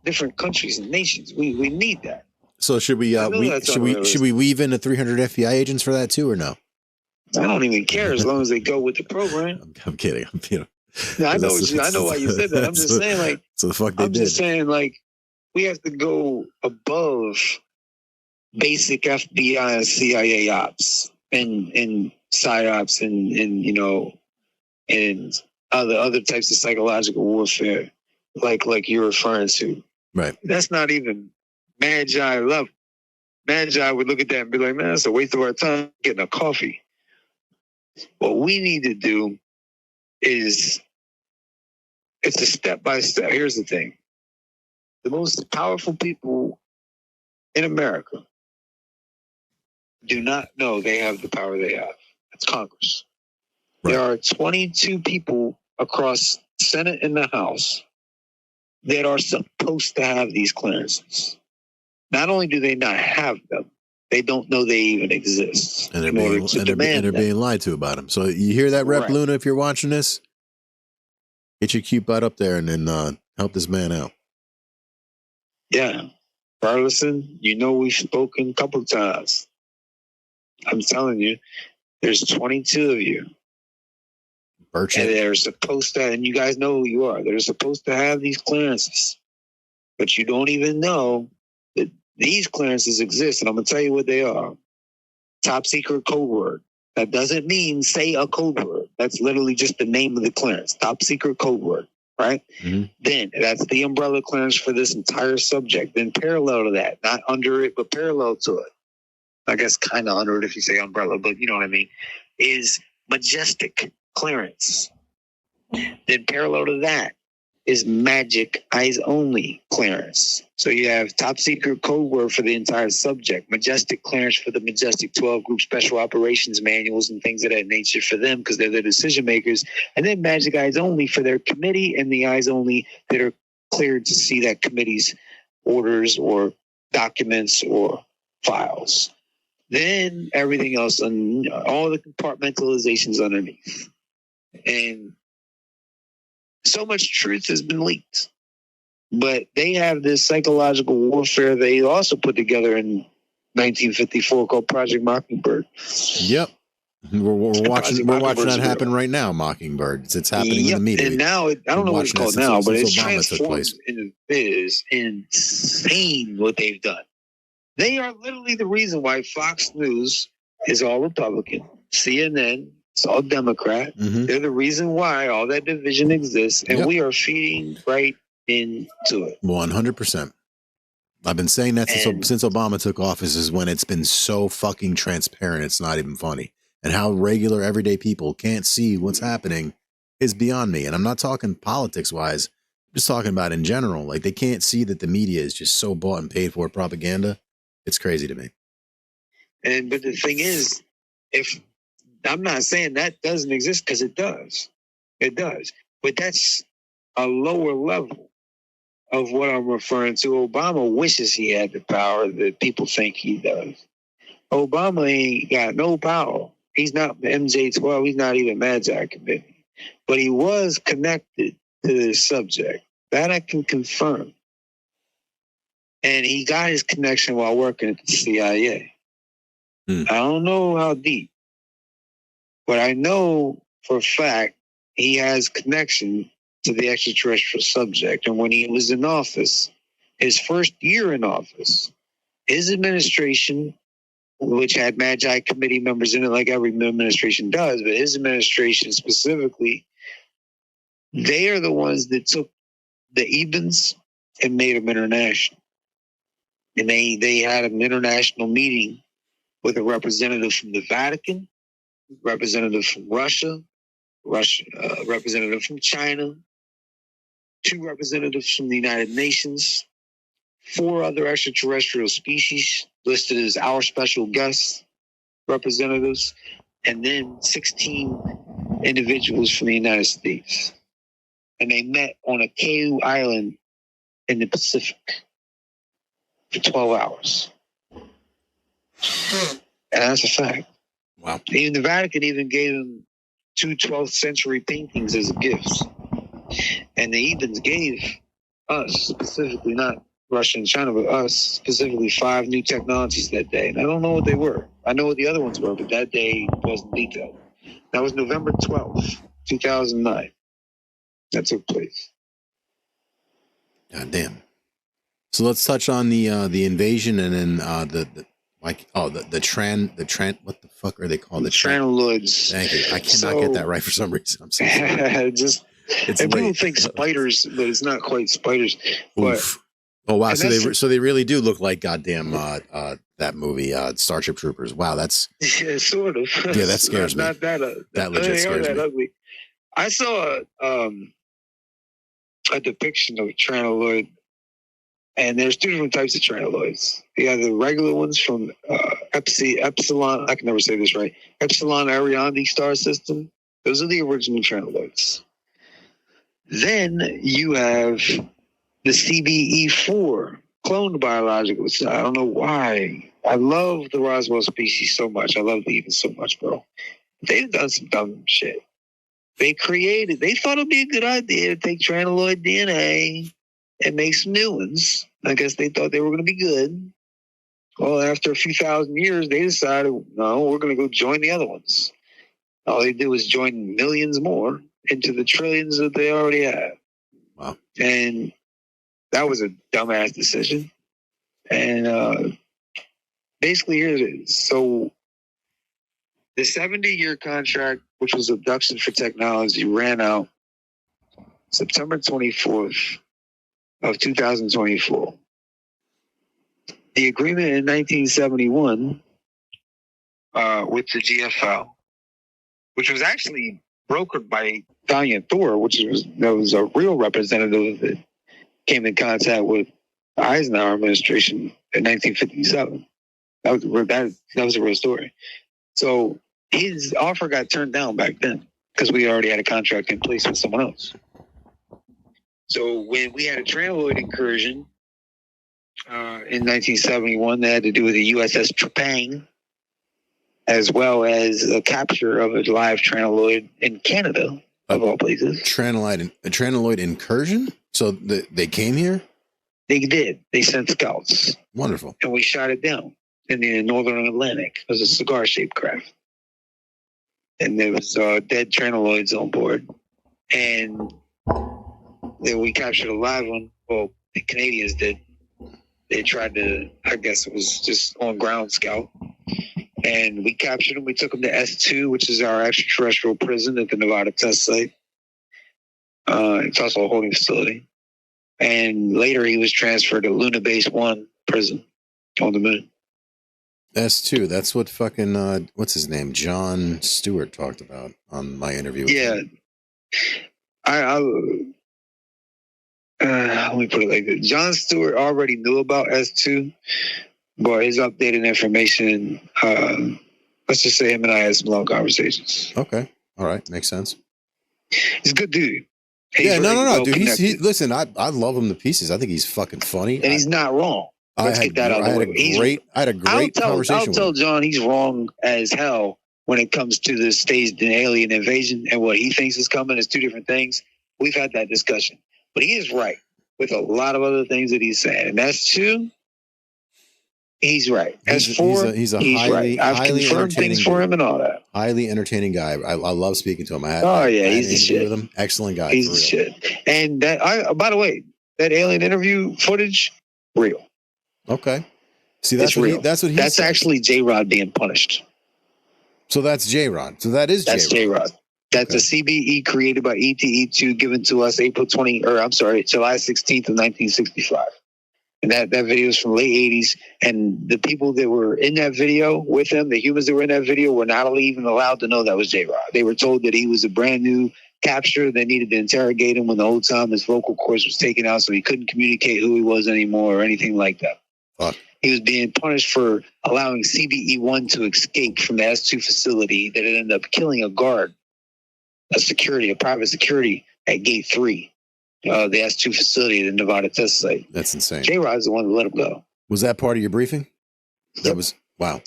Different countries and nations. We need that. So should we weave in the 300 FBI agents for that too, or no? I don't even care as long as they go with the program. I'm kidding. No, I know why you said that. I'm just saying, like, so the fuck they I'm did. just saying, like, we have to go above basic FBI and CIA ops and psyops and other types of psychological warfare, like you're referring to. Right. That's not even Magi level. Magi would look at that and be like, man, that's a waste of our time getting a coffee. What we need to do is, it's a step-by-step. Here's the thing. The most powerful people in America do not know they have the power they have. That's Congress. Right. There are 22 people across the Senate and the House that are supposed to have these clearances. Not only do they not have them, they don't know they even exist. And they're being lied to about them. So you hear that, Rep. Right. Luna, if you're watching this? Get your cute butt up there and then help this man out. Yeah. Carlson, you know we've spoken a couple of times. I'm telling you, there's 22 of you. And they're supposed to, and you guys know who you are. They're supposed to have these clearances. But you don't even know that these clearances exist. And I'm going to tell you what they are. Top secret code word. That doesn't mean say a code word. That's literally just the name of the clearance. Top secret code word, right? Mm-hmm. Then that's the umbrella clearance for this entire subject. Then parallel to that, not under it, but parallel to it. I guess kind of under it if you say umbrella, but you know what I mean, is majestic clearance. Then parallel to that is magic eyes only clearance. So you have top secret code word for the entire subject, majestic clearance for the majestic 12 group special operations manuals and things of that nature for them because they're the decision makers. And then magic eyes only for their committee and the eyes only that are cleared to see that committee's orders or documents or files. Then everything else and all the compartmentalizations underneath. And so much truth has been leaked. But they have this psychological warfare they also put together in 1954 called Project Mockingbird. Yep. We're watching that happen right now, Mockingbird. It's happening in the media. And now, I don't know what it's called now, but it's transformed. It is insane what they've done. They are literally the reason why Fox News is all Republican. CNN, it's all Democrat. Mm-hmm. They're the reason why all that division exists, and we are feeding right into it. 100%. I've been saying that since Obama took office is when it's been so fucking transparent. It's not even funny. And how regular everyday people can't see what's happening is beyond me. And I'm not talking politics wise. I'm just talking about in general. Like they can't see that the media is just so bought and paid for propaganda. It's crazy to me. But the thing is, if I'm not saying that doesn't exist because it does. It does. But that's a lower level of what I'm referring to. Obama wishes he had the power that people think he does. Obama ain't got no power. He's not MJ-12. He's not even Magi Committee. But he was connected to this subject. That I can confirm. And he got his connection while working at the CIA. I don't know how deep. But I know for a fact he has connection to the extraterrestrial subject. And when he was in office, his first year in office, his administration, which had Magi Committee members in it like every administration does, but his administration specifically, they are the ones that took the Ebens and made them international. And they had an international meeting with a representative from the Vatican, representative from Russia, representative from China, 2 representatives from the United Nations, 4 other extraterrestrial species listed as our special guest representatives, and then 16 individuals from the United States. And they met on a Kau island in the Pacific for 12 hours. And that's a fact. Wow. Even the Vatican even gave them 2 12th century paintings as gifts. And the Ebens gave us, specifically not Russia and China, but us, specifically 5 new technologies that day. And I don't know what they were. I know what the other ones were, but that day wasn't detailed. That was November 12th, 2009. That took place. God damn. So let's touch on the invasion and then the what the fuck are they called? The Trantaloids. Thank you. I cannot get that right for some reason. I'm so sorry. People think spiders, but it's not quite spiders. But, oh wow! So they really do look like goddamn that movie Starship Troopers. Wow, that's sort of. Yeah, that scares me. Not that that legit scares me. Ugly. I saw a depiction of a Trantaloid. And there's 2 different types of Trantaloids. You have the regular ones from Epsilon, I can never say this right, Epsilon Ariandi star system. Those are the original Trantaloids. Then you have the CBE4, cloned biological. I don't know why. I love the Roswell species so much. I love the Ebens so much, bro. They've done some dumb shit. They thought it'd be a good idea to take Trantaloid DNA and make some new ones. I guess they thought they were going to be good. Well, after a few thousand years, they decided, no, we're going to go join the other ones. All they did was join millions more into the trillions that they already had. Wow. And that was a dumbass decision. And basically, here it is. So the 70-year contract, which was abduction for technology, ran out September 24th of 2024. The agreement in 1971 with the GFL, which was actually brokered by Valiant Thor, that was a real representative that came in contact with the Eisenhower administration in 1957. That was a real story. So his offer got turned down back then because we already had a contract in place with someone else. So when we had a Trantaloid incursion in 1971, that had to do with the USS Trepang, as well as a capture of a live Trantaloid in Canada, of all places. Trantaloid incursion? So they came here? They did. They sent scouts. Wonderful. And we shot it down in the northern Atlantic. It was a cigar-shaped craft. And there was dead Trantaloids on board. And then we captured a live one. Well, the Canadians did. They tried to, I guess it was just on ground scout. And we captured him. We took him to S2, which is our extraterrestrial prison at the Nevada test site. It's also a holding facility. And later he was transferred to Luna Base 1 prison on the moon. S2, that's what fucking, what's his name? John Stewart talked about on my interview with him. Let me put it like this. John Stewart already knew about S2, but his updated information, let's just say him and I had some long conversations. Okay. All right. Makes sense. He's a good dude. No, dude. Listen, I love him to pieces. I think he's fucking funny. And he's not wrong. Let's get that out of the way. I had a great conversation. I'll tell John he's wrong as hell when it comes to the staged alien invasion and what he thinks is coming is two different things. We've had that discussion. But he is right with a lot of other things that he's saying. And that's two. He's right. He's right. I've confirmed things for him and all that. Highly entertaining guy. I love speaking to him. He's the shit. With him. Excellent guy. He's the shit. And by the way, that alien interview footage, real. Okay. See, that's real. That's actually J-Rod being punished. So that's J-Rod. So that's J-Rod. That's a CBE created by ETE2 given to us July 16th of 1965. And that video is from late 80s. And the people that were in that video with him, the humans that were in that video, were not even allowed to know that was J-Rod. They were told that he was a brand new capture. They needed to interrogate him when the whole time his vocal cords was taken out, so he couldn't communicate who he was anymore or anything like that. Fuck. He was being punished for allowing CBE-1 to escape from the S2 facility that had ended up killing a guard, a private security at Gate 3. The S2 facility at the Nevada test site. That's insane. J-Rod's the one that let him go. Was that part of your briefing? Yep. That was wow.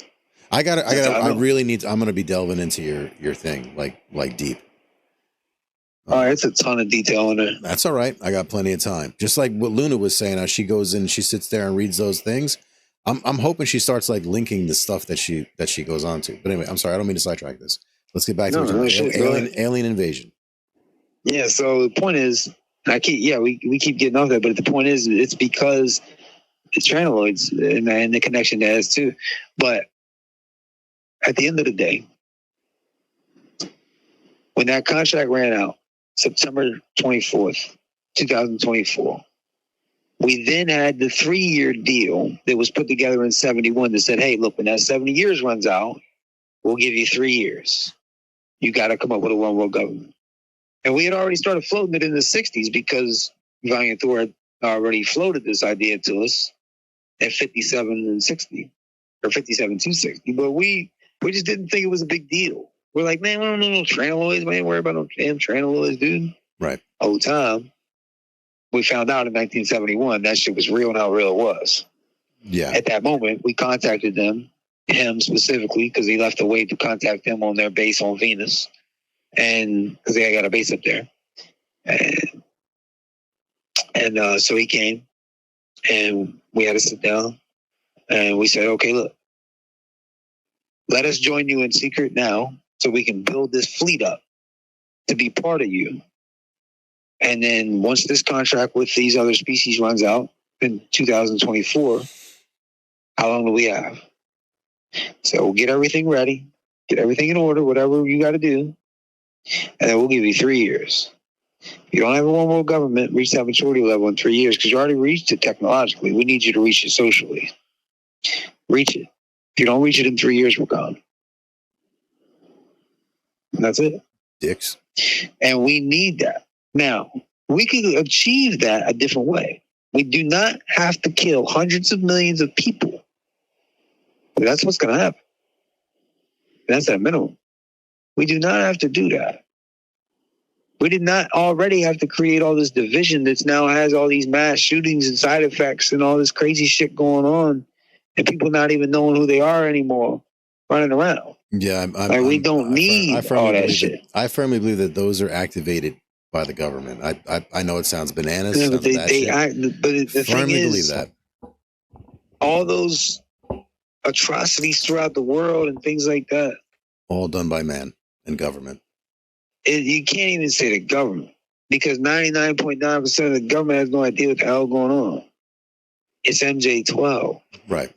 I'm going to be delving into your thing like deep. It's a ton of detail in there. That's all right. I got plenty of time. Just like what Luna was saying, how she goes in, she sits there and reads those things. I'm hoping she starts like linking the stuff that she goes on to. But anyway, I'm sorry. I don't mean to sidetrack this. Let's get back to alien invasion. Yeah. So the point is, we keep getting off that, but the point is, it's because it's Trantaloids and the connection to S2. But at the end of the day, when that contract ran out, September 24th, 2024, we then had the 3-year deal that was put together in 71 that said, hey, look, when that 70 years runs out, we'll give you 3 years. You got to come up with a one world government. And we had already started floating it in the 60s because Valiant Thor had already floated this idea to us at 57 and 60, or 57 to 60. But we just didn't think it was a big deal. We're like, man, we don't know no Trantaloids. We ain't worried about no damn Trantaloids, dude. Right. Whole time. We found out in 1971 that shit was real and how real it was. Yeah. At that moment, we contacted him specifically, because he left a way to contact them on their base on Venus. And because they got a base up there. And so he came. And we had to sit down and we said, okay, look, let us join you in secret now so we can build this fleet up to be part of you. And then once this contract with these other species runs out in 2024, how long do we have? So we'll get everything ready, get everything in order, whatever you got to do, and then we'll give you 3 years. If you don't have a one world government, reach that maturity level in 3 years because you already reached it technologically. We need you to reach it socially. Reach it. If you don't reach it in 3 years, we're gone. And that's it. Dicks. And we need that. Now, we can achieve that a different way. We do not have to kill hundreds of millions of people. That's what's going to happen. That's at minimum. We do not have to do that. We did not already have to create all this division that now has all these mass shootings and side effects and all this crazy shit going on, and people not even knowing who they are anymore, running around. Yeah, we don't need all that shit. I firmly believe that those are activated by the government. I know it sounds bananas. Yeah, but the thing is, believe that all those atrocities throughout the world and things like that, all done by man and government. You can't even say the government because 99.9% of the government has no idea what the hell going on. It's MJ-12. Right.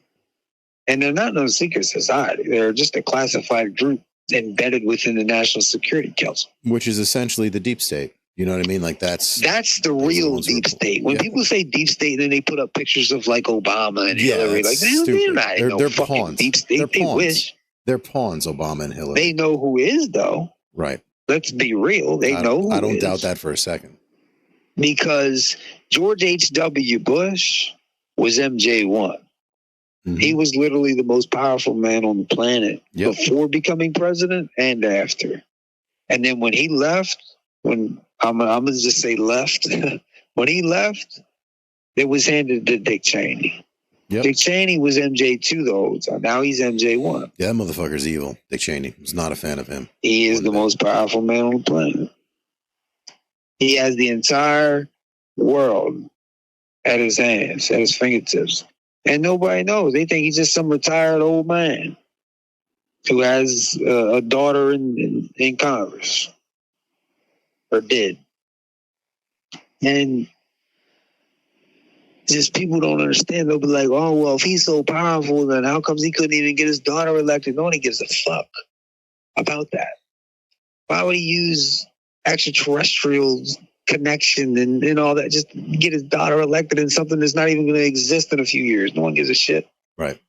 And they're not no secret society. They're just a classified group embedded within the National Security Council. Which is essentially the deep state. You know what I mean? Like that's the real deep state. When people say deep state, then they put up pictures of like Obama and Hillary. Like they're pawns. Deep state. They wish. They're pawns, Obama and Hillary. They know who is though. Right. Let's be real. They know who I don't is. doubt that for a second. Because George H.W. Bush was MJ1. Mm-hmm. He was literally the most powerful man on the planet before becoming president and after. And then when he left, when I'm going to just say left, when he left, it was handed to Dick Cheney. Yep. Dick Cheney was MJ2 the whole time. Now he's MJ1. Yeah, that motherfucker's evil. Dick Cheney was not a fan of him. He is the most powerful man on the planet. He has the entire world at his hands, at his fingertips. And nobody knows. They think he's just some retired old man who has a daughter in Congress. Or did. And just people don't understand. They'll be like, oh, well, if he's so powerful, then how comes he couldn't even get his daughter elected? No one gives a fuck about that. Why would he use extraterrestrial connection and all that just to get his daughter elected in something that's not even going to exist in a few years? No one gives a shit. Right.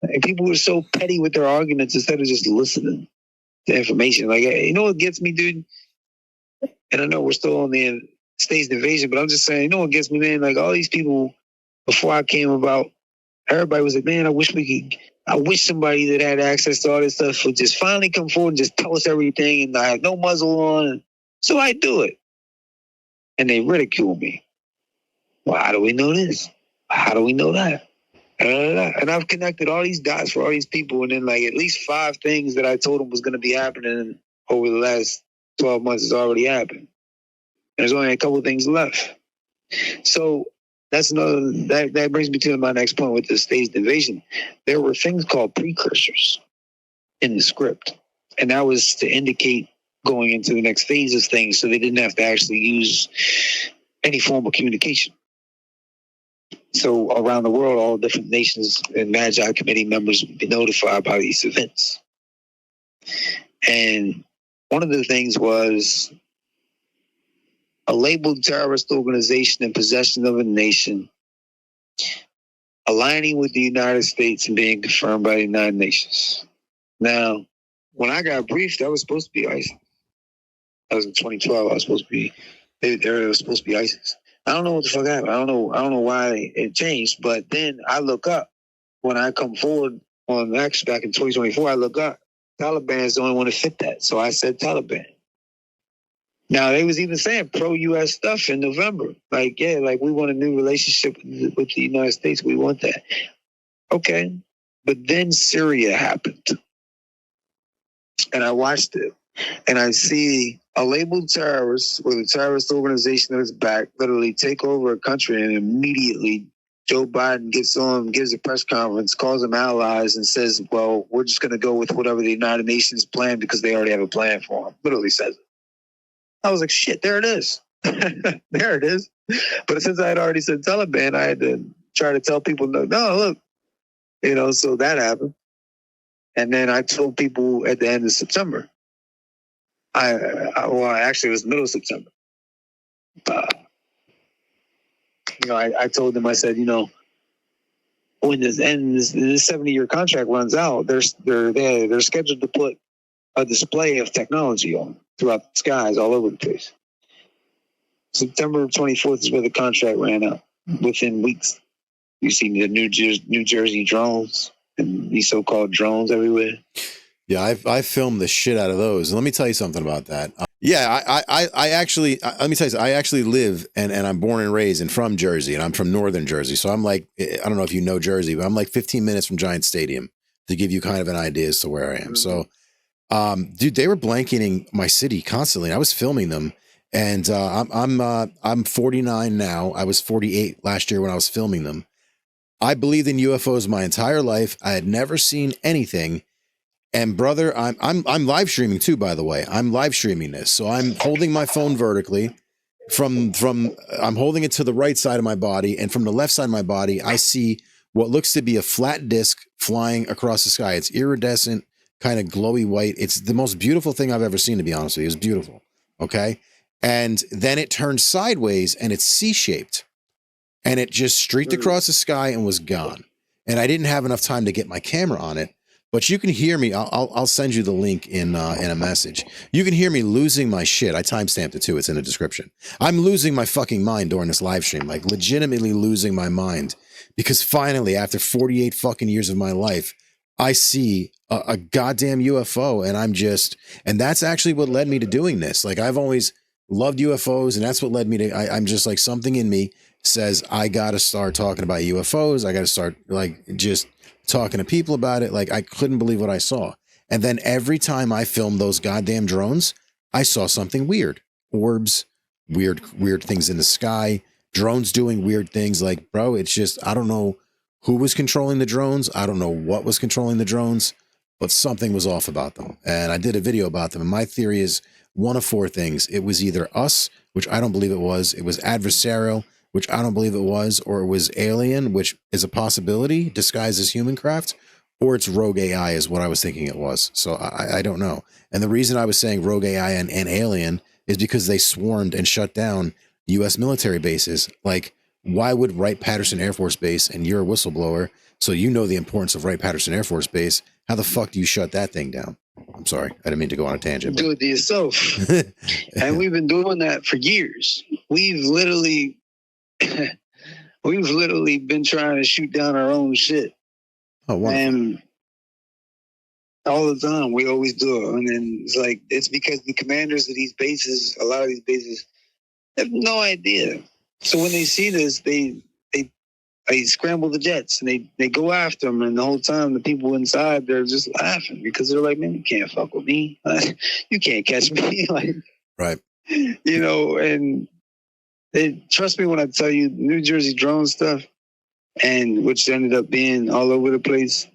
And people are so petty with their arguments instead of just listening to information. Like, you know what gets me, dude? And I know we're still on the stage invasion, but I'm just saying, you know what gets me, man? Like all these people before I came about, everybody was like, man, I wish somebody that had access to all this stuff would just finally come forward and just tell us everything and I have no muzzle on. So I do it. And they ridicule me. Well, how do we know this? How do we know that? And I've connected all these dots for all these people. And then like at least 5 things that I told them was going to be happening over the last 12 months has already happened. There's only a couple of things left. So that's another, that brings me to my next point with the staged invasion. There were things called precursors in the script. And that was to indicate going into the next phase of things so they didn't have to actually use any form of communication. So around the world, all different nations and Magi committee members would be notified about these events. And one of the things was a labeled terrorist organization in possession of a nation, aligning with the United States and being confirmed by the United Nations. Now, when I got briefed, that was supposed to be ISIS. That was in 2012. I was supposed to be, it was supposed to be ISIS. I don't know what the fuck happened. I don't know why it changed. But then I look up when I come forward on X back in 2024. I look up. Taliban is the only one to fit that. So I said Taliban. Now, they was even saying pro-U.S. stuff in November. Like, yeah, like we want a new relationship with the United States. We want that. Okay. But then Syria happened. And I watched it. And I see a labeled terrorist with a terrorist organization that is back literally take over a country and immediately Joe Biden gets on, gives a press conference, calls them allies, and says, well, we're just going to go with whatever the United Nations plan because they already have a plan for them. Literally says it. I was like, shit, there it is. There it is. But since I had already said Taliban, I had to try to tell people, no, look. So that happened. And then I told people at the end of September. Actually, it was middle of September. I told them, I said, when this 70-year contract runs out, they're scheduled to put a display of technology on throughout the skies all over the place. September 24th is where the contract ran out. Within weeks, you see the New Jersey drones and these so-called drones everywhere. Yeah, I filmed the shit out of those. Let me tell you something about that. I actually, let me tell you something. I actually live and I'm born and raised and from Jersey, and I'm from northern Jersey. So I'm like, I don't know if you know Jersey, but I'm like 15 minutes from Giant Stadium, to give you kind of an idea as to where I am. So, dude, they were blanketing my city constantly. I was filming them, and I'm 49 now. I was 48 last year when I was filming them. I believed in UFOs my entire life. I had never seen anything. And brother, I'm live streaming too, by the way. I'm live streaming this. So I'm holding my phone vertically I'm holding it to the right side of my body, and from the left side of my body, I see what looks to be a flat disc flying across the sky. It's iridescent, kind of glowy white. It's the most beautiful thing I've ever seen, to be honest with you. It's beautiful. Okay. And then it turned sideways and it's C-shaped, and it just streaked across the sky and was gone. And I didn't have enough time to get my camera on it. But you can hear me. I'll send you the link in a message. You can hear me losing my shit. I timestamped it too. It's in the description. I'm losing my fucking mind during this live stream, like legitimately losing my mind, because finally, after 48 fucking years of my life, I see a goddamn UFO, and that's actually what led me to doing this. Like, I've always loved UFOs, and that's what led me to. I'm just like, something in me says I got to start talking about UFOs. I got to start just talking to people about it. Like, I couldn't believe what I saw. And then every time I filmed those goddamn drones, I saw something weird. Orbs, weird things in the sky, drones doing weird things. Like, bro, it's just, I don't know who was controlling the drones. I don't know what was controlling the drones, but something was off about them. And I did a video about them. And my theory is one of four things. It was either us, which I don't believe it was. It was adversarial, which I don't believe it was, or it was alien, which is a possibility disguised as human craft, or it's rogue AI is what I was thinking it was. So I don't know. And the reason I was saying rogue AI and alien is because they swarmed and shut down U.S. military bases. Like, why would Wright-Patterson Air Force Base, and you're a whistleblower, so you know the importance of Wright-Patterson Air Force Base, how the fuck do you shut that thing down? I'm sorry. I didn't mean to go on a tangent. Do it to yourself. And we've been doing that for years. We've literally been trying to shoot down our own shit. Oh, wonderful. And all the time, we always do it. And then it's because the commanders of these bases, a lot of these bases, have no idea. So when they see this, they scramble the jets and they go after them. And the whole time, the people inside, they're just laughing because they're like, man, you can't fuck with me. You can't catch me. Right. And trust me when I tell you, New Jersey drone stuff, and which ended up being all over the place.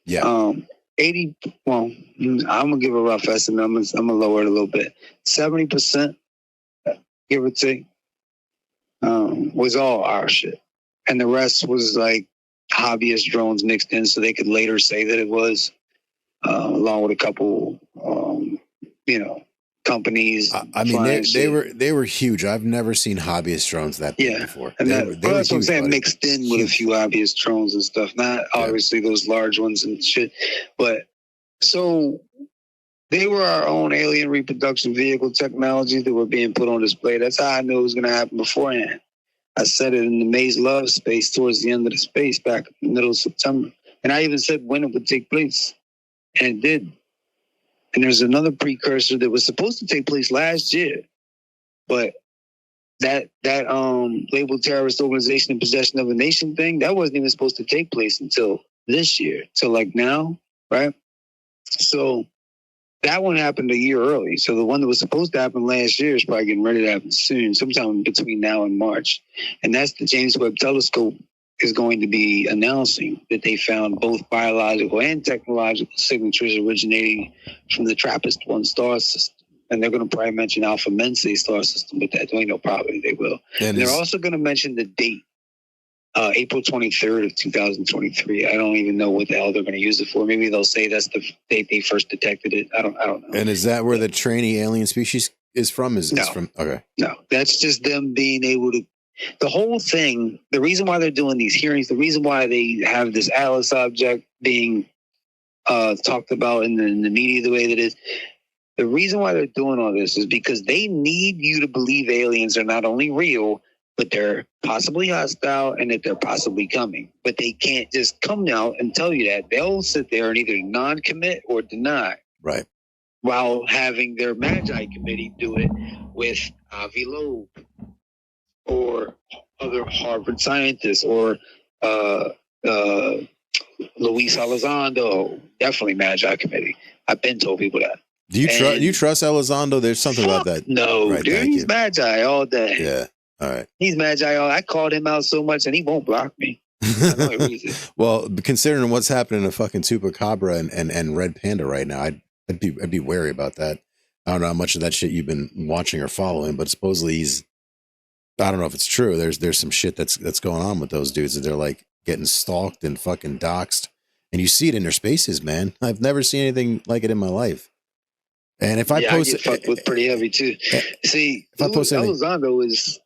Yeah. 80. Well, I'm gonna give a rough estimate. I'm gonna lower it a little bit. 70%, give or take, was all our shit, and the rest was like hobbyist drones mixed in, so they could later say that it was, along with a couple, companies. I mean, they were huge. I've never seen hobbyist drones that big before. And they were that's what I'm saying, buddy. mixed in with a few hobbyist drones and stuff. Not obviously those large ones and shit. But so they were our own alien reproduction vehicle technologies that were being put on display. That's how I knew it was going to happen beforehand. I said it in the Maze Love space towards the end of the space back in the middle of September. And I even said when it would take place. And it did. And there's another precursor that was supposed to take place last year, but that labeled terrorist organization in possession of a nation thing, that wasn't even supposed to take place until this year, till like now, right? So that one happened a year early. So the one that was supposed to happen last year is probably getting ready to happen soon, sometime between now and March. And that's the James Webb Telescope is going to be announcing that they found both biological and technological signatures originating from the TRAPPIST-1 star system. And they're going to probably mention Alpha Mensae star system, but that ain't no problem. They will. And they're also going to mention the date, April 23rd of 2023. I don't even know what the hell they're going to use it for. Maybe they'll say that's the date they first detected it. I don't know. And is that where the trainee alien species is from? Is from? Okay. No, that's just them being able to. The whole thing, the reason why they're doing these hearings, the reason why they have this Atlas object being talked about in the media the way that it is, the reason why they're doing all this is because they need you to believe aliens are not only real, but they're possibly hostile and that they're possibly coming. But they can't just come out and tell you that. They'll sit there and either non-commit or deny. Right. While having their Magi committee do it with Avi Loeb or other Harvard scientists or Luis Elizondo, definitely Magi committee. I've been told people that. Do you trust Elizondo? There's something about that. No, right, dude, he's Magi all day. Yeah, all right. He's Magi all. I called him out so much, and he won't block me. Well, considering what's happening to fucking Chupacabra and Red Panda right now, I'd be wary about that. I don't know how much of that shit you've been watching or following, but supposedly he's. I don't know if it's true. There's some shit that's going on with those dudes that they're like getting stalked and fucking doxxed, and you see it in their spaces, man. I've never seen anything like it in my life. And if I post, I get fucked with pretty heavy too. See, if I post Elizondo is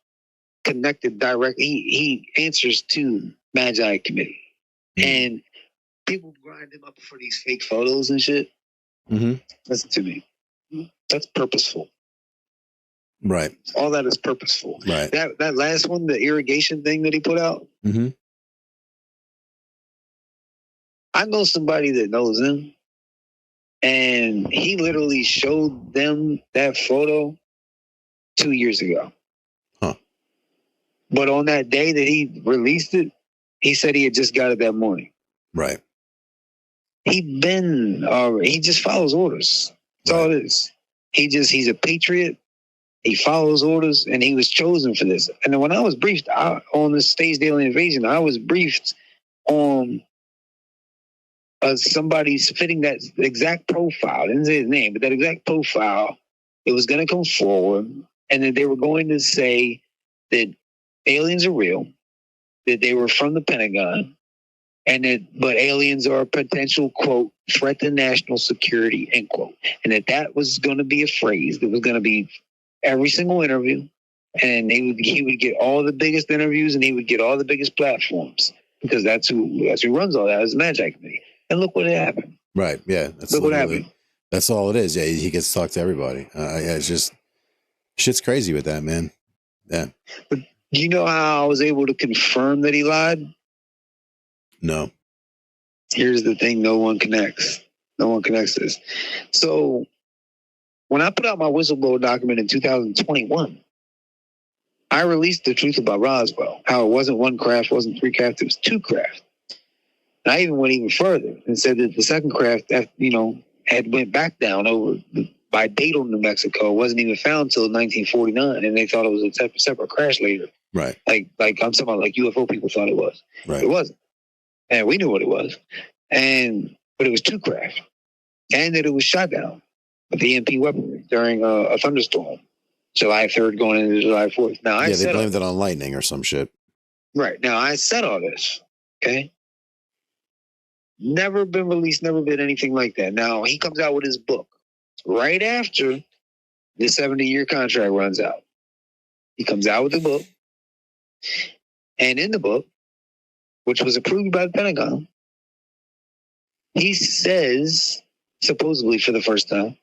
connected direct. He answers to Magi committee, and people grind him up for these fake photos and shit. Mm-hmm. Listen to me. That's purposeful. Right. All that is purposeful. Right. That last one, the irrigation thing that he put out. Mm-hmm. I know somebody that knows him, and he literally showed them that photo 2 years ago. Huh. But on that day that he released it, he said he had just got it that morning. Right. He just follows orders. That's all it is. He's a patriot. He follows orders, and he was chosen for this. And then when I was briefed on the Stage Daily Invasion, I was briefed on somebody's fitting that exact profile. I didn't say his name, but that exact profile. It was going to come forward, and that they were going to say that aliens are real, that they were from the Pentagon, but aliens are a potential, quote, threat to national security, end quote. And that was going to be a phrase that was going to be every single interview, and he would get all the biggest interviews, and he would get all the biggest platforms, because that's who runs all that is the Magi committee. And look what happened. Right. Yeah. Look what happened. That's all it is. Yeah. He gets to talk to everybody. Yeah. It's just shit's crazy with that, man. Yeah. But do you know how I was able to confirm that he lied? No. Here's the thing. No one connects this. So when I put out my whistleblower document in 2021, I released the truth about Roswell, how it wasn't one craft, wasn't three craft, it was two craft. And I even went even further and said that the second craft, had went back down by Beetle, New Mexico, wasn't even found until 1949, and they thought it was a separate crash later. Right. Like I'm talking about, like UFO people thought it was. Right. It wasn't. And we knew what it was. But it was two craft. And that it was shot down with EMP weaponry during a thunderstorm, July 3rd going into July 4th. Now, they blamed it on lightning or some shit. Right. Now, I said all this, okay? Never been released, never been anything like that. Now, he comes out with his book right after the 70-year contract runs out. He comes out with the book, and in the book, which was approved by the Pentagon, he says, supposedly for the first time,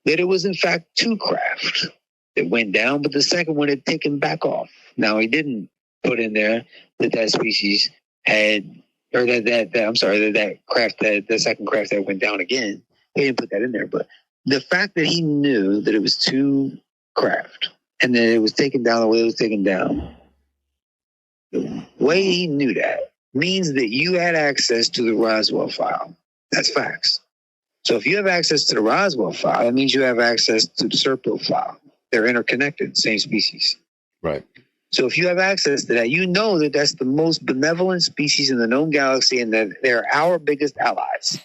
that it was in fact two craft that went down, but the second one had taken back off. Now, he didn't put in there that species had, or that craft, the second craft that went down again. He didn't put that in there, but the fact that he knew that it was two craft and that it was taken down the way it was taken down, the way he knew that means that you had access to the Roswell file. That's facts. So if you have access to the Roswell file, that means you have access to the Serpo file. They're interconnected, same species. Right. So if you have access to that, you know that that's the most benevolent species in the known galaxy, and that they're our biggest allies.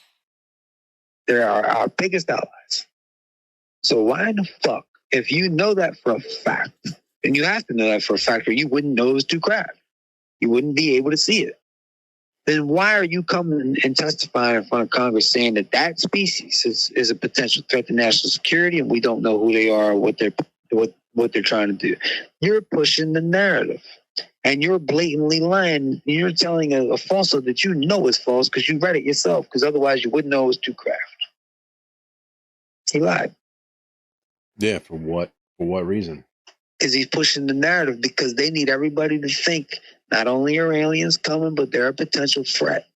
They're our biggest allies. So why in the fuck, if you know that for a fact, and you have to know that for a fact, or you wouldn't know it was two craft, you wouldn't be able to see it, then why are you coming and testifying in front of Congress saying that that species is a potential threat to national security, and we don't know who they are, or what they're trying to do? You're pushing the narrative, and you're blatantly lying. You're telling a falsehood that you know is false because you read it yourself, because otherwise you wouldn't know it was two craft. He lied. Yeah, for what reason? Because he's pushing the narrative, because they need everybody to think not only are aliens coming, but they're a potential threat.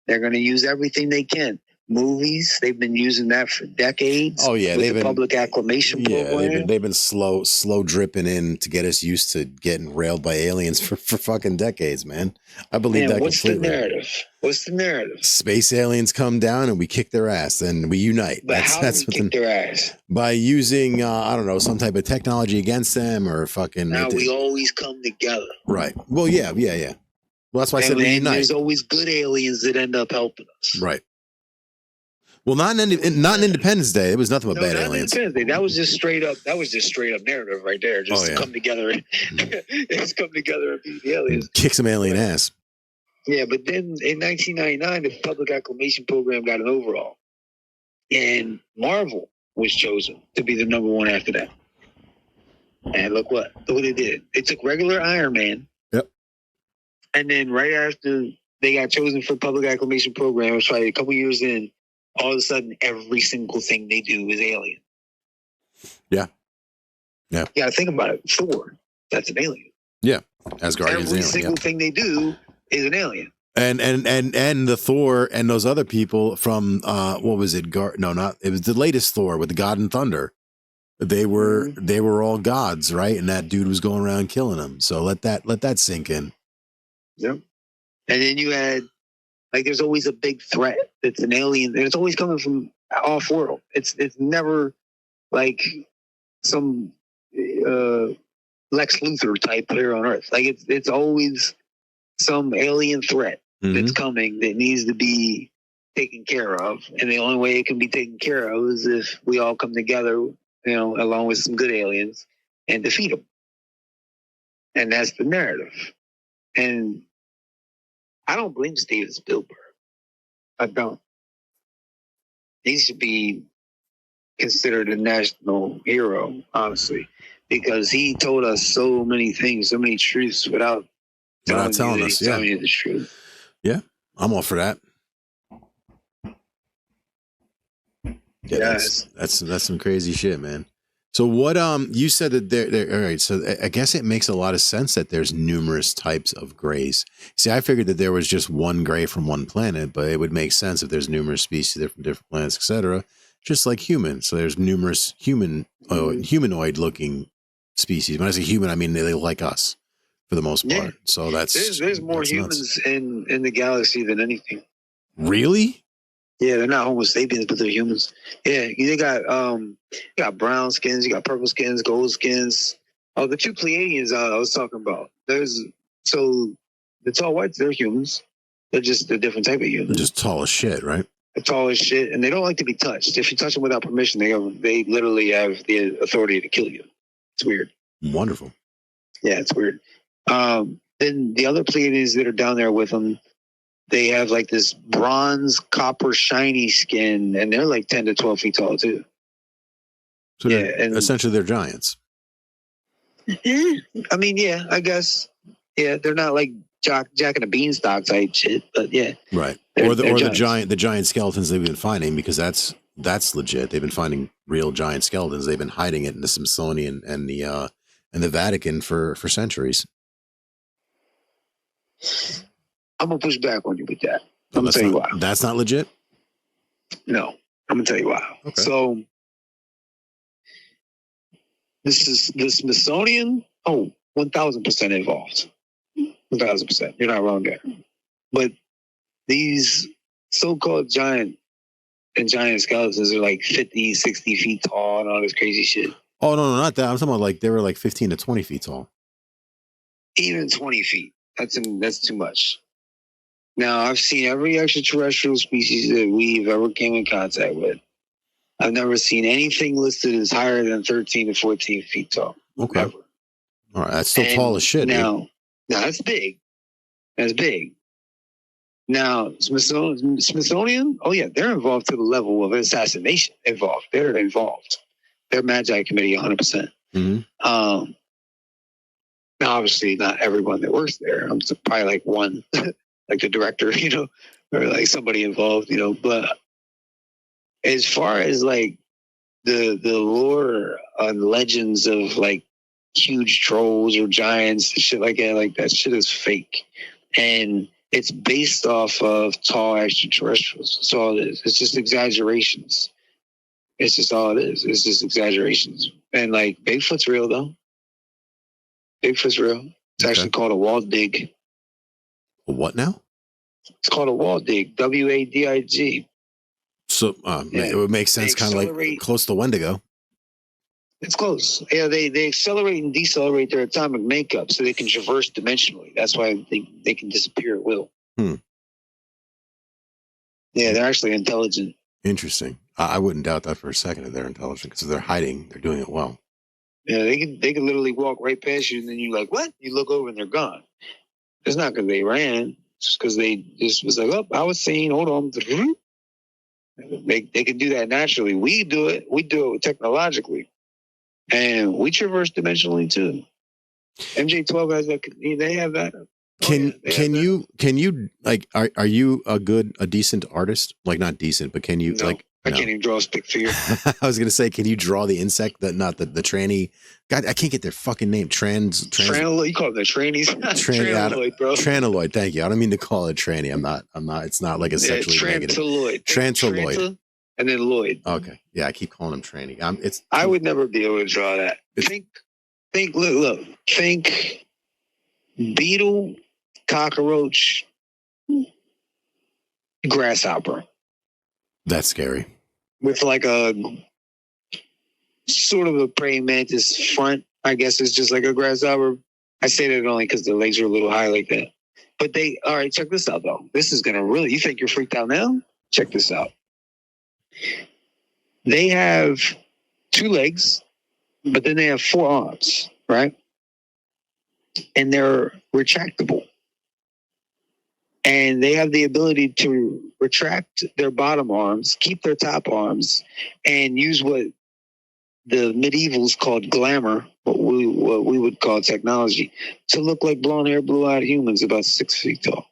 They're going to use everything they can. Movies, they've been using that for decades. Oh yeah, with the public acclamation program. They've been slow dripping in to get us used to getting railed by aliens for fucking decades, man. I believe that completely. What's the narrative? Space aliens come down and we kick their ass and we unite. But that's how do we kick their ass? By using I don't know, some type of technology against them, or fucking. Now we always come together. Right. Well, yeah. Well, that's why I said we unite. There's always good aliens that end up helping us. Right. Well, not in Independence Day. It was nothing but bad aliens. Independence Day. That was just straight up narrative right there. Just to come together and just come together and beat the aliens. Kick some alien ass. Yeah, but then in 1999, the public acclamation program got an overhaul, and Marvel was chosen to be the number one after that. And look what they did. They took regular Iron Man. Yep. And then right after they got chosen for public acclamation program, it was probably a couple years in, all of a sudden, every single thing they do is alien. Yeah. Yeah. You got to think about it. Thor, that's an alien. Yeah. Asgardian is an alien. Every single thing they do is an alien. And the Thor and those other people from what was it? It was the latest Thor with the God and Thunder. They were all gods, right? And that dude was going around killing them. So let that sink in. Yep. And then you had, like, there's always a big threat that's an alien, and it's always coming from off world. It's never like some Lex Luthor type here on Earth. Like it's always some alien threat that's coming that needs to be taken care of, and the only way it can be taken care of is if we all come together, along with some good aliens, and defeat them. And that's the narrative. And I don't blame Steven Spielberg. I don't. He should be considered a national hero, honestly, because he told us so many things, so many truths without telling us. Telling you the truth. Yeah, I'm all for that. Yeah, that's some crazy shit, man. So what you said that there all right, so I guess it makes a lot of sense that there's numerous types of grays. See, I figured that there was just one gray from one planet, but it would make sense if there's numerous species from different planets, etc. Just like humans. So there's numerous humanoid looking species. When I say human, I mean they look like us for the most part. Yeah. So there's more humans in the galaxy than anything. Really? Yeah, they're not Homo sapiens, but they're humans. Yeah, you got brown skins, you got purple skins, gold skins. Oh, the two Pleiadians I was talking about. So the tall whites, they're humans. They're just a different type of human. They're just tall as shit, right? They're tall as shit, and they don't like to be touched. If you touch them without permission, they literally have the authority to kill you. It's weird. Wonderful. Yeah, it's weird. Then the other Pleiadians that are down there with them, they have like this bronze, copper, shiny skin, and they're like 10 to 12 feet tall too. So yeah, and essentially they're giants. I mean, yeah, I guess. Yeah, they're not like Jack and the Beanstalk type shit, but yeah. Right. Or the giant skeletons they've been finding, because that's legit. They've been finding real giant skeletons. They've been hiding it in the Smithsonian and the Vatican for centuries. I'm gonna push back on you with that. I'm gonna tell you why. That's not legit? No. I'm gonna tell you why. Okay. So this is the Smithsonian. 1,000% involved. 1,000%. You're not wrong there. But these so-called giant skeletons are like 50, 60 feet tall and all this crazy shit. Oh, no, not that. I'm talking about like they were like 15 to 20 feet tall. Even 20 feet. That's too much. Now, I've seen every extraterrestrial species that we've ever came in contact with. I've never seen anything listed as higher than 13 to 14 feet tall. Okay. Ever. All right. That's still tall as shit. Now, that's big. That's big. Now, Smithsonian, oh yeah, they're involved to the level of assassination. Involved. They're involved. They're Magi Committee 100%. Mm-hmm. Now, obviously, not everyone that works there. I'm probably like one, like the director, or like somebody involved, But as far as like the lore and legends of like huge trolls or giants and shit like that shit is fake. And it's based off of tall extraterrestrials. That's all it is. It's just exaggerations. It's just all it is. It's just exaggerations. And like Bigfoot's real though. Bigfoot's real. It's actually called a wall dig. A what now? It's called a wall dig. WADIG. So it would make sense, kind of like close to Wendigo. It's close. Yeah, they accelerate and decelerate their atomic makeup so they can traverse dimensionally. That's why they can disappear at will. Yeah, they're actually intelligent. Interesting. I wouldn't doubt that for a second if they're intelligent, because if they're hiding, they're doing it well. Yeah, they can literally walk right past you, and then you're like, "What?" You look over and they're gone. It's not because they ran. It's just because they just was like, "Oh, I was seen. Hold on." They can do that naturally. We do it. We do it technologically. And we traverse dimensionally too. MJ12 has that. They have that. Can you like are you a decent artist? Like, not decent, but can you I can't even draw a stick figure. I was gonna say, can you draw the insect not the tranny? God, I can't get their fucking name. Trantaloid. You call them the trannies? Trantaloid, bro. Trantaloid. Thank you. I don't mean to call it tranny. I'm not. It's not like a sexually negative. Trantaloid. And then Lloyd. Okay. Yeah, I keep calling him tranny. I would never be able to draw that. Look. Think beetle, cockroach, grasshopper. That's scary. With like a sort of a praying mantis front. I guess it's just like a grasshopper. I say that only because their legs are a little high like that. But all right, check this out though. This is going to really, you think you're freaked out now? Check this out. They have 2 legs, but then they have 4 arms, right? And they're retractable. And they have the ability to retract their bottom arms, keep their top arms, and use what the medievals called glamour, what we would call technology, to look like blonde-haired, blue-eyed humans about 6 feet tall.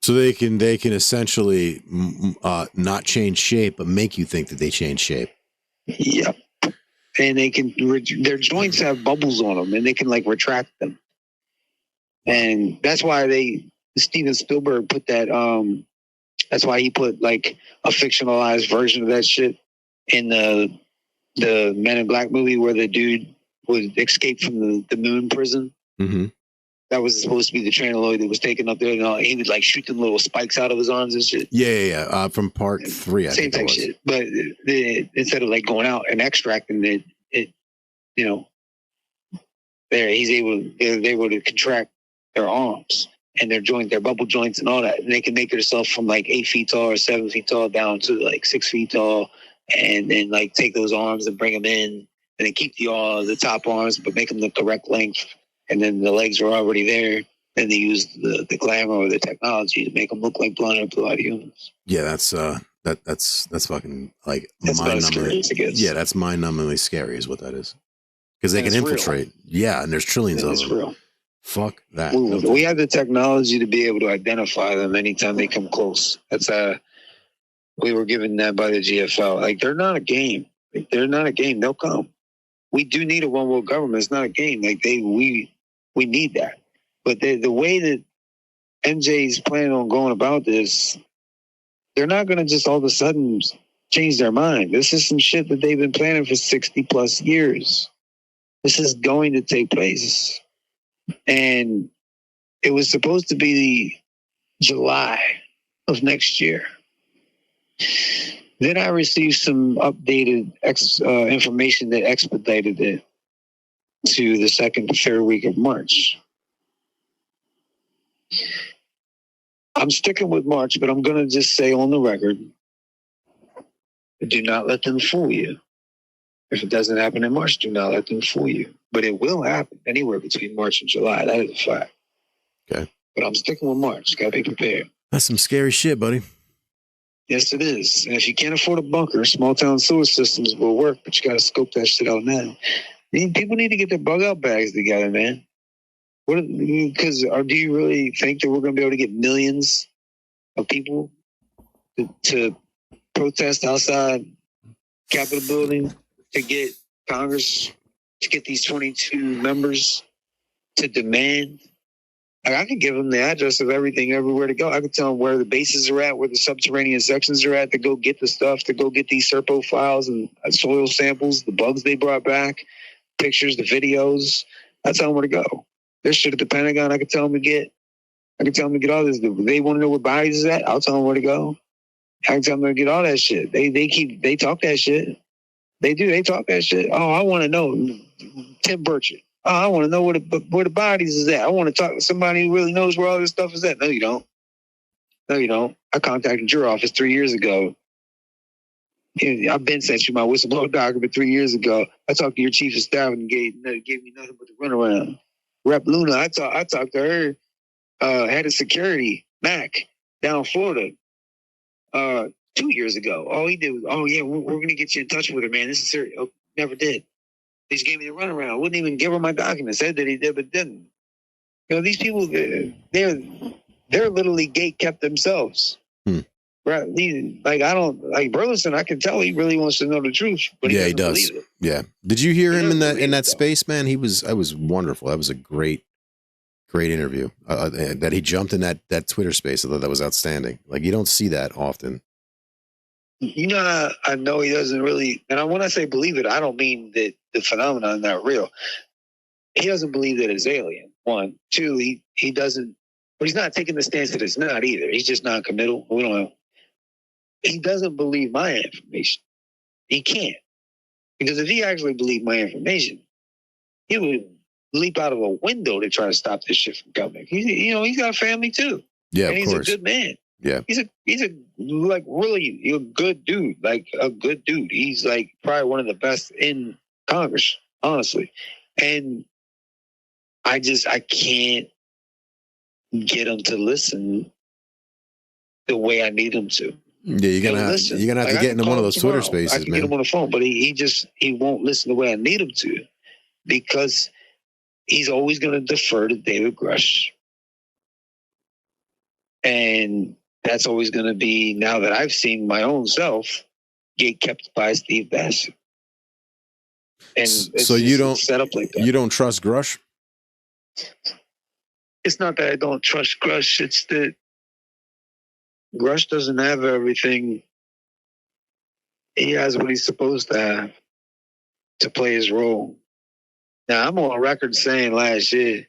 So they can essentially not change shape, but make you think that they change shape. Yep. And they can, their joints have bubbles on them, and they can like retract them. And that's why Steven Spielberg put that, that's why he put like a fictionalized version of that shit in the Men in Black movie where the dude would escape from the moon prison. Mm-hmm. That was supposed to be the Trantaloid that was taken up there, and he would like shoot them little spikes out of his arms and shit. Yeah. From part 3, I same think type shit. But instead of like going out and extracting it, they're able to contract their arms and their joints, their bubble joints, and all that, and they can make themselves from like 8 feet tall or 7 feet tall down to like 6 feet tall, and then like take those arms and bring them in, and then keep the top arms, but make them the correct length. And then the legs are already there. Then they use the glamour or the technology to make them look like blonde and blue-eyed humans. Yeah, that's fucking like mind-numbingly. Yeah, that's mind-numbingly scary, is what that is. Because they can infiltrate. Real. Yeah, and there's trillions of them. Real. Fuck that. We have the technology to be able to identify them anytime they come close. That's we were given that by the GFL. Like, they're not a game. They'll come. We do need a one world government. It's not a game. Like we need that. But the way that MJ's planning on going about this, they're not going to just all of a sudden change their mind. This is some shit that they've been planning for 60 plus years. This is going to take place. And it was supposed to be July of next year. Then I received some updated information that expedited it. to the second to third week of March. I'm sticking with March, but I'm going to just say on the record, do not let them fool you. If it doesn't happen in March, do not let them fool you. But it will happen anywhere between March and July. That is a fact. Okay. But I'm sticking with March. Got to be prepared. That's some scary shit, buddy. Yes, it is. And if you can't afford a bunker, small town sewer systems will work, but you got to scope that shit out now. People need to get their bug out bags together, man. Because do you really think that we're going to be able to get millions of people to protest outside Capitol building, to get Congress, to get these 22 members to demand? Like, I could give them the address of everything, everywhere to go. I could tell them where the bases are at, where the subterranean sections are at, to go get the stuff, to go get these Serpo files and soil samples, the bugs they brought back, pictures, the videos. I tell them where to go. There's shit at the Pentagon I could tell them to get. I could tell them to get all this. They want to know where bodies is at, I'll tell them where to go. I can tell them to get all that shit. They talk that shit. They do. They talk that shit. Oh, I want to know Tim Burchett. Oh, I want to know where the bodies is at. I want to talk to somebody who really knows where all this stuff is at. No, you don't. No, you don't. I contacted your office 3 years ago. I've been sent you my whistleblower document 3 years ago. I talked to your chief of staff and gave me nothing but the runaround. Rep Luna, I talked to her, head of security, Mac, down in Florida, 2 years ago. All he did was, oh yeah, we're going to get you in touch with her, man. This is serious. Oh, never did. He just gave me the runaround. Wouldn't even give her my documents. Said that he did, but didn't. You know, these people, they're literally gate kept themselves. Right? Burleson, I can tell he really wants to know the truth, but he does. Believe it. Yeah. Did you hear him in that space, man? I was wonderful. That was a great interview. That he jumped in that Twitter space. I thought that was outstanding. Like, you don't see that often. You know, I know he doesn't really, and when I say believe it, I don't mean that the phenomenon is not real. He doesn't believe that it's alien. One, two, he doesn't, but he's not taking the stance that it's not either. He's just non-committal. We don't know. He doesn't believe my information. He can't. Because if he actually believed my information, he would leap out of a window to try to stop this shit from coming. He's got a family too. Yeah, and he's a good man. Yeah. He's a like really a good dude. Like a good dude. He's like probably one of the best in Congress, honestly. And I can't get him to listen the way I need him to. Yeah, you're gonna have to get into one of those Twitter spaces, man. I can get him on the phone, but he won't listen the way I need him to, because he's always going to defer to David Grush, and that's always going to be, now that I've seen my own self get kept by Steve Bassett. And so you don't set up like that. You don't trust Grush? It's not that I don't trust Grush. It's that Grush doesn't have everything. He has what he's supposed to have to play his role. Now, I'm on record saying last year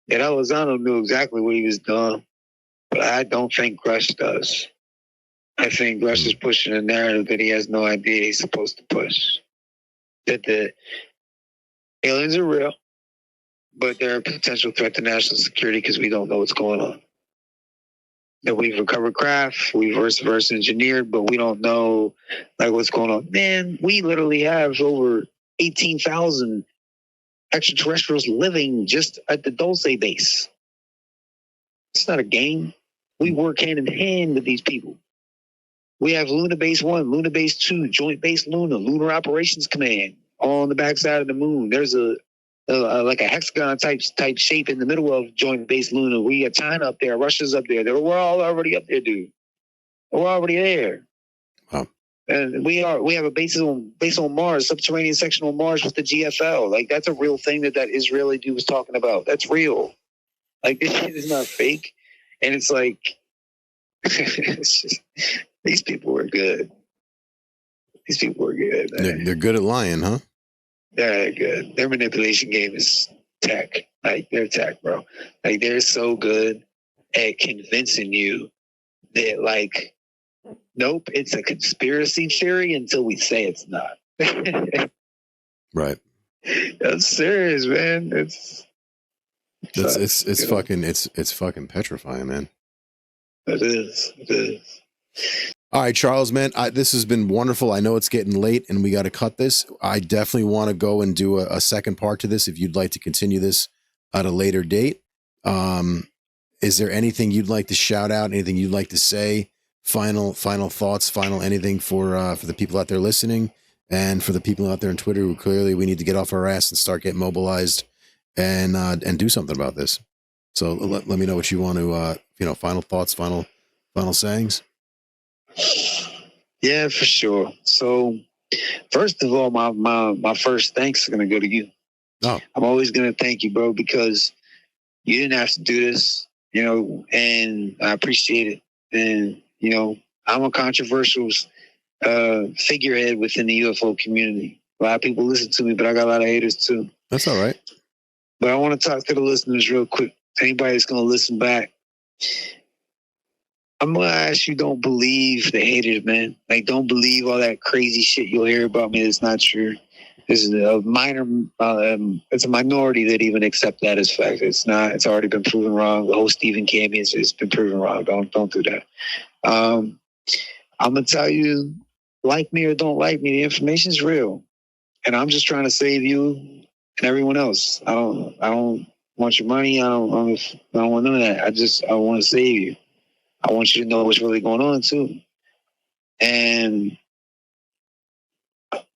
that Elizondo knew exactly what he was doing, but I don't think Grush does. I think Grush is pushing a narrative that he has no idea he's supposed to push. That the aliens are real, but they're a potential threat to national security because we don't know what's going on. That we've recovered craft, we've reverse engineered, but we don't know like what's going on. Man, we literally have over 18,000 extraterrestrials living just at the Dulce base. It's not a game. We work hand in hand with these people. We have Luna Base 1, Luna Base 2, Joint Base Luna, Lunar Operations Command on the backside of the moon. There's like a hexagon type shape in the middle of Joint Base Luna. We got China up there, Russia's up there. We're all already up there, dude. We're already there. Wow. And we have a base on Mars, subterranean section on Mars with the GFL. Like, that's a real thing that Israeli dude was talking about. That's real. Like, this shit is not fake. And it's like, these people are good. These people are good, man. They're good at lying, huh? They're good. Their manipulation game is tech. Like, they're tech, bro. Like, they're so good at convincing you that, like, nope, it's a conspiracy theory until we say it's not. Right. That's serious, man. It's fucking petrifying, man. It is. All right, Charles, man, this has been wonderful. I know it's getting late and we got to cut this. I definitely want to go and do a second part to this if you'd like to continue this at a later date. Is there anything you'd like to shout out? Anything you'd like to say? Final thoughts, anything for the people out there listening and for the people out there on Twitter who clearly we need to get off our ass and start getting mobilized and do something about this. So let me know what you want to, final thoughts, final sayings. Yeah, for sure. So first of all, my first thanks are going to go to you. Oh. I'm always going to thank you, bro, because you didn't have to do this, and I appreciate it. And, I'm a controversial figurehead within the UFO community. A lot of people listen to me, but I got a lot of haters too. That's all right. But I want to talk to the listeners real quick. Anybody that's going to listen back, I'm going to ask you, don't believe the haters, man. Like, don't believe all that crazy shit you'll hear about me that's not true. This is a minor, it's a minority that even accept that as fact. It's not, it's already been proven wrong. The whole Stephen Cammy has been proven wrong. Don't do that. I'm going to tell you, like me or don't like me, the information's real. And I'm just trying to save you and everyone else. I don't want your money. I don't want none of that. I want to save you. I want you to know what's really going on too. And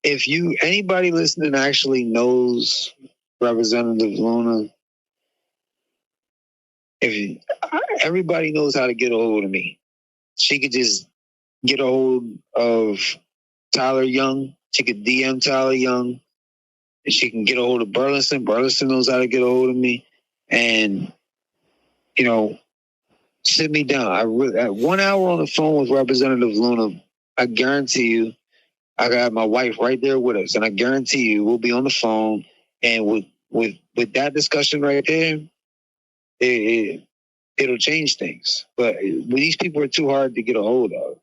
if anybody listening actually knows Representative Luna, everybody knows how to get a hold of me. She could just get a hold of Tyler Young. She could DM Tyler Young. And she can get a hold of Burleson. Burleson knows how to get a hold of me. And, sit me down. At 1 hour on the phone with Representative Luna, I guarantee you, I got my wife right there with us, and I guarantee you we'll be on the phone. And with that discussion right there, it'll change things. But these people are too hard to get a hold of,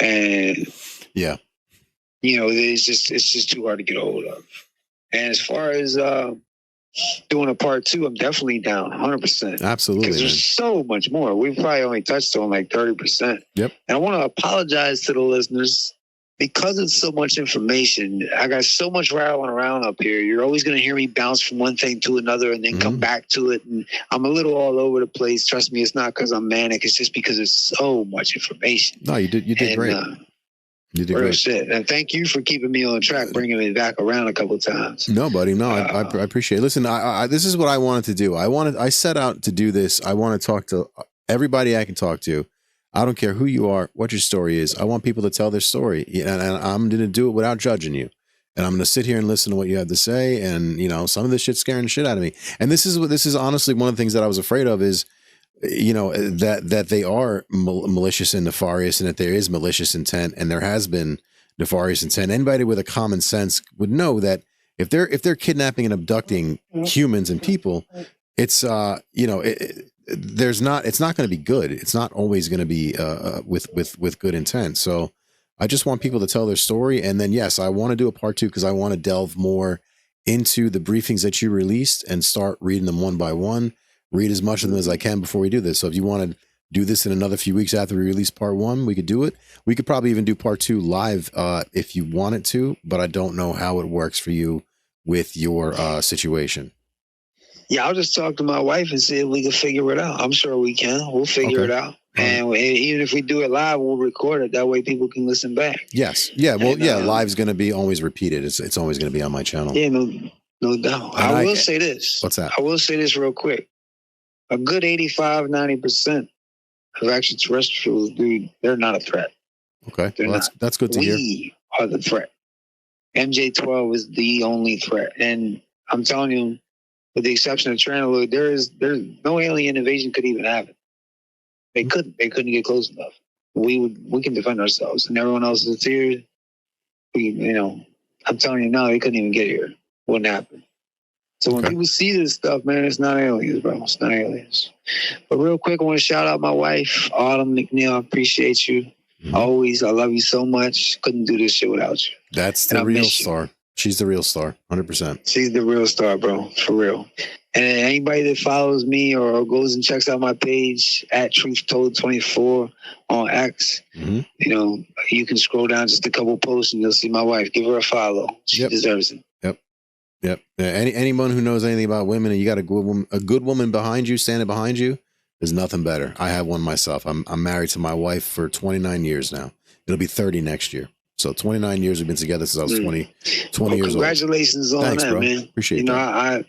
and yeah, it's just too hard to get a hold of. And as far as doing a part 2, I'm definitely down 100%. Absolutely. Because there's so much more. We've probably only touched on like 30%. Yep. And I want to apologize to the listeners because it's so much information. I got so much rattling around up here. You're always going to hear me bounce from one thing to another and then come back to it. And I'm a little all over the place. Trust me, it's not because I'm manic. It's just because it's so much information. No, you did great. You did great. Shit. And thank you for keeping me on track, bringing me back around a couple of times. No, buddy. No, I appreciate it. Listen, I this is what I wanted to do. I set out to do this. I want to talk to everybody I can talk to. I don't care who you are, what your story is. I want people to tell their story, and I'm going to do it without judging you. And I'm going to sit here and listen to what you have to say. And some of this shit's scaring the shit out of me. And this is honestly one of the things that I was afraid of is, that they are malicious and nefarious, and that there is malicious intent, and there has been nefarious intent. Anybody with a common sense would know that if they're kidnapping and abducting humans and people, it's it's not going to be good. It's not always going to be with good intent. So I just want people to tell their story, and then yes, I want to do a part 2 because I want to delve more into the briefings that you released and start reading them one by one. Read as much of them as I can before we do this. So if you want to do this in another few weeks after we release part 1, we could do it. We could probably even do part 2 live if you wanted to, but I don't know how it works for you with your situation. Yeah, I'll just talk to my wife and see if we can figure it out. I'm sure we can. We'll figure it out. And even if we do it live, we'll record it. That way people can listen back. Yes. Yeah. Well, live's going to be always repeated. It's always going to be on my channel. Yeah, no doubt. I will say this. What's that? I will say this real quick. A good 85-90% of extraterrestrials, dude, they're not a threat. Okay. Well, that's good to hear. We are the threat. MJ-12 is the only threat. And I'm telling you, with the exception of Trantaloid, there's no alien invasion could even happen. They couldn't get close enough. We can defend ourselves, and everyone else is here. I'm telling you now, they couldn't even get here. Wouldn't happen. So when people see this stuff, man, it's not aliens, bro. It's not aliens. But real quick, I want to shout out my wife, Autumn McNeal. I appreciate you. Always. I love you so much. Couldn't do this shit without you. That's the real star. She's the real star, 100%. She's the real star, bro, for real. And anybody that follows me or goes and checks out my page at Truth Told 24 on X, you know, you can scroll down just a couple posts and you'll see my wife. Give her a follow. She deserves it. Yep. Anyone who knows anything about women and you got a good woman behind you, standing behind you, there's nothing better. I have one myself. I'm married to my wife for 29 years now. It'll be 30 next year. So 29 years we've been together since I was 20 years old. Congratulations on that, bro. Man. Appreciate that.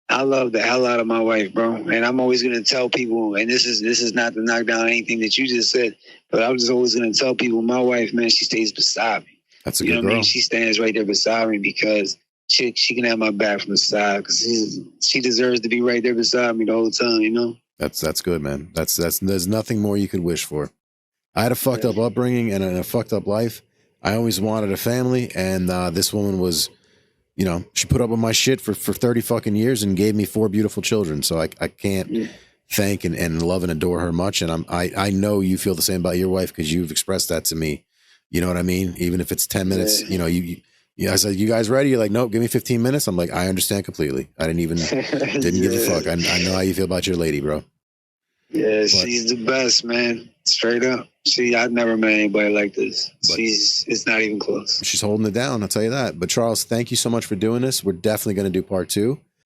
I love the hell out of my wife, bro. And I'm always going to tell people, and this is not to knock down anything that you just said, but I'm just always going to tell people, my wife, man, she stays beside me. That's a good girl. I mean? She stands right there beside me because she can have my back from the side because she deserves to be right there beside me the whole time, you know? That's good, man. That's there's nothing more you could wish for. I had a fucked up upbringing and a fucked up life. I always wanted a family, and this woman was, you know, she put up with my shit for 30 fucking years and gave me 4 beautiful children. So I can't thank and love and adore her much. And I know you feel the same about your wife because you've expressed that to me. You know what I mean? Even if it's 10 minutes, you know, I said, you guys ready? You're like, nope, give me 15 minutes. I'm like, I understand completely. I didn't give a fuck. I know how you feel about your lady, bro. Yeah, but she's the best, man. Straight up. I've never met anybody like this. It's not even close. She's holding it down, I'll tell you that. But Charles, thank you so much for doing this. We're definitely going to do part 2.